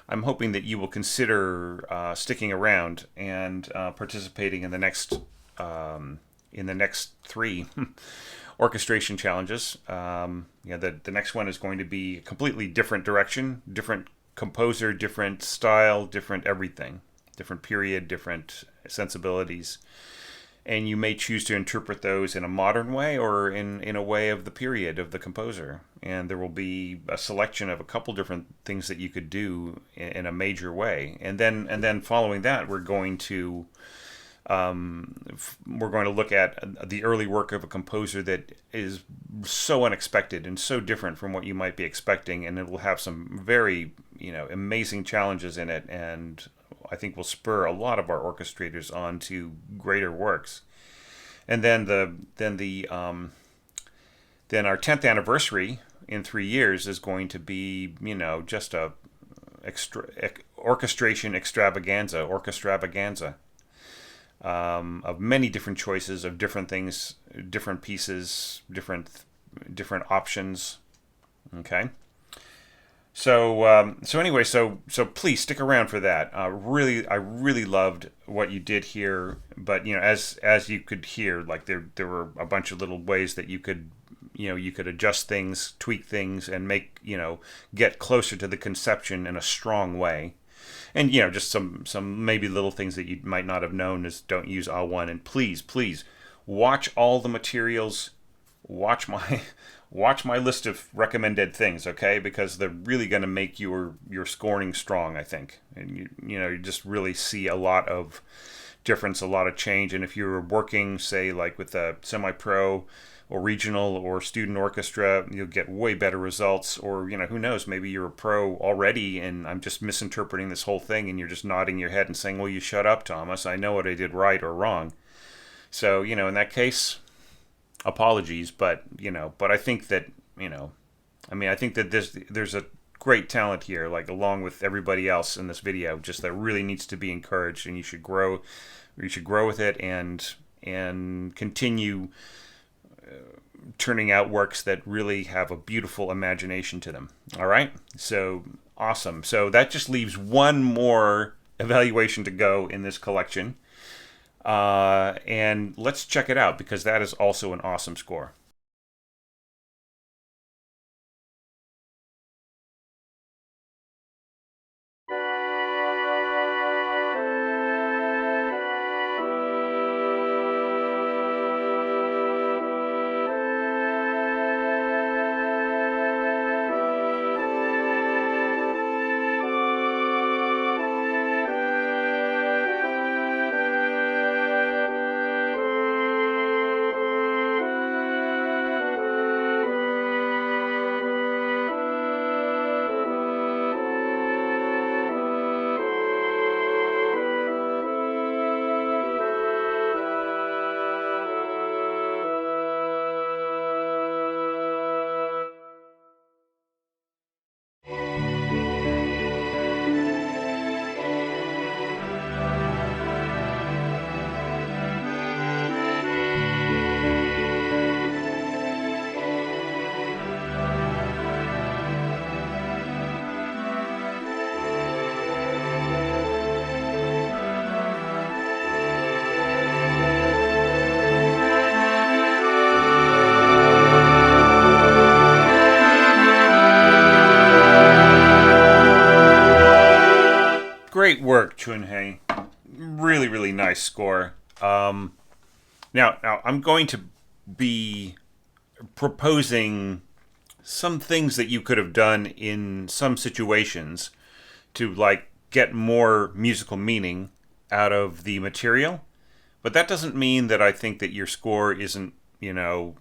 I'm hoping that you will consider sticking around and participating in the next three orchestration challenges. The next one is going to be a completely different direction, different composer, different style, different everything, different period, different sensibilities. And you may choose to interpret those in a modern way or in a way of the period of the composer. And there will be a selection of a couple different things that you could do in a major way. And then following that, we're going to look at the early work of a composer that is so unexpected and so different from what you might be expecting, and it will have some very amazing challenges in it, and I think will spur a lot of our orchestrators on to greater works. And then our 10th anniversary in 3 years is going to be just a orchestration extravaganza of many different choices of different things, different pieces, different options. Okay. So please stick around for that. I really loved what you did here, but as you could hear, like there were a bunch of little ways that you could adjust things, tweak things, and make get closer to the conception in a strong way. And just some maybe little things that you might not have known is don't use A1, and please watch all the materials, watch my list of recommended things, okay? Because they're really going to make your scoring strong, I think. And you just really see a lot of difference, a lot of change. And if you're working, say, like with a semi-pro or regional or student orchestra, you'll get way better results. Or who knows, maybe you're a pro already and I'm just misinterpreting this whole thing, and you're just nodding your head and saying, well, you shut up, Thomas, I know what I did right or wrong. So in that case, apologies, but I think that I think that there's a great talent here, like along with everybody else in this video, just that really needs to be encouraged, and you should grow with it and continue turning out works that really have a beautiful imagination to them. All right, so awesome. So that just leaves one more evaluation to go in this collection. And let's check it out, because that is also an awesome score. Great work, Chun-Hei. Really, really nice score. Now I'm going to be proposing some things that you could have done in some situations to get more musical meaning out of the material. But that doesn't mean that I think that your score isn't, it's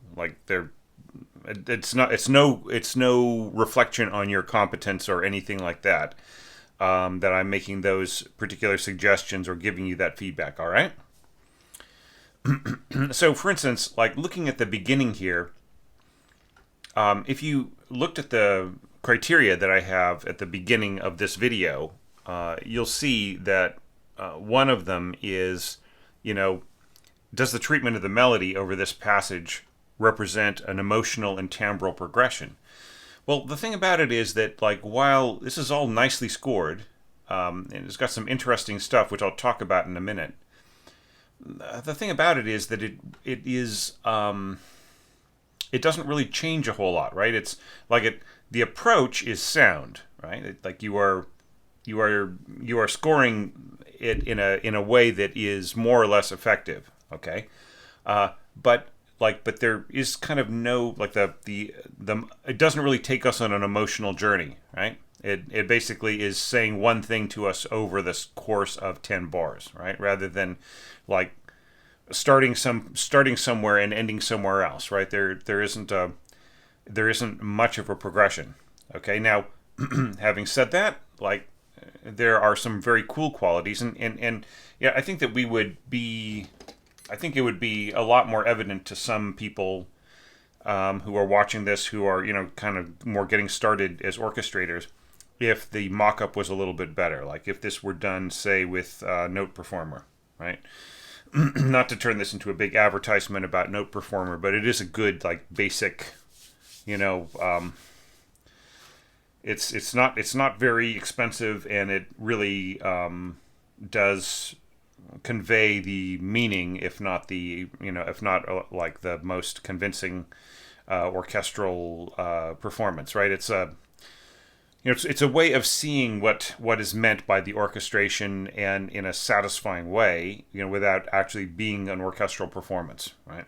no reflection on your competence or anything like that. That I'm making those particular suggestions or giving you that feedback, all right? So, for instance, like looking at the beginning here, if you looked at the criteria that I have at the beginning of this video, you'll see that one of them is, you know, does the treatment of the melody over this passage represent an emotional and timbral progression? Well, the thing about it is that, like, while this is all nicely scored, and it's got some interesting stuff, which I'll talk about in a minute, the thing about it is that it doesn't really change a whole lot, right? It's like the approach is sound, right? Like you are scoring it in a way that is more or less effective, okay? But there is kind of no, like, the it doesn't really take us on an emotional journey, right? It basically is saying one thing to us over this course of 10 bars, right? Rather than like starting somewhere and ending somewhere else, right? There isn't much of a progression. Okay, now having said that, like, there are some very cool qualities, and yeah, I think it would be a lot more evident to some people who are watching this, who are, kind of more getting started as orchestrators, if the mock-up was a little bit better. Like if this were done, say, with Note Performer, right? Not to turn this into a big advertisement about Note Performer, but it is a good, like, basic, it's not very expensive, and it really does convey the meaning, if not like the most convincing orchestral performance, right? It's a it's a way of seeing what is meant by the orchestration, and in a satisfying way, without actually being an orchestral performance, right?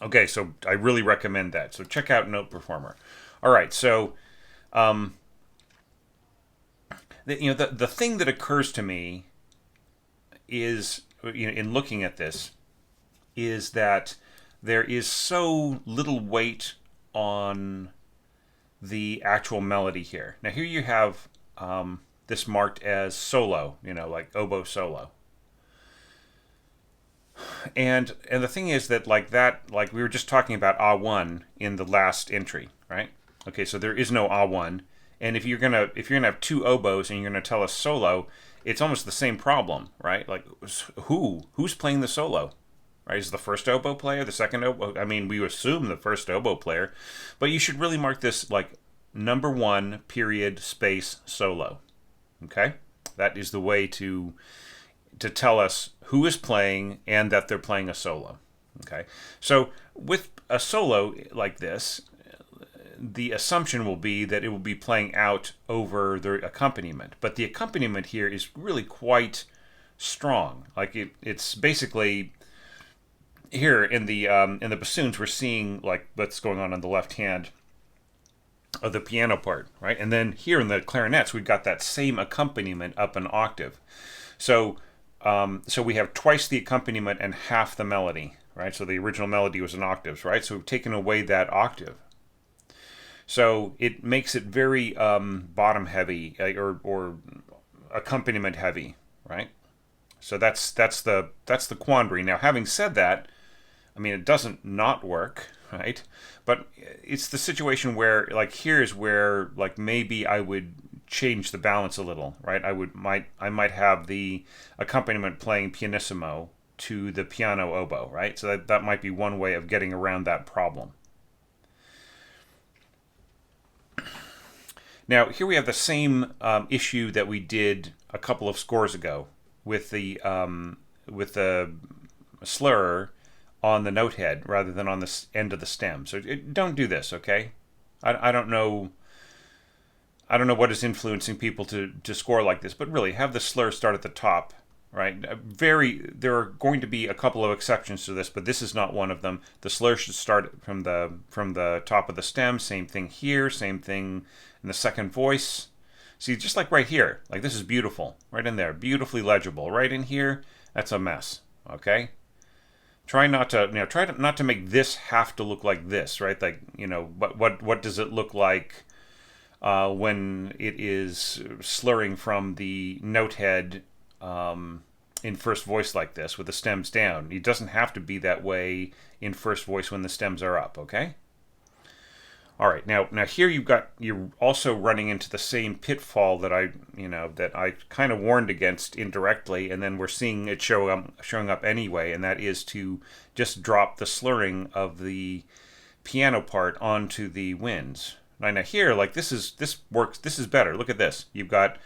Okay, so I really recommend that. So check out Note Performer. All right, so the thing that occurs to me is, in looking at this, is that there is so little weight on the actual melody here. Now here you have this marked as solo, like oboe solo. And the thing is that, like we were just talking about A1 in the last entry, right? Okay, so there is no A1, and if you're gonna have two oboes and you're gonna tell us solo, it's almost the same problem, right? Like, who's playing the solo? Right? Is the first oboe player, the second oboe? I mean, we assume the first oboe player, but you should really mark this like number 1 period space solo. Okay, that is the way to tell us who is playing and that they're playing a solo. Okay, so with a solo like this, the assumption will be that it will be playing out over the accompaniment, but the accompaniment here is really quite strong. Like it's basically, here in the bassoons, we're seeing like what's going on the left hand of the piano part, right? And then here in the clarinets, we've got that same accompaniment up an octave. So we have twice the accompaniment and half the melody, right? So the original melody was in octaves, right? So we've taken away that octave. So it makes it very bottom heavy, or accompaniment heavy, right? So that's the quandary. Now, having said that, I mean, it doesn't not work, right? But it's the situation where, like, here's where, like, maybe I would change the balance a little, right? I might have the accompaniment playing pianissimo to the piano oboe, right? So that might be one way of getting around that problem. Now, here we have the same issue that we did a couple of scores ago with the slur on the note head rather than on the end of the stem. So don't do this, okay? I don't know what is influencing people to score like this, but really have the slur start at the top, right? There are going to be a couple of exceptions to this, but this is not one of them. The slur should start from the top of the stem. Same thing here. Same thing in the second voice. See, just like right here, like this is beautiful, right in there, beautifully legible. Right in here, that's a mess. Okay. Try not to make this have to look like this, right? Like, what does it look like when it is slurring from the note head in first voice like this with the stems down. It doesn't have to be that way in first voice when the stems are up, okay? All right, now here you're also running into the same pitfall that I kind of warned against indirectly, and then we're seeing it showing up anyway, and that is to just drop the slurring of the piano part onto the winds. Now here, like this works. This is better. Look at this. You've got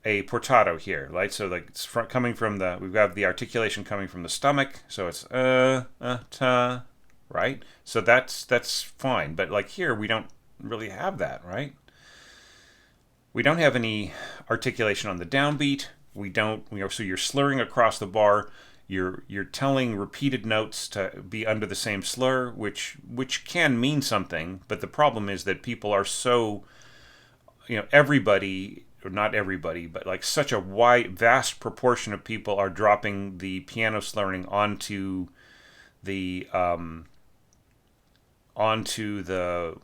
a portato here, right? So like it's coming from we've got the articulation coming from the stomach, so it's ta, right? So that's fine. But like here, we don't really have that, right? We don't have any articulation on the downbeat. We don't, so you're slurring across the bar. You're telling repeated notes to be under the same slur, which can mean something, but the problem is that people are so, everybody, or not everybody, but like such a vast proportion of people are dropping the piano slurring onto the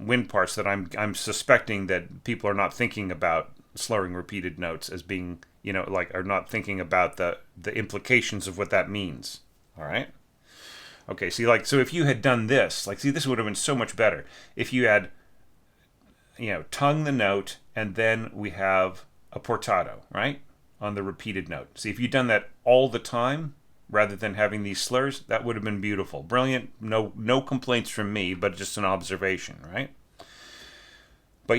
wind parts that I'm suspecting that people are not thinking about slurring repeated notes as being, are not thinking about the implications of what that means. All right. Okay. See, so if you had done this, this would have been so much better if you had, tongue the note and then we have a portato, right, on the repeated note. See, if you'd done that all the time rather than having these slurs, that would have been beautiful, brilliant. No complaints from me, but just an observation, right? But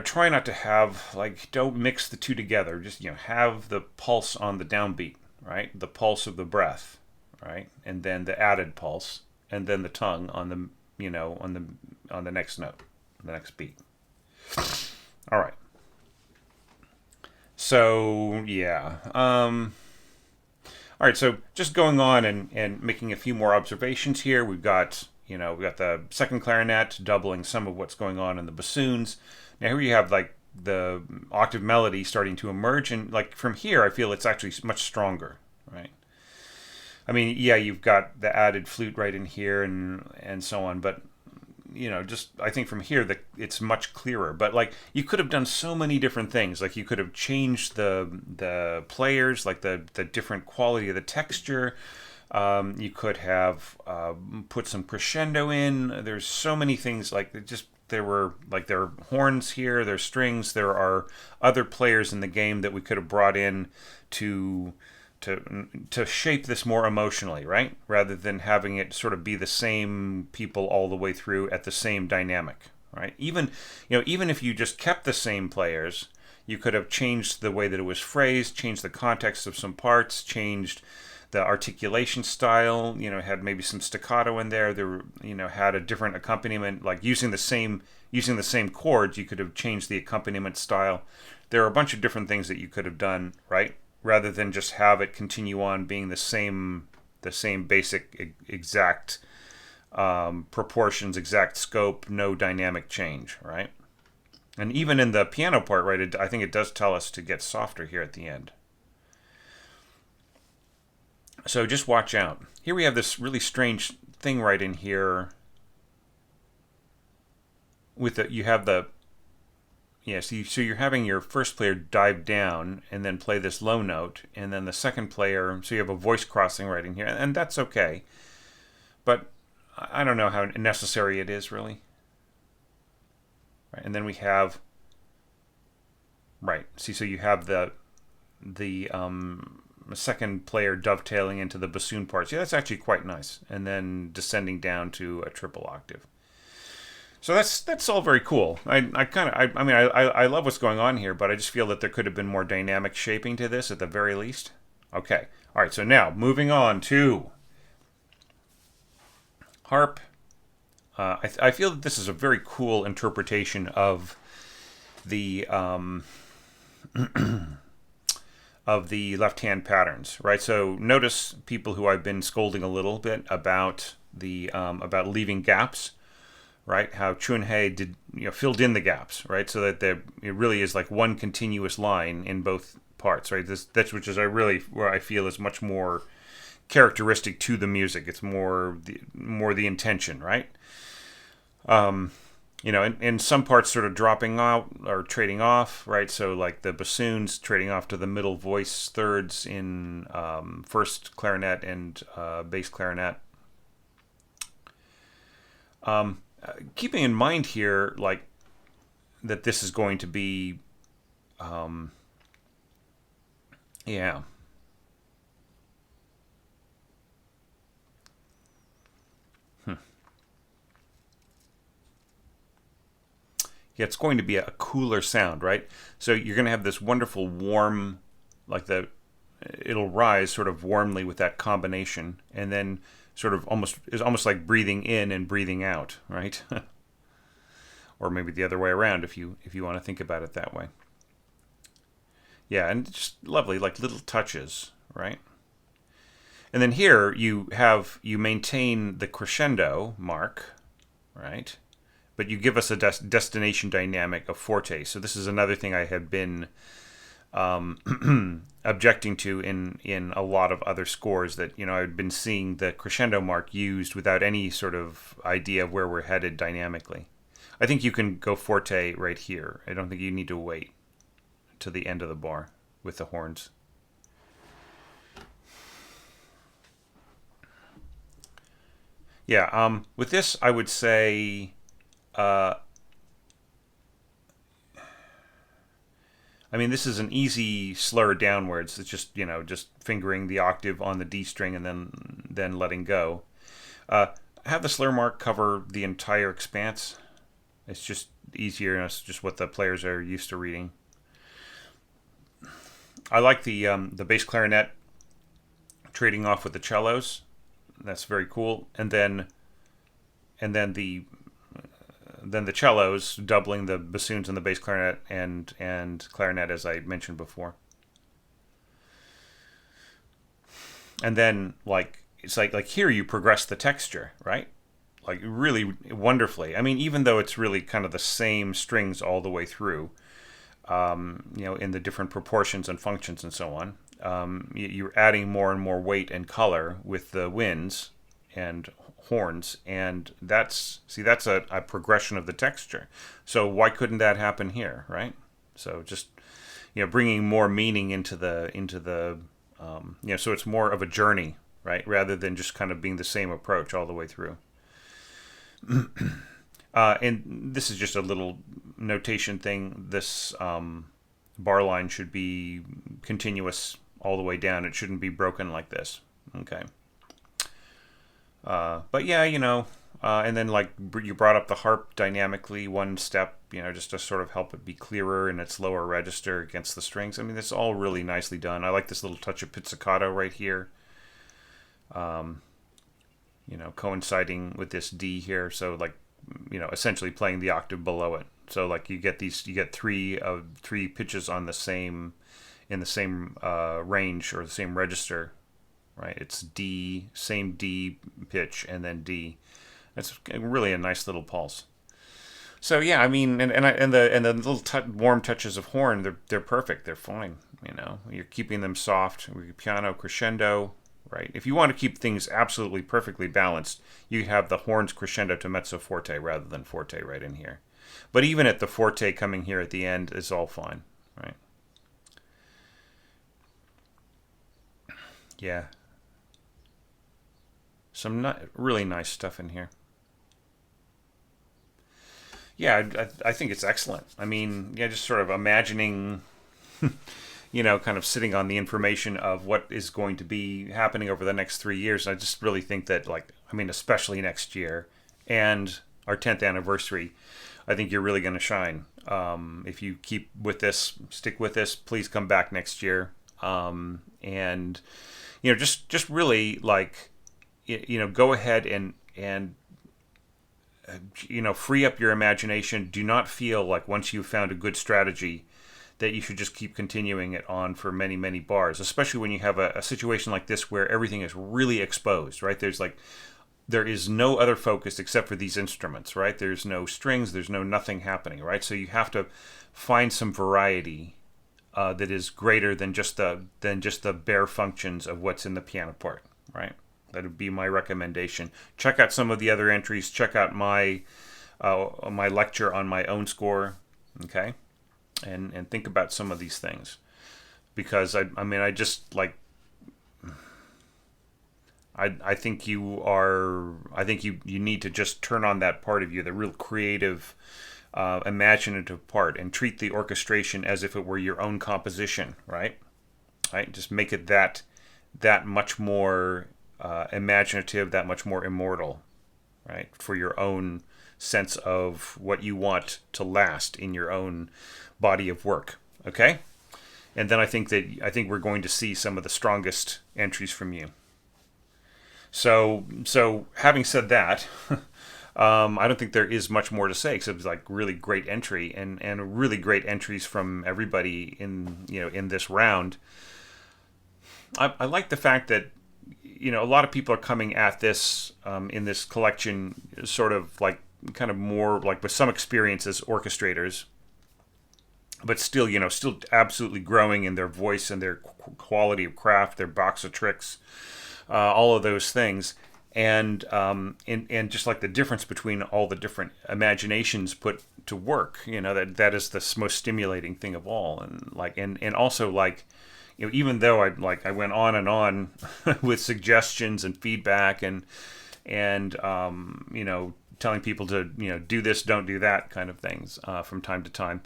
try not to have, don't mix the two together. Just, have the pulse on the downbeat, right? The pulse of the breath, right? And then the added pulse, and then the tongue on the, on the next note, the next beat. All right. So, yeah. All right, so just going on and making a few more observations here. We've got the second clarinet doubling some of what's going on in the bassoons. Now here you have the octave melody starting to emerge, and from here I feel it's actually much stronger, right? I mean, yeah, you've got the added flute right in here and so on, but just I think from here it's much clearer. But you could have done so many different things. You could have changed the players, the different quality of the texture. You could have put some crescendo in. There's so many things. There are horns here. There's strings. There are other players in the game that we could have brought in to shape this more emotionally, right? Rather than having it sort of be the same people all the way through at the same dynamic, right? Even if you just kept the same players, you could have changed the way that it was phrased, changed the context of some parts, changed the articulation style, had maybe some staccato in there. There, had a different accompaniment, using the same chords. You could have changed the accompaniment style. There are a bunch of different things that you could have done, right? Rather than just have it continue on being the same basic exact proportions, exact scope, no dynamic change, right? And even in the piano part, right, I think it does tell us to get softer here at the end. So just watch out. Here we have this really strange thing right in here. So you're having your first player dive down and then play this low note, and then the second player, so you have a voice crossing right in here, and that's okay. But I don't know how necessary it is, really. Right, and then we have, right, see, so you have the second player dovetailing into the bassoon parts. Yeah, that's actually quite nice. And then descending down to a triple octave. So that's all very cool. I love what's going on here, but I just feel that there could have been more dynamic shaping to this at the very least. Okay. All right, so now moving on to harp. I feel that this is a very cool interpretation of the of the left-hand patterns, right? So notice people who I've been scolding a little bit about about leaving gaps, right? How Chunhei did filled in the gaps, right? So that it really is one continuous line in both parts, right? That's which is where I feel is much more characteristic to the music. It's more the intention, right? in some parts sort of dropping out or trading off, right? So like the bassoons trading off to the middle voice thirds in first clarinet and bass clarinet. Keeping in mind here, like, that this is going to be, yeah. Yeah, it's going to be a cooler sound, right? So you're going to have this wonderful warm, like it'll rise sort of warmly with that combination, and then sort of almost like breathing in and breathing out, right? Or maybe the other way around if you want to think about it that way. Yeah, and just lovely, like little touches, right? And then here you maintain the crescendo mark, right? But you give us a destination dynamic of forte. So this is another thing I had been objecting to in a lot of other scores, that I'd been seeing the crescendo mark used without any sort of idea of where we're headed dynamically. I think you can go forte right here. I don't think you need to wait to the end of the bar with the horns. Yeah, with this I would say, this is an easy slur downwards. It's just just fingering the octave on the D string and then letting go. Have the slur mark cover the entire expanse. It's just easier, and it's just what the players are used to reading. I like the bass clarinet trading off with the cellos. That's very cool. And then the cellos doubling the bassoons and the bass clarinet and clarinet, as I mentioned before. And then it's like here you progress the texture, right? Like really wonderfully. Even though it's really kind of the same strings all the way through, in the different proportions and functions and so on, you're adding more and more weight and color with the winds and horns, and that's a progression of the texture. So why couldn't that happen here, right? So just bringing more meaning into the so it's more of a journey, right, rather than just kind of being the same approach all the way through. And this is just a little notation thing. This bar line should be continuous all the way down. It shouldn't be broken like this. Okay. But yeah, and then like you brought up the harp dynamically one step, just to sort of help it be clearer in its lower register against the strings. That's all really nicely done. I like this little touch of pizzicato right here. Coinciding with this D here, so like, essentially playing the octave below it. So like you get three pitches on the same range or the same register, right? It's D, same D pitch, and then D. That's really a nice little pulse. So yeah, and the little warm touches of horn, they're perfect. They're fine. You're keeping them soft. Piano crescendo. Right. If you want to keep things absolutely perfectly balanced, you have the horns crescendo to mezzo forte rather than forte right in here. But even at the forte coming here at the end, it's all fine, right? Yeah. Some really nice stuff in here. Yeah, I think it's excellent. Just sort of imagining kind of sitting on the information of what is going to be happening over the next 3 years. And I just really think that, especially next year and our 10th anniversary, I think you're really going to shine. If you keep with this, stick with this, please come back next year. And, just really go ahead and free up your imagination. Do not feel like once you've found a good strategy that you should just keep continuing it on for many, many bars, especially when you have a situation like this where everything is really exposed, right? There is no other focus except for these instruments, right? There's no strings, there's no nothing happening, right? So you have to find some variety that is greater than just the bare functions of what's in the piano part, right? That would be my recommendation. Check out some of the other entries. Check out my my lecture on my own score, okay, and think about some of these things, because I mean, I just like, I think you need to just turn on that part of you, the real creative, imaginative part, and treat the orchestration as if it were your own composition, right? Right, just make it that much more imaginative, that much more immortal, right? For your own sense of what you want to last in your own body of work. Okay, and then I think we're going to see some of the strongest entries from you. So having said that, I don't think there is much more to say except like really great entry and really great entries from everybody in this round. I like the fact that a lot of people are coming at this in this collection sort of like kind of more like with some experience as orchestrators, but still still absolutely growing in their voice and their quality of craft, their box of tricks, all of those things. And just like the difference between all the different imaginations put to work, that is the most stimulating thing of all. And also like, even though I went on and on with suggestions and feedback and telling people to do this, don't do that kind of things from time to time.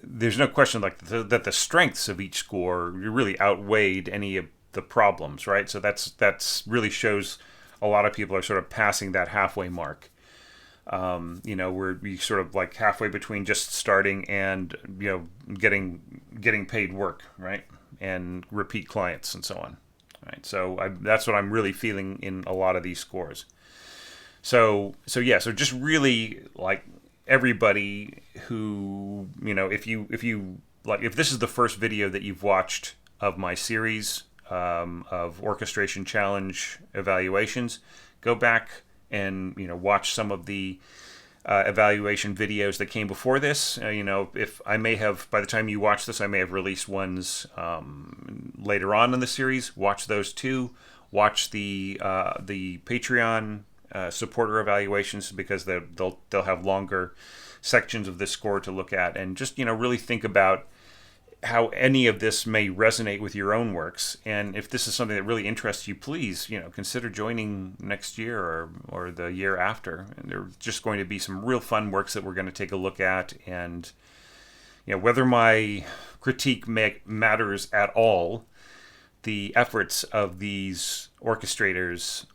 There's no question like that the strengths of each score really outweighed any of the problems, right? So that's really shows a lot of people are sort of passing that halfway mark. Where we sort of like halfway between just starting and getting paid work, right, and repeat clients and so on, right? So that's what I'm really feeling in a lot of these scores. So just really like everybody who if this is the first video that you've watched of my series of orchestration challenge evaluations, go back and watch some of the evaluation videos that came before this. If I may have, by the time you watch this, I may have released ones later on in the series. Watch those too. Watch the Patreon supporter evaluations, because they'll have longer sections of this score to look at, and just really think about how any of this may resonate with your own works. And if this is something that really interests you, please consider joining next year or the year after. And there's just going to be some real fun works that we're going to take a look at. And whether my critique matters at all, the efforts of these orchestrators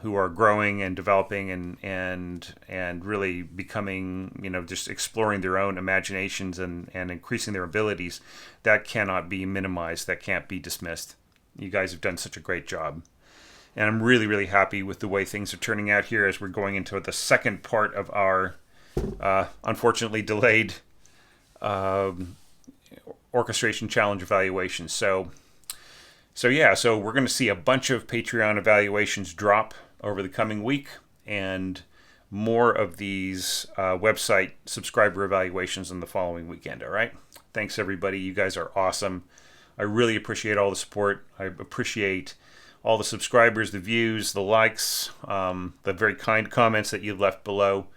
who are growing and developing and really becoming, just exploring their own imaginations and increasing their abilities, that cannot be minimized, that can't be dismissed. You guys have done such a great job. And I'm really, really happy with the way things are turning out here as we're going into the second part of our unfortunately delayed orchestration challenge evaluation. So we're going to see a bunch of Patreon evaluations drop over the coming week, and more of these website subscriber evaluations in the following weekend, all right? Thanks, everybody. You guys are awesome. I really appreciate all the support. I appreciate all the subscribers, the views, the likes, the very kind comments that you left below.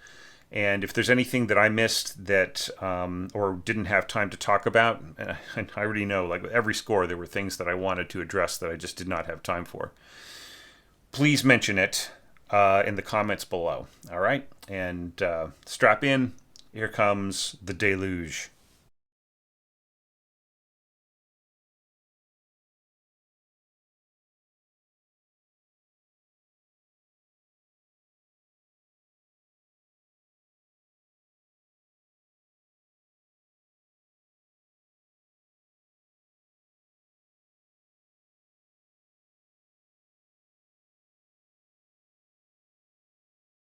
And if there's anything that I missed that or didn't have time to talk about, I already know, like with every score, there were things that I wanted to address that I just did not have time for. Please mention it in the comments below. All right? And strap in. Here comes the deluge.